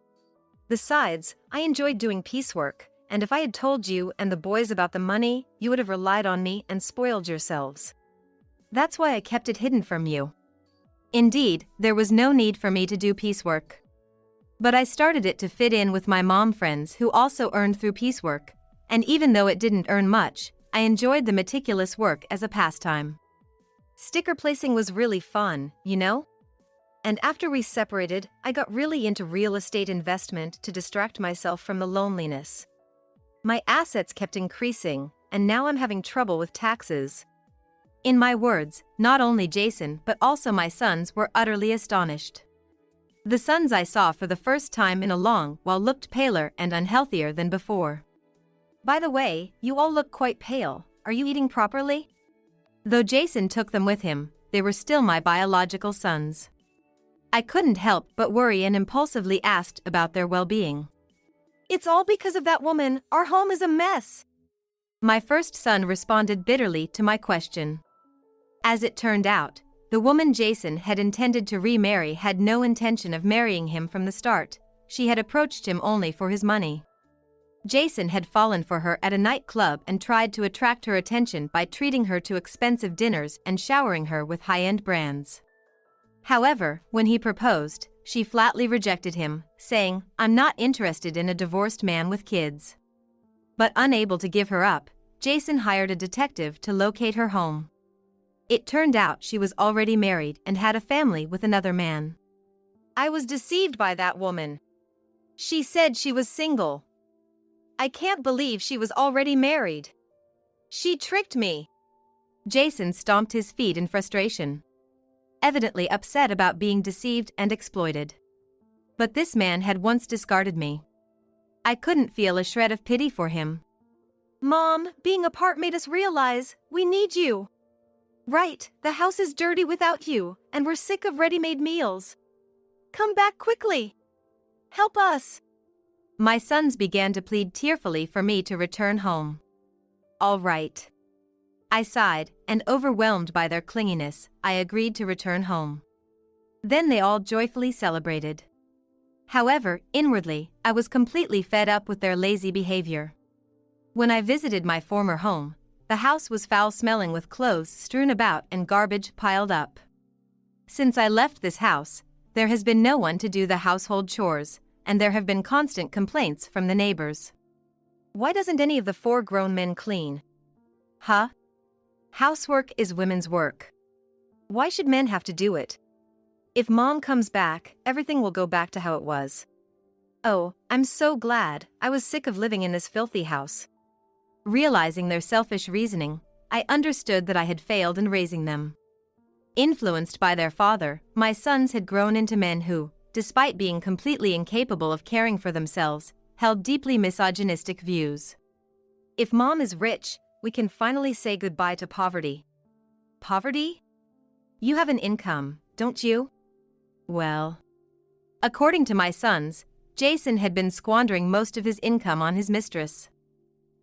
Besides, I enjoyed doing piecework, and if I had told you and the boys about the money, you would have relied on me and spoiled yourselves. That's why I kept it hidden from you. Indeed, there was no need for me to do piecework. But I started it to fit in with my mom friends who also earned through piecework, and even though it didn't earn much, I enjoyed the meticulous work as a pastime. Sticker placing was really fun, you know? And after we separated, I got really into real estate investment to distract myself from the loneliness. My assets kept increasing, and now I'm having trouble with taxes. In my words, not only Jason but also my sons were utterly astonished. The sons I saw for the first time in a long while looked paler and unhealthier than before. By the way, you all look quite pale. Are you eating properly? Though Jason took them with him, they were still my biological sons. I couldn't help but worry and impulsively asked about their well-being. It's all because of that woman. Our home is a mess. My first son responded bitterly to my question. As it turned out, the woman Jason had intended to remarry had no intention of marrying him from the start. She had approached him only for his money. Jason had fallen for her at a nightclub and tried to attract her attention by treating her to expensive dinners and showering her with high-end brands. However, when he proposed, she flatly rejected him, saying, "I'm not interested in a divorced man with kids." But unable to give her up, Jason hired a detective to locate her home. It turned out she was already married and had a family with another man. I was deceived by that woman. She said she was single. I can't believe she was already married. She tricked me. Jason stomped his feet in frustration, evidently upset about being deceived and exploited. But this man had once discarded me. I couldn't feel a shred of pity for him. Mom, being apart made us realize we need you. Right, the house is dirty without you, and we're sick of ready-made meals. Come back quickly. Help us. My sons began to plead tearfully for me to return home. All right. I sighed, and overwhelmed by their clinginess, I agreed to return home. Then they all joyfully celebrated. However, inwardly, I was completely fed up with their lazy behavior. When I visited my former home, the house was foul-smelling with clothes strewn about and garbage piled up. Since I left this house, there has been no one to do the household chores, and there have been constant complaints from the neighbors. Why doesn't any of the 4 grown men clean? Huh? Housework is women's work. Why should men have to do it? If Mom comes back, everything will go back to how it was. Oh, I'm so glad. I was sick of living in this filthy house. Realizing their selfish reasoning, I understood that I had failed in raising them. Influenced by their father, my sons had grown into men who, despite being completely incapable of caring for themselves, held deeply misogynistic views. If Mom is rich, we can finally say goodbye to poverty. Poverty? You have an income, don't you? Well. According to my sons, Jason had been squandering most of his income on his mistress.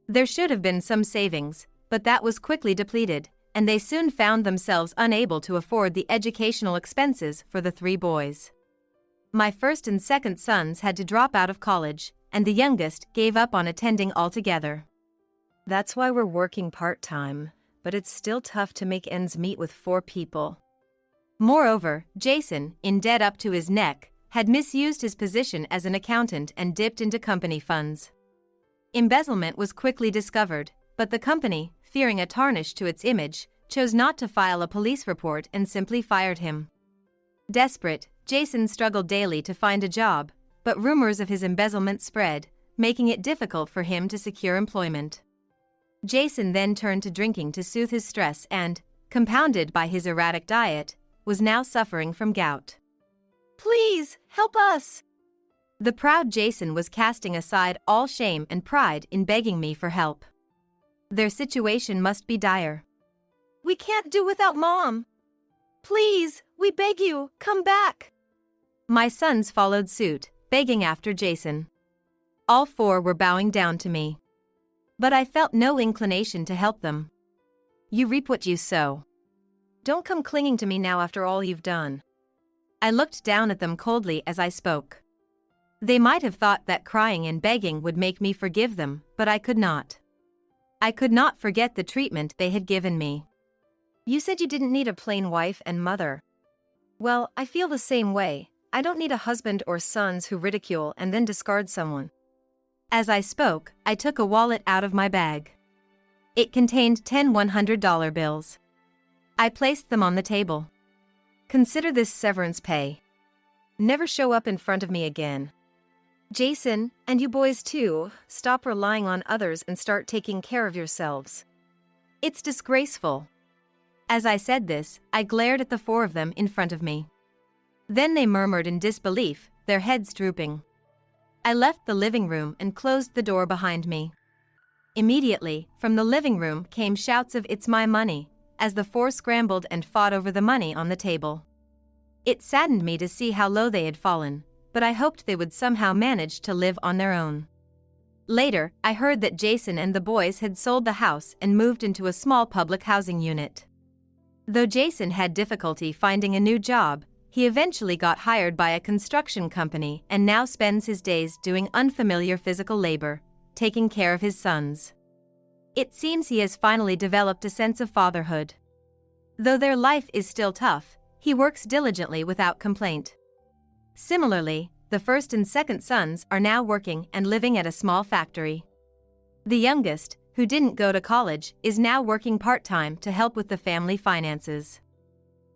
There should have been some savings, but that was quickly depleted, and they soon found themselves unable to afford the educational expenses for the 3 boys. My first and second sons had to drop out of college, and the youngest gave up on attending altogether. That's why we're working part-time, but it's still tough to make ends meet with 4 people. Moreover, Jason, in debt up to his neck, had misused his position as an accountant and dipped into company funds. Embezzlement was quickly discovered, but the company, fearing a tarnish to its image, chose not to file a police report and simply fired him. Desperate, Jason struggled daily to find a job, but rumors of his embezzlement spread, making it difficult for him to secure employment. Jason then turned to drinking to soothe his stress and, compounded by his erratic diet, was now suffering from gout. "Please, help us!" The proud Jason was casting aside all shame and pride in begging me for help. Their situation must be dire. "We can't do without Mom. Please, we beg you, come back." My sons followed suit, begging after Jason. All four were bowing down to me. But I felt no inclination to help them. "You reap what you sow. Don't come clinging to me now after all you've done." I looked down at them coldly as I spoke. They might have thought that crying and begging would make me forgive them, but I could not. I could not forget the treatment they had given me. "You said you didn't need a plain wife and mother. Well, I feel the same way. I don't need a husband or sons who ridicule and then discard someone." As I spoke, I took a wallet out of my bag. It contained 10 $100 bills. I placed them on the table. "Consider this severance pay. Never show up in front of me again. Jason, and you boys too, stop relying on others and start taking care of yourselves. It's disgraceful." As I said this, I glared at the four of them in front of me. Then they murmured in disbelief, their heads drooping. I left the living room and closed the door behind me. Immediately, from the living room came shouts of "It's my money," as the four scrambled and fought over the money on the table. It saddened me to see how low they had fallen, but I hoped they would somehow manage to live on their own. Later, I heard that Jason and the boys had sold the house and moved into a small public housing unit. Though Jason had difficulty finding a new job, he eventually got hired by a construction company and now spends his days doing unfamiliar physical labor, taking care of his sons. It seems he has finally developed a sense of fatherhood. Though their life is still tough, he works diligently without complaint. Similarly, the first and second sons are now working and living at a small factory. The youngest, who didn't go to college, is now working part-time to help with the family finances.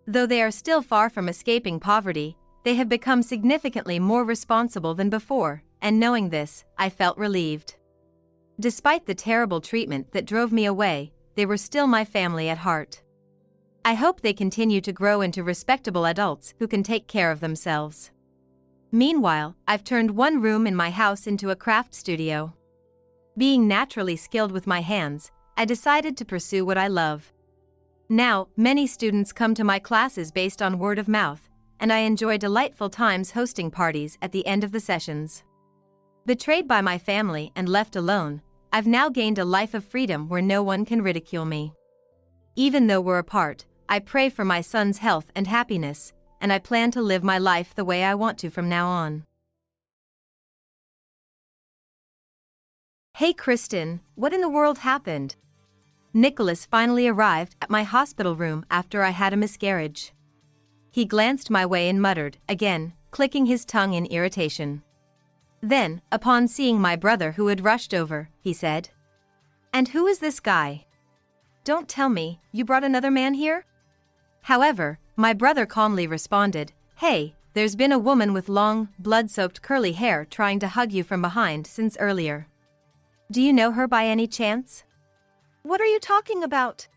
Though they are still far from escaping poverty, they have become significantly more responsible than before, and knowing this, I felt relieved. Despite the terrible treatment that drove me away, they were still my family at heart. I hope they continue to grow into respectable adults who can take care of themselves. Meanwhile, I've turned one room in my house into a craft studio. Being naturally skilled with my hands, I decided to pursue what I love. Now, many students come to my classes based on word of mouth, and I enjoy delightful times hosting parties at the end of the sessions. Betrayed by my family and left alone, I've now gained a life of freedom where no one can ridicule me. Even though we're apart, I pray for my son's health and happiness, and I plan to live my life the way I want to from now on. Hey Kristen, what in the world happened? Nicholas finally arrived at my hospital room after I had a miscarriage. He glanced my way and muttered, again, clicking his tongue in irritation. Then, upon seeing my brother who had rushed over, he said, "And who is this guy? Don't tell me, you brought another man here?" However, my brother calmly responded, "Hey, there's been a woman with long, blood-soaked curly hair trying to hug you from behind since earlier. Do you know her by any chance?" "What are you talking about?"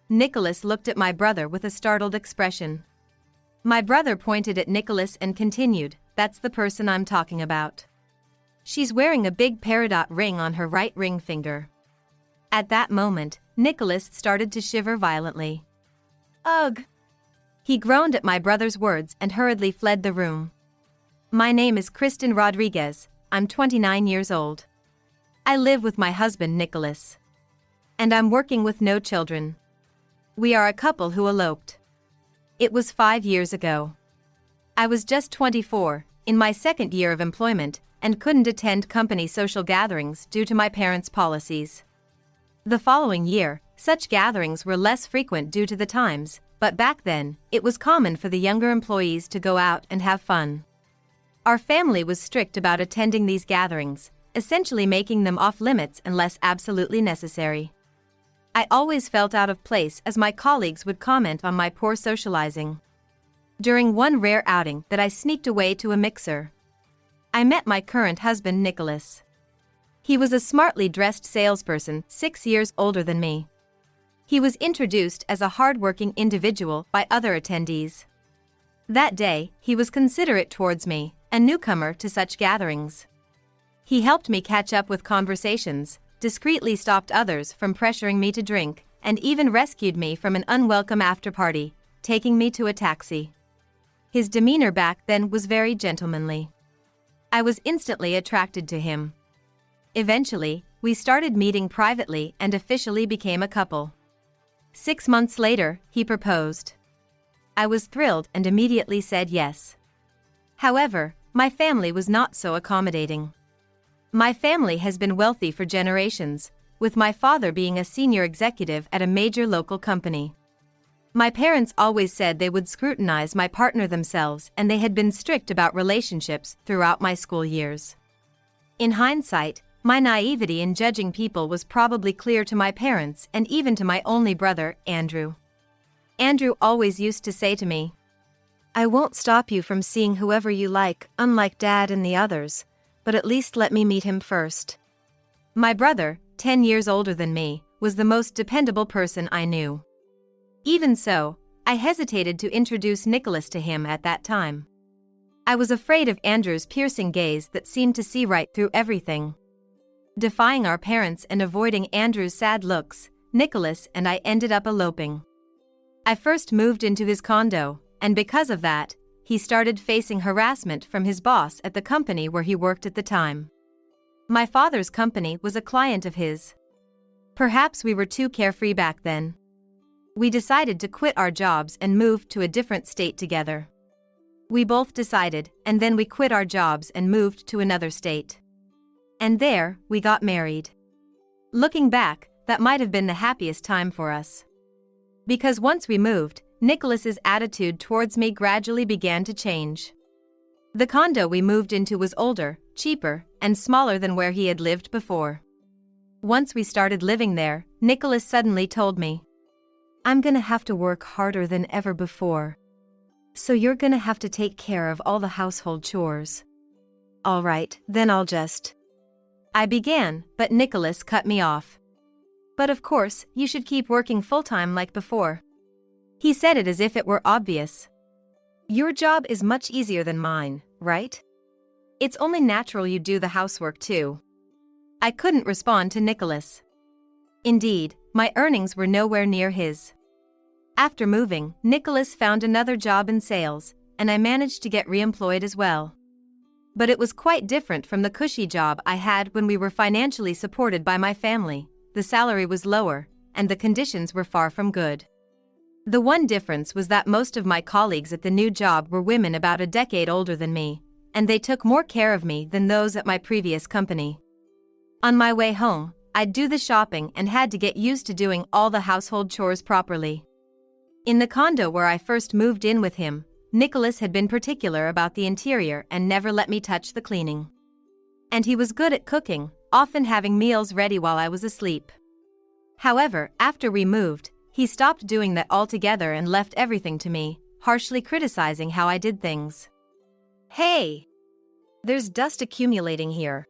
Nicholas looked at my brother with a startled expression. My brother pointed at Nicholas and continued, "That's the person I'm talking about. She's wearing a big peridot ring on her right ring finger." At that moment, Nicholas started to shiver violently. "Ugh!" He groaned at my brother's words and hurriedly fled the room. "My name is Kristen Rodriguez, I'm 29 years old. I live with my husband Nicholas. And I'm working with no children. We are a couple who eloped. It was 5 years ago. I was just 24, in my second year of employment, and couldn't attend company social gatherings due to my parents' policies. The following year, such gatherings were less frequent due to the times, but back then, it was common for the younger employees to go out and have fun. Our family was strict about attending these gatherings, essentially making them off-limits unless absolutely necessary. I always felt out of place as my colleagues would comment on my poor socializing. During one rare outing that I sneaked away to a mixer, I met my current husband Nicholas. He was a smartly dressed salesperson 6 years older than me. He was introduced as a hard-working individual by other attendees. That day, he was considerate towards me, a newcomer to such gatherings. He helped me catch up with conversations, discreetly stopped others from pressuring me to drink, and even rescued me from an unwelcome after-party, taking me to a taxi. His demeanor back then was very gentlemanly. I was instantly attracted to him. Eventually, we started meeting privately and officially became a couple. 6 months later, he proposed. I was thrilled and immediately said yes. However, my family was not so accommodating. My family has been wealthy for generations, with my father being a senior executive at a major local company. My parents always said they would scrutinize my partner themselves, and they had been strict about relationships throughout my school years. In hindsight, my naivety in judging people was probably clear to my parents and even to my only brother, Andrew. Andrew always used to say to me, "I won't stop you from seeing whoever you like, unlike Dad and the others, but at least let me meet him first." My brother, 10 years older than me, was the most dependable person I knew. Even so, I hesitated to introduce Nicholas to him at that time. I was afraid of Andrew's piercing gaze that seemed to see right through everything. Defying our parents and avoiding Andrew's sad looks, Nicholas and I ended up eloping. I first moved into his condo, and because of that, he started facing harassment from his boss at the company where he worked at the time. My father's company was a client of his. Perhaps we were too carefree back then. We decided to quit our jobs and move to a different state together. We both decided, and then we quit our jobs and moved to another state. And there, we got married. Looking back, that might have been the happiest time for us. Because once we moved, Nicholas's attitude towards me gradually began to change. The condo we moved into was older, cheaper, and smaller than where he had lived before. Once we started living there, Nicholas suddenly told me, "I'm gonna have to work harder than ever before. So you're gonna have to take care of all the household chores." "All right, then I'll just..." I began, but Nicholas cut me off. "But of course, you should keep working full-time like before." He said it as if it were obvious. "Your job is much easier than mine, right? It's only natural you do the housework too." I couldn't respond to Nicholas. Indeed, my earnings were nowhere near his. After moving, Nicholas found another job in sales, and I managed to get re-employed as well. But it was quite different from the cushy job I had when we were financially supported by my family. The salary was lower, and the conditions were far from good. The one difference was that most of my colleagues at the new job were women about a decade older than me, and they took more care of me than those at my previous company. On my way home, I'd do the shopping and had to get used to doing all the household chores properly. In the condo where I first moved in with him, Nicholas had been particular about the interior and never let me touch the cleaning. And he was good at cooking, often having meals ready while I was asleep. However, after we moved, he stopped doing that altogether and left everything to me, harshly criticizing how I did things. "Hey! There's dust accumulating here."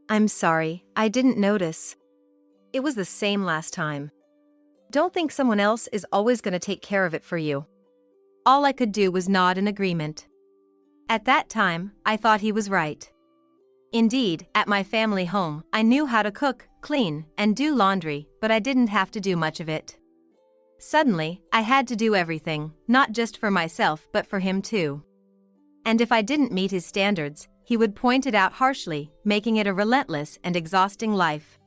"I'm sorry, I didn't notice. It was the same last time. Don't think someone else is always going to take care of it for you." All I could do was nod in agreement. At that time, I thought he was right. Indeed, at my family home, I knew how to cook, clean, and do laundry, but I didn't have to do much of it. Suddenly, I had to do everything, not just for myself but for him too. And if I didn't meet his standards, he would point it out harshly, making it a relentless and exhausting life.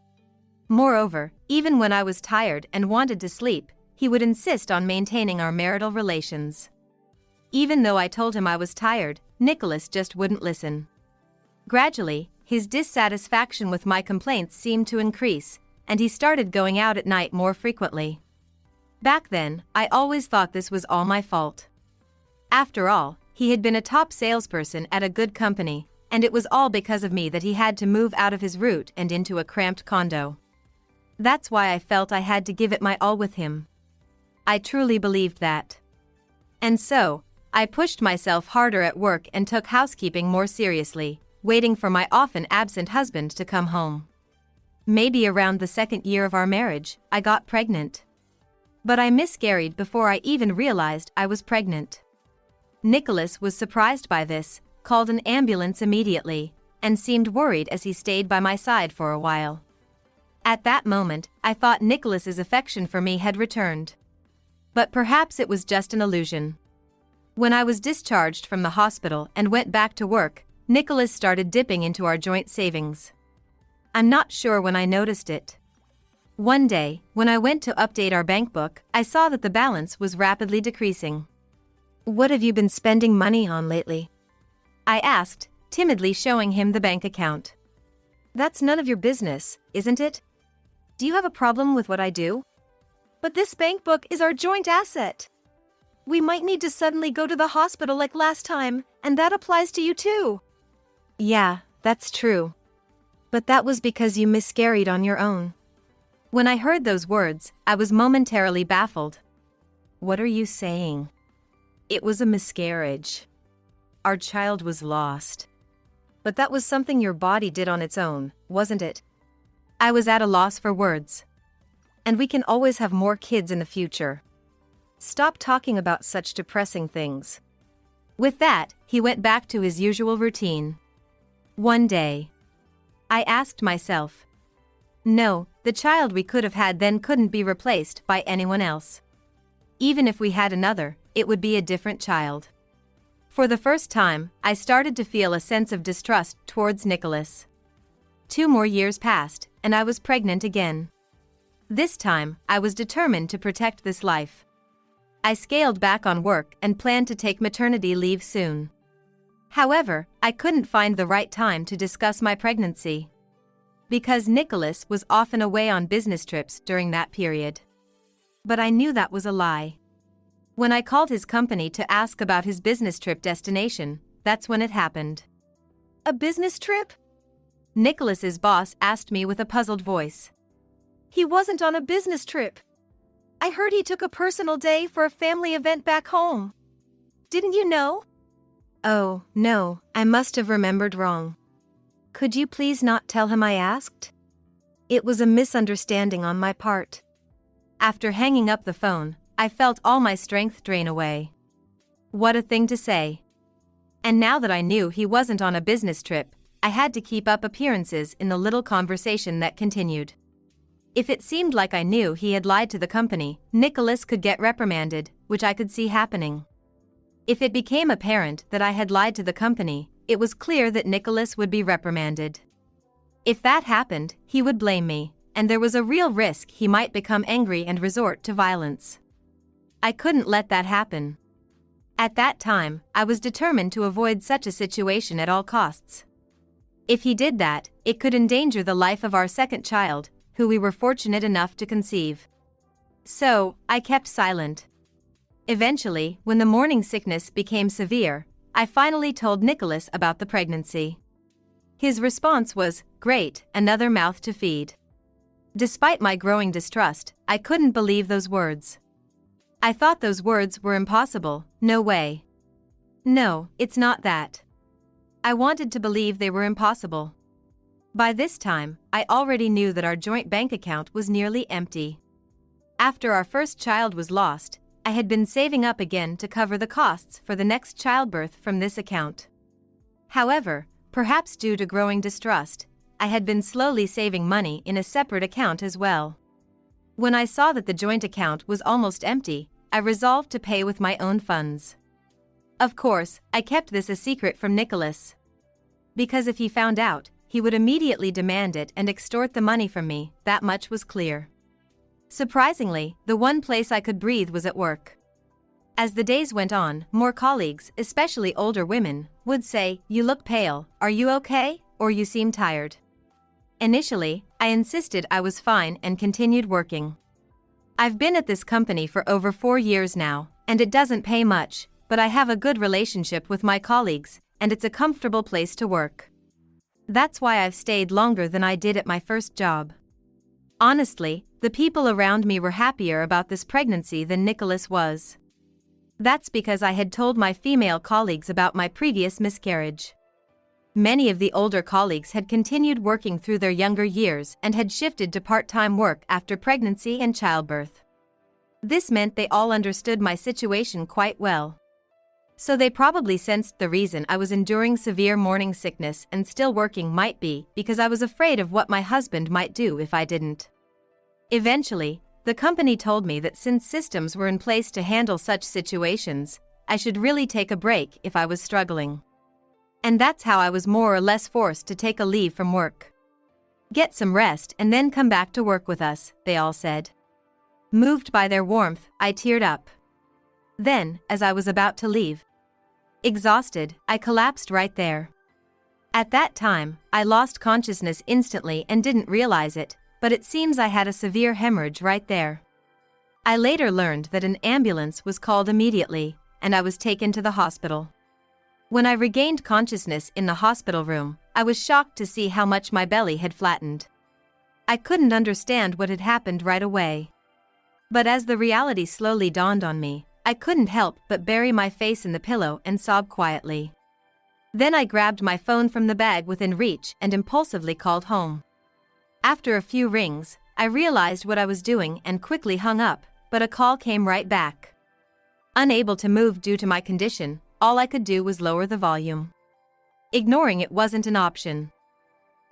Moreover, even when I was tired and wanted to sleep, he would insist on maintaining our marital relations. Even though I told him I was tired, Nicholas just wouldn't listen. Gradually, his dissatisfaction with my complaints seemed to increase, and he started going out at night more frequently. Back then, I always thought this was all my fault. After all, He had been a top salesperson at a good company, and it was all because of me that he had to move out of his route and into a cramped condo. That's why I felt I had to give it my all with him. I truly believed that. And so, I pushed myself harder at work and took housekeeping more seriously, waiting for my often absent husband to come home. Maybe around the second year of our marriage, I got pregnant. But I miscarried before I even realized I was pregnant. Nicholas was surprised by this, called an ambulance immediately, and seemed worried as he stayed by my side for a while. At that moment, I thought Nicholas's affection for me had returned. But perhaps it was just an illusion. When I was discharged from the hospital and went back to work, Nicholas started dipping into our joint savings. I'm not sure when I noticed it. One day, when I went to update our bank book, I saw that the balance was rapidly decreasing. "What have you been spending money on lately?" I asked, timidly showing him the bank account. "That's none of your business, isn't it? Do you have a problem with what I do?" "But this bank book is our joint asset. We might need to suddenly go to the hospital like last time, and that applies to you too." "Yeah, that's true. But that was because you miscarried on your own." When I heard those words, I was momentarily baffled. "What are you saying?" "It was a miscarriage. Our child was lost." "But that was something your body did on its own, wasn't it?" I was at a loss for words. "And we can always have more kids in the future. Stop talking about such depressing things." With that, he went back to his usual routine. One day, I asked myself, no, the child we could have had then couldn't be replaced by anyone else. Even if we had another, it would be a different child. For the first time, I started to feel a sense of distrust towards Nicholas. 2 more years passed, and I was pregnant again. This time, I was determined to protect this life. I scaled back on work and planned to take maternity leave soon. However, I couldn't find the right time to discuss my pregnancy. Because Nicholas was often away on business trips during that period. But I knew that was a lie. When I called his company to ask about his business trip destination, that's when it happened. "A business trip?" Nicholas's boss asked me with a puzzled voice. "He wasn't on a business trip. I heard he took a personal day for a family event back home. Didn't you know?" "Oh, no, I must have remembered wrong. Could you please not tell him I asked? It was a misunderstanding on my part." After hanging up the phone, I felt all my strength drain away. What a thing to say. And now that I knew he wasn't on a business trip, I had to keep up appearances in the little conversation that continued. If it seemed like I knew he had lied to the company, Nicholas could get reprimanded, which I could see happening. If it became apparent that I had lied to the company, it was clear that Nicholas would be reprimanded. If that happened, he would blame me, and there was a real risk he might become angry and resort to violence. I couldn't let that happen. At that time, I was determined to avoid such a situation at all costs. If he did that, it could endanger the life of our second child, who we were fortunate enough to conceive. So, I kept silent. Eventually, when the morning sickness became severe, I finally told Nicholas about the pregnancy. His response was, "Great, another mouth to feed." Despite my growing distrust, I couldn't believe those words. I thought those words were impossible, no way. No, it's not that. I wanted to believe they were impossible. By this time, I already knew that our joint bank account was nearly empty. After our first child was lost, I had been saving up again to cover the costs for the next childbirth from this account. However, perhaps due to growing distrust, I had been slowly saving money in a separate account as well. When I saw that the joint account was almost empty, I resolved to pay with my own funds. Of course, I kept this a secret from Nicholas. Because if he found out, he would immediately demand it and extort the money from me, that much was clear. Surprisingly, the one place I could breathe was at work. As the days went on, more colleagues, especially older women, would say, "You look pale, are you okay, or you seem tired?" Initially, I insisted I was fine and continued working. I've been at this company for over 4 years now, and it doesn't pay much, but I have a good relationship with my colleagues, and it's a comfortable place to work. That's why I've stayed longer than I did at my first job. Honestly, the people around me were happier about this pregnancy than Nicholas was. That's because I had told my female colleagues about my previous miscarriage. Many of the older colleagues had continued working through their younger years and had shifted to part-time work after pregnancy and childbirth. This meant they all understood my situation quite well. So they probably sensed the reason I was enduring severe morning sickness and still working might be because I was afraid of what my husband might do if I didn't. Eventually, the company told me that since systems were in place to handle such situations, I should really take a break if I was struggling. And that's how I was more or less forced to take a leave from work. Get some rest and then come back to work with us, they all said. Moved by their warmth, I teared up. Then, as I was about to leave, exhausted, I collapsed right there. At that time, I lost consciousness instantly and didn't realize it, but it seems I had a severe hemorrhage right there. I later learned that an ambulance was called immediately, and I was taken to the hospital. When I regained consciousness in the hospital room, I was shocked to see how much my belly had flattened. I couldn't understand what had happened right away. But as the reality slowly dawned on me, I couldn't help but bury my face in the pillow and sob quietly. Then I grabbed my phone from the bag within reach and impulsively called home. After a few rings, I realized what I was doing and quickly hung up, but a call came right back. Unable to move due to my condition, all I could do was lower the volume. Ignoring it wasn't an option.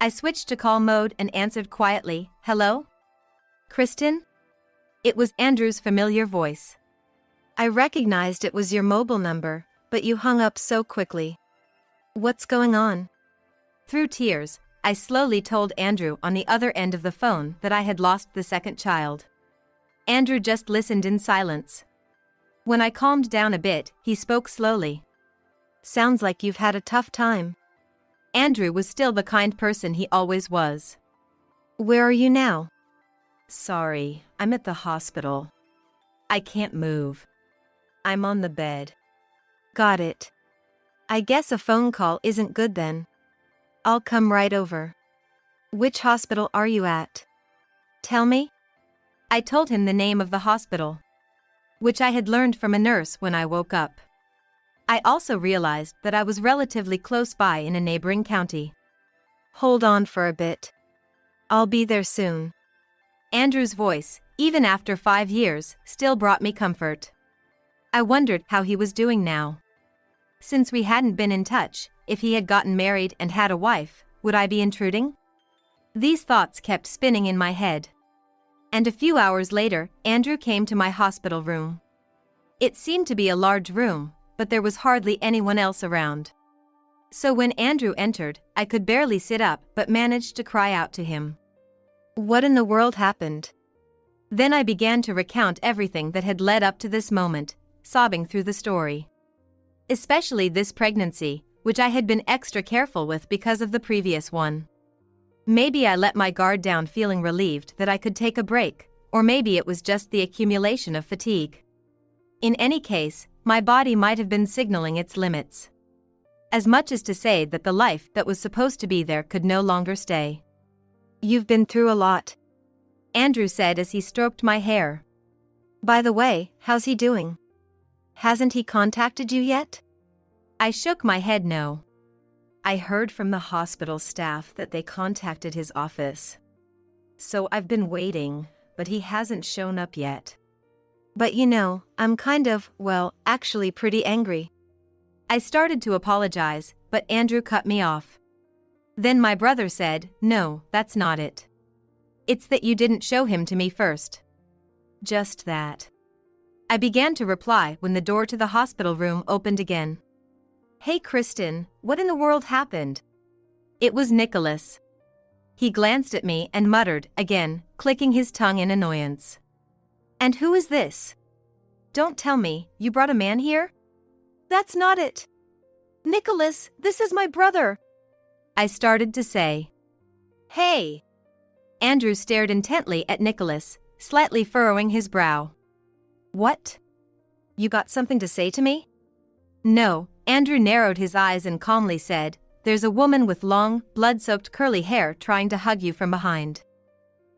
I switched to call mode and answered quietly, "Hello? Kristen?" It was Andrew's familiar voice. "I recognized it was your mobile number, but you hung up so quickly. What's going on?" Through tears, I slowly told Andrew on the other end of the phone that I had lost the second child. Andrew just listened in silence. When I calmed down a bit, he spoke slowly. "Sounds like you've had a tough time." Andrew was still the kind person he always was. "Where are you now?" "Sorry, I'm at the hospital. I can't move. I'm on the bed." "Got it. I guess a phone call isn't good then. I'll come right over." "Which hospital are you at? Tell me?" I told him the name of the hospital, which I had learned from a nurse when I woke up. I also realized that I was relatively close by in a neighboring county. "Hold on for a bit. I'll be there soon." Andrew's voice, even after 5 years, still brought me comfort. I wondered how he was doing now. Since we hadn't been in touch, if he had gotten married and had a wife, would I be intruding? These thoughts kept spinning in my head. And a few hours later, Andrew came to my hospital room. It seemed to be a large room, but there was hardly anyone else around. So when Andrew entered, I could barely sit up but managed to cry out to him. "What in the world happened?" Then I began to recount everything that had led up to this moment, sobbing through the story. Especially this pregnancy, which I had been extra careful with because of the previous one. Maybe I let my guard down feeling relieved that I could take a break, or maybe it was just the accumulation of fatigue. In any case, my body might have been signaling its limits. As much as to say that the life that was supposed to be there could no longer stay. "You've been through a lot," Andrew said as he stroked my hair. "By the way, how's he doing? Hasn't he contacted you yet?" I shook my head no. "I heard from the hospital staff that they contacted his office. So I've been waiting, but he hasn't shown up yet." "But you know, I'm kind of, well, actually pretty angry." I started to apologize, but Andrew cut me off. Then my brother said, "No, that's not it. It's that you didn't show him to me first." "Just that." I began to reply when the door to the hospital room opened again. "Hey Kristen, what in the world happened?" It was Nicholas. He glanced at me and muttered, again, clicking his tongue in annoyance. "And who is this? Don't tell me, you brought a man here?" "That's not it. Nicholas, this is my brother," I started to say. "Hey." Andrew stared intently at Nicholas, slightly furrowing his brow. "What? You got something to say to me?" No, Andrew narrowed his eyes and calmly said, "There's a woman with long, blood-soaked curly hair trying to hug you from behind.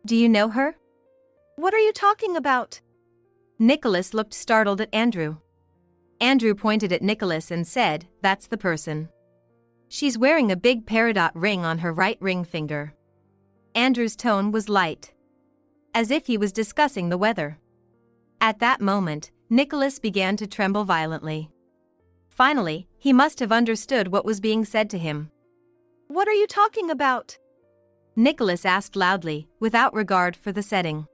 Do you know her?" "What are you talking about?" Nicholas looked startled at Andrew. Andrew pointed at Nicholas and said, "That's the person. She's wearing a big peridot ring on her right ring finger." Andrew's tone was light, as if he was discussing the weather. At that moment, Nicholas began to tremble violently. Finally, he must have understood what was being said to him. "What are you talking about?" Nicholas asked loudly, without regard for the setting.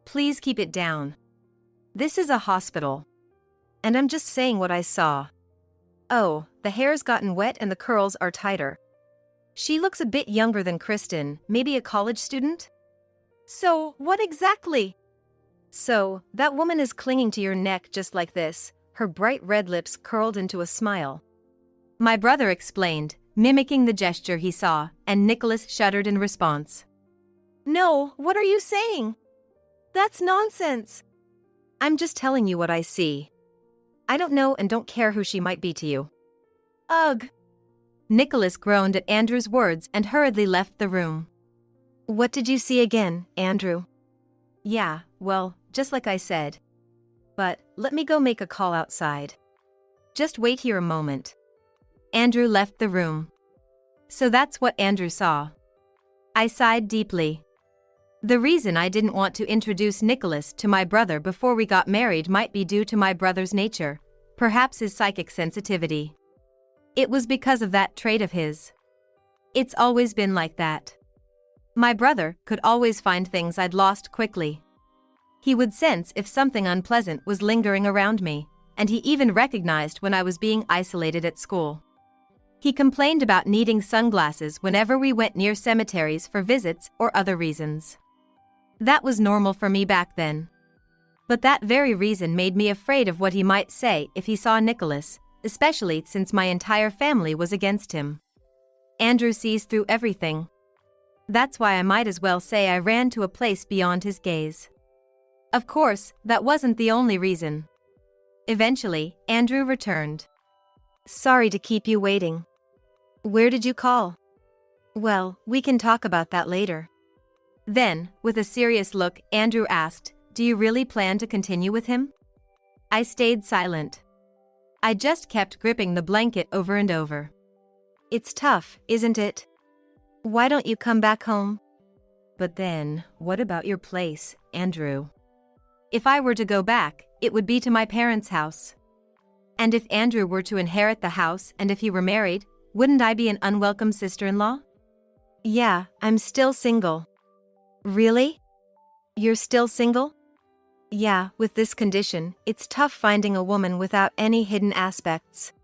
"Please keep it down. This is a hospital. And I'm just saying what I saw. Oh, the hair's gotten wet and the curls are tighter. She looks a bit younger than Kristen, maybe a college student?" "So, what exactly?" "So, that woman is clinging to your neck just like this, her bright red lips curled into a smile." My brother explained, mimicking the gesture he saw, and Nicholas shuddered in response. "No, what are you saying? That's nonsense." "I'm just telling you what I see. I don't know and don't care who she might be to you." "Ugh." Nicholas groaned at Andrew's words and hurriedly left the room. "What did you see again, Andrew?" "Yeah, well, just like I said. But, let me go make a call outside. Just wait here a moment." Andrew left the room. So that's what Andrew saw. I sighed deeply. The reason I didn't want to introduce Nicholas to my brother before we got married might be due to my brother's nature, perhaps his psychic sensitivity. It was because of that trait of his. It's always been like that. My brother could always find things I'd lost quickly. He would sense if something unpleasant was lingering around me, and he even recognized when I was being isolated at school. He complained about needing sunglasses whenever we went near cemeteries for visits or other reasons. That was normal for me back then. But that very reason made me afraid of what he might say if he saw Nicholas, especially since my entire family was against him. Andrew sees through everything. That's why I might as well say I ran to a place beyond his gaze. Of course, that wasn't the only reason. Eventually, Andrew returned. "Sorry to keep you waiting. Where did you call?" "Well, we can talk about that later." Then, with a serious look, Andrew asked, "Do you really plan to continue with him?" I stayed silent. I just kept gripping the blanket over and over. "It's tough, isn't it? Why don't you come back home?" "But then, what about your place, Andrew?" If I were to go back, it would be to my parents' house. And if Andrew were to inherit the house and if he were married, wouldn't I be an unwelcome sister-in-law? "Yeah, I'm still single." "Really? You're still single?" "Yeah, with this condition, it's tough finding a woman without any hidden aspects.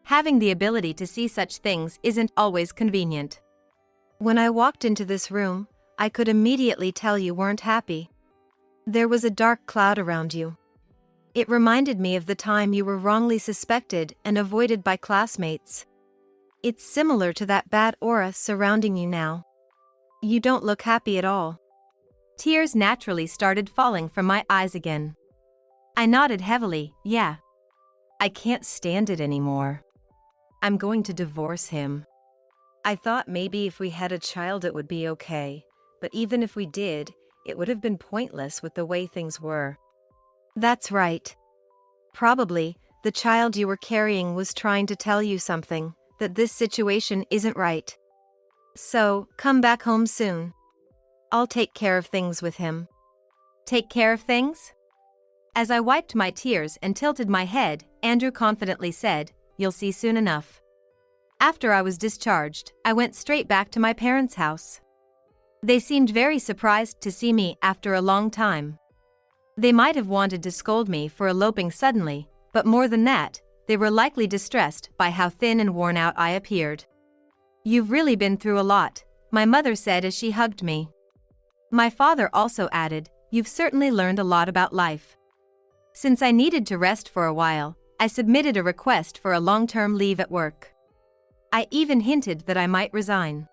Having the ability to see such things isn't always convenient. When I walked into this room, I could immediately tell you weren't happy. There was a dark cloud around you. It reminded me of the time you were wrongly suspected and avoided by classmates. It's similar to that bad aura surrounding you now. You don't look happy at all." Tears naturally started falling from my eyes again. I nodded heavily, "Yeah. I can't stand it anymore. I'm going to divorce him. I thought maybe if we had a child it would be okay, but even if we did, it would have been pointless with the way things were." "That's right. Probably, the child you were carrying was trying to tell you something, that this situation isn't right. So, come back home soon. I'll take care of things with him." "Take care of things?" As I wiped my tears and tilted my head, Andrew confidently said, "You'll see soon enough." After I was discharged, I went straight back to my parents' house. They seemed very surprised to see me after a long time. They might have wanted to scold me for eloping suddenly, but more than that, they were likely distressed by how thin and worn out I appeared. "You've really been through a lot," my mother said as she hugged me. My father also added, "You've certainly learned a lot about life." Since I needed to rest for a while, I submitted a request for a long-term leave at work. I even hinted that I might resign.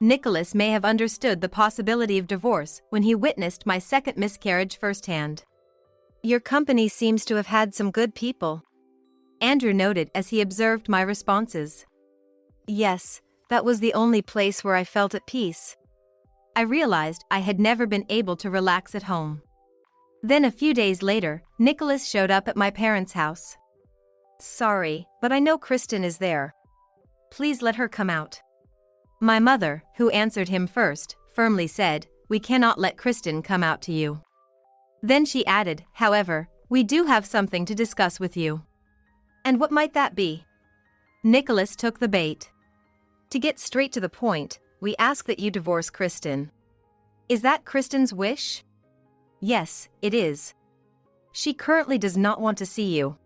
Nicholas may have understood the possibility of divorce when he witnessed my second miscarriage firsthand. "Your company seems to have had some good people." Andrew noted as he observed my responses. Yes, that was the only place where I felt at peace. I realized I had never been able to relax at home. Then a few days later, Nicholas showed up at my parents' house. Sorry, but I know Kristen is there. Please let her come out. My mother, who answered him first, firmly said, We cannot let Kristen come out to you. Then she added, However, we do have something to discuss with you. And what might that be? Nicholas took the bait. To get straight to the point, we ask that you divorce Kristen. Is that Kristen's wish? Yes, it is. She currently does not want to see you.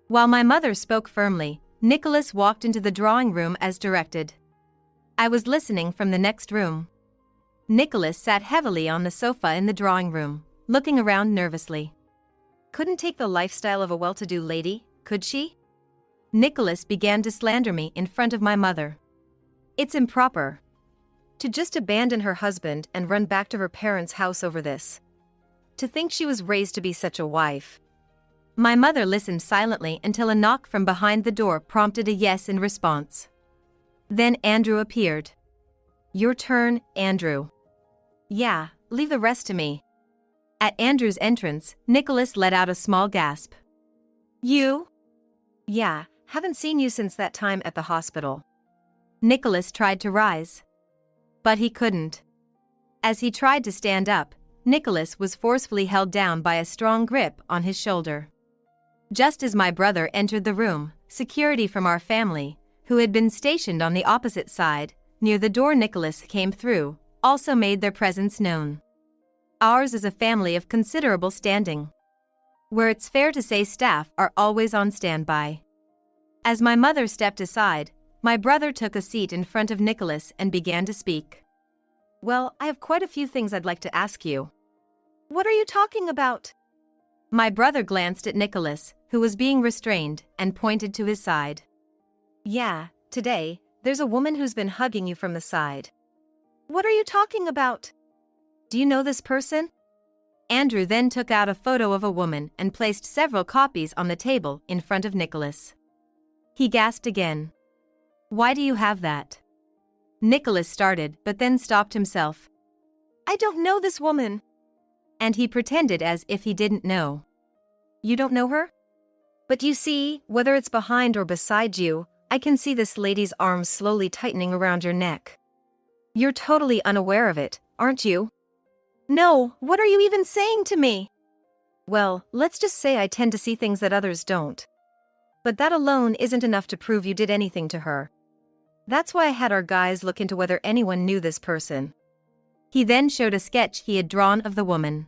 While my mother spoke firmly, Nicholas walked into the drawing room as directed. I was listening from the next room. Nicholas sat heavily on the sofa in the drawing room, looking around nervously. Couldn't take the lifestyle of a well-to-do lady, could she? Nicholas began to slander me in front of my mother. It's improper. To just abandon her husband and run back to her parents' house over this. To think she was raised to be such a wife. My mother listened silently until a knock from behind the door prompted a yes in response. Then Andrew appeared. Your turn, Andrew. Yeah, leave the rest to me. At Andrew's entrance, Nicholas let out a small gasp. You? Yeah, haven't seen you since that time at the hospital. Nicholas tried to rise. But he couldn't. As he tried to stand up, Nicholas was forcefully held down by a strong grip on his shoulder. Just as my brother entered the room, security from our family, who had been stationed on the opposite side, near the door Nicholas came through, also made their presence known. Ours is a family of considerable standing, where it's fair to say staff are always on standby. As my mother stepped aside, my brother took a seat in front of Nicholas and began to speak. Well, I have quite a few things I'd like to ask you. What are you talking about? My brother glanced at Nicholas, who was being restrained, and pointed to his side. Yeah, today, there's a woman who's been hugging you from the side. What are you talking about? Do you know this person? Andrew then took out a photo of a woman and placed several copies on the table in front of Nicholas. He gasped again. Why do you have that? Nicholas started but then stopped himself. I don't know this woman. And he pretended as if he didn't know. You don't know her? But you see, whether it's behind or beside you, I can see this lady's arms slowly tightening around your neck. You're totally unaware of it, aren't you? No, what are you even saying to me? Well, let's just say I tend to see things that others don't. But that alone isn't enough to prove you did anything to her. That's why I had our guys look into whether anyone knew this person. He then showed a sketch he had drawn of the woman.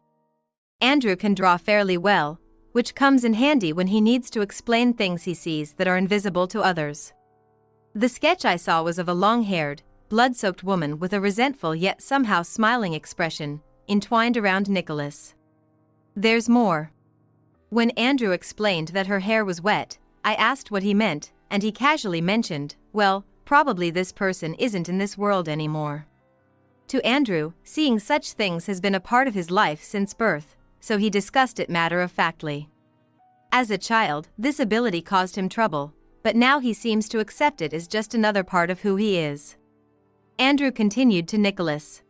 Andrew can draw fairly well, which comes in handy when he needs to explain things he sees that are invisible to others. The sketch I saw was of a long-haired, blood-soaked woman with a resentful yet somehow smiling expression, entwined around Nicholas. There's more. When Andrew explained that her hair was wet, I asked what he meant, and he casually mentioned, well, probably this person isn't in this world anymore. To Andrew, seeing such things has been a part of his life since birth, so he discussed it matter-of-factly. As a child, this ability caused him trouble, but now he seems to accept it as just another part of who he is. Andrew continued to Nicholas.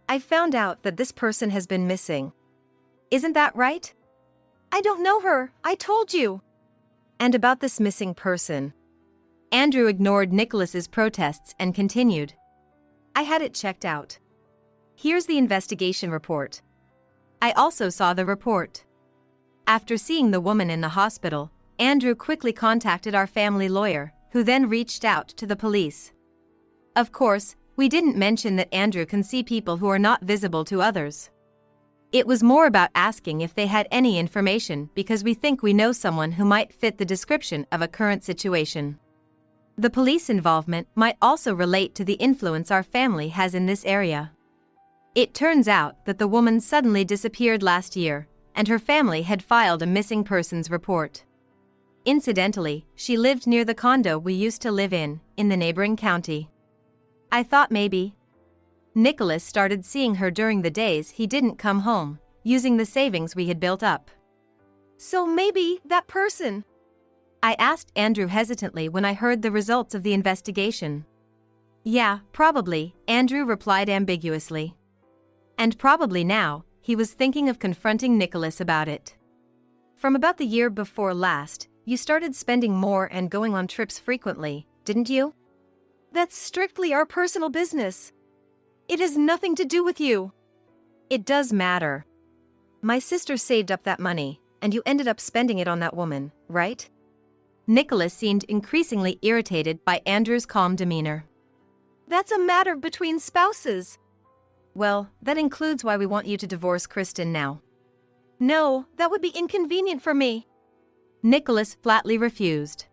I found out that this person has been missing. Isn't that right? I don't know her, I told you. And about this missing person. Andrew ignored Nicholas's protests and continued. I had it checked out. Here's the investigation report. I also saw the report. After seeing the woman in the hospital, Andrew quickly contacted our family lawyer, who then reached out to the police. Of course, we didn't mention that Andrew can see people who are not visible to others. It was more about asking if they had any information because we think we know someone who might fit the description of a current situation. The police involvement might also relate to the influence our family has in this area. It turns out that the woman suddenly disappeared last year, and her family had filed a missing persons report. Incidentally, she lived near the condo we used to live in the neighboring county. I thought maybe Nicholas started seeing her during the days he didn't come home, using the savings we had built up. So maybe that person. I asked Andrew hesitantly when I heard the results of the investigation. Yeah, probably, Andrew replied ambiguously. And probably now, he was thinking of confronting Nicholas about it. From about the year before last, you started spending more and going on trips frequently, didn't you? That's strictly our personal business. It has nothing to do with you. It does matter. My sister saved up that money, and you ended up spending it on that woman, right? Nicholas seemed increasingly irritated by Andrew's calm demeanor. That's a matter between spouses. Well, that includes why we want you to divorce Kristen now. No, that would be inconvenient for me. Nicholas flatly refused.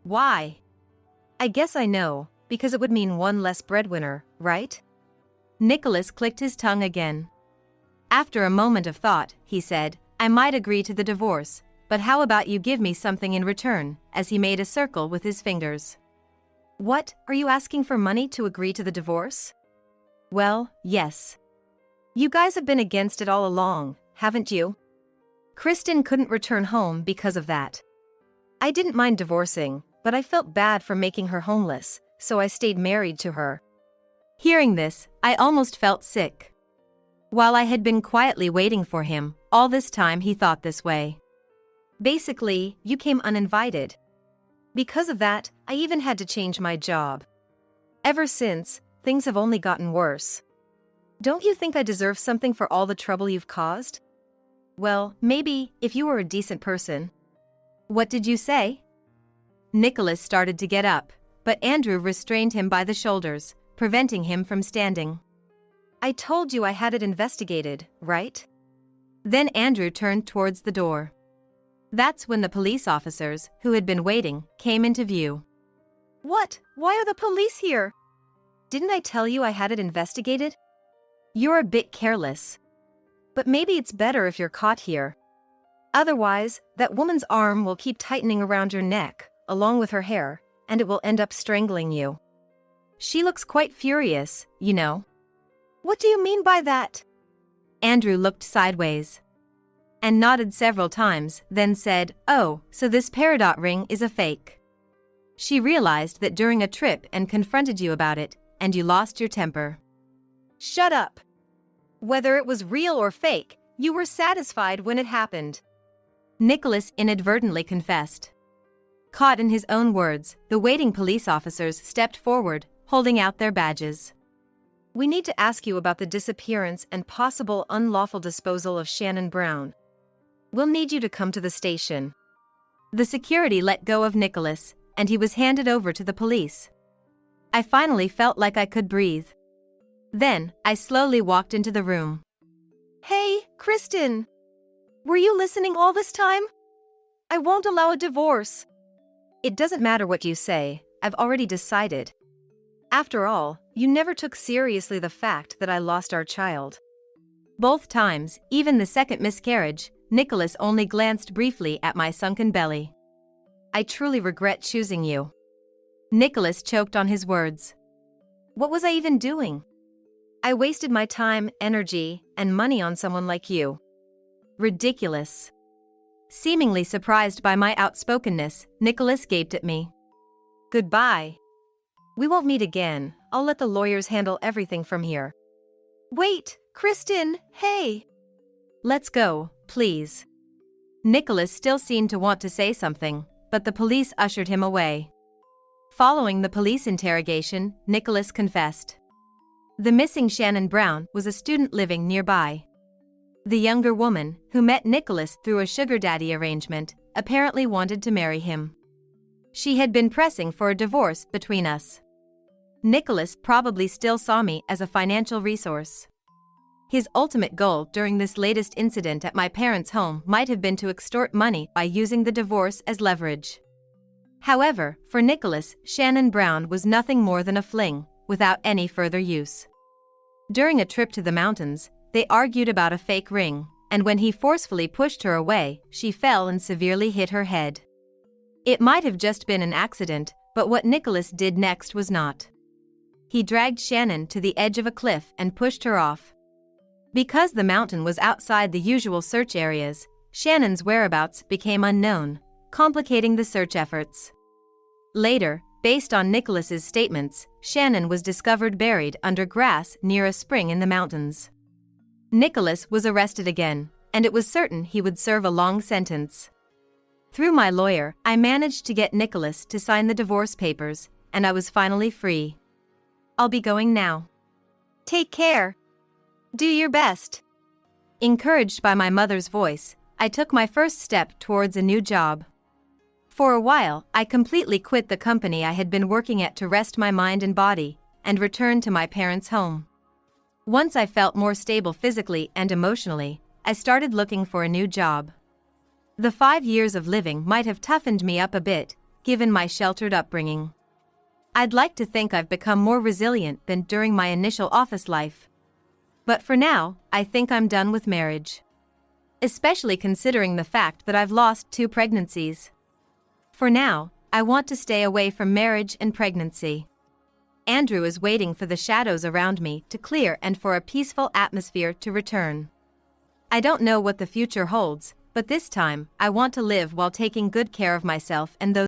Why? I guess I know, because it would mean one less breadwinner, right? Nicholas clicked his tongue again. After a moment of thought, he said, I might agree to the divorce, but how about you give me something in return, as he made a circle with his fingers. What, are you asking for money to agree to the divorce? Well, yes. You guys have been against it all along, haven't you? Kristen couldn't return home because of that. I didn't mind divorcing, but I felt bad for making her homeless, so I stayed married to her. Hearing this, I almost felt sick. While I had been quietly waiting for him, all this time he thought this way. Basically, you came uninvited. Because of that, I even had to change my job. Ever since, things have only gotten worse. Don't you think I deserve something for all the trouble you've caused? Well, maybe, if you were a decent person. What did you say? Nicholas started to get up, but Andrew restrained him by the shoulders, preventing him from standing. I told you I had it investigated, right? Then Andrew turned towards the door. That's when the police officers, who had been waiting, came into view. What? Why are the police here? Didn't I tell you I had it investigated? You're a bit careless. But maybe it's better if you're caught here. Otherwise, that woman's arm will keep tightening around your neck, along with her hair, and it will end up strangling you. She looks quite furious, you know. What do you mean by that? Andrew looked sideways and nodded several times, then said, Oh, so this peridot ring is a fake. She realized that during a trip and confronted you about it, and you lost your temper. Shut up. Whether it was real or fake, you were satisfied when it happened. Nicholas inadvertently confessed. Caught in his own words, the waiting police officers stepped forward, holding out their badges. We need to ask you about the disappearance and possible unlawful disposal of Shannon Brown. We'll need you to come to the station. The security let go of Nicholas, and he was handed over to the police. I finally felt like I could breathe. Then, I slowly walked into the room. Hey, Kristen! Were you listening all this time? I won't allow a divorce. It doesn't matter what you say, I've already decided. After all, you never took seriously the fact that I lost our child. Both times, even the second miscarriage, Nicholas only glanced briefly at my sunken belly. I truly regret choosing you. Nicholas choked on his words. What was I even doing? I wasted my time, energy, and money on someone like you. Ridiculous. Seemingly surprised by my outspokenness, Nicholas gaped at me. Goodbye. We won't meet again. I'll let the lawyers handle everything from here. Wait, Kristen, hey! Let's go, please. Nicholas still seemed to want to say something, but the police ushered him away. Following the police interrogation, Nicholas confessed. The missing Shannon Brown was a student living nearby. The younger woman, who met Nicholas through a sugar daddy arrangement, apparently wanted to marry him. She had been pressing for a divorce between us. Nicholas probably still saw me as a financial resource. His ultimate goal during this latest incident at my parents' home might have been to extort money by using the divorce as leverage. However, for Nicholas, Shannon Brown was nothing more than a fling, without any further use. During a trip to the mountains, they argued about a fake ring, and when he forcefully pushed her away, she fell and severely hit her head. It might have just been an accident, but what Nicholas did next was not. He dragged Shannon to the edge of a cliff and pushed her off. Because the mountain was outside the usual search areas, Shannon's whereabouts became unknown, complicating the search efforts. Later, based on Nicholas's statements, Shannon was discovered buried under grass near a spring in the mountains. Nicholas was arrested again, and it was certain he would serve a long sentence. Through my lawyer, I managed to get Nicholas to sign the divorce papers, and I was finally free. I'll be going now. Take care. Do your best. Encouraged by my mother's voice, I took my first step towards a new job. For a while, I completely quit the company I had been working at to rest my mind and body, and returned to my parents' home. Once I felt more stable physically and emotionally, I started looking for a new job. The 5 years of living might have toughened me up a bit, given my sheltered upbringing. I'd like to think I've become more resilient than during my initial office life. But for now, I think I'm done with marriage. Especially considering the fact that I've lost 2 pregnancies. For now, I want to stay away from marriage and pregnancy. Andrew is waiting for the shadows around me to clear and for a peaceful atmosphere to return. I don't know what the future holds, but this time, I want to live while taking good care of myself and those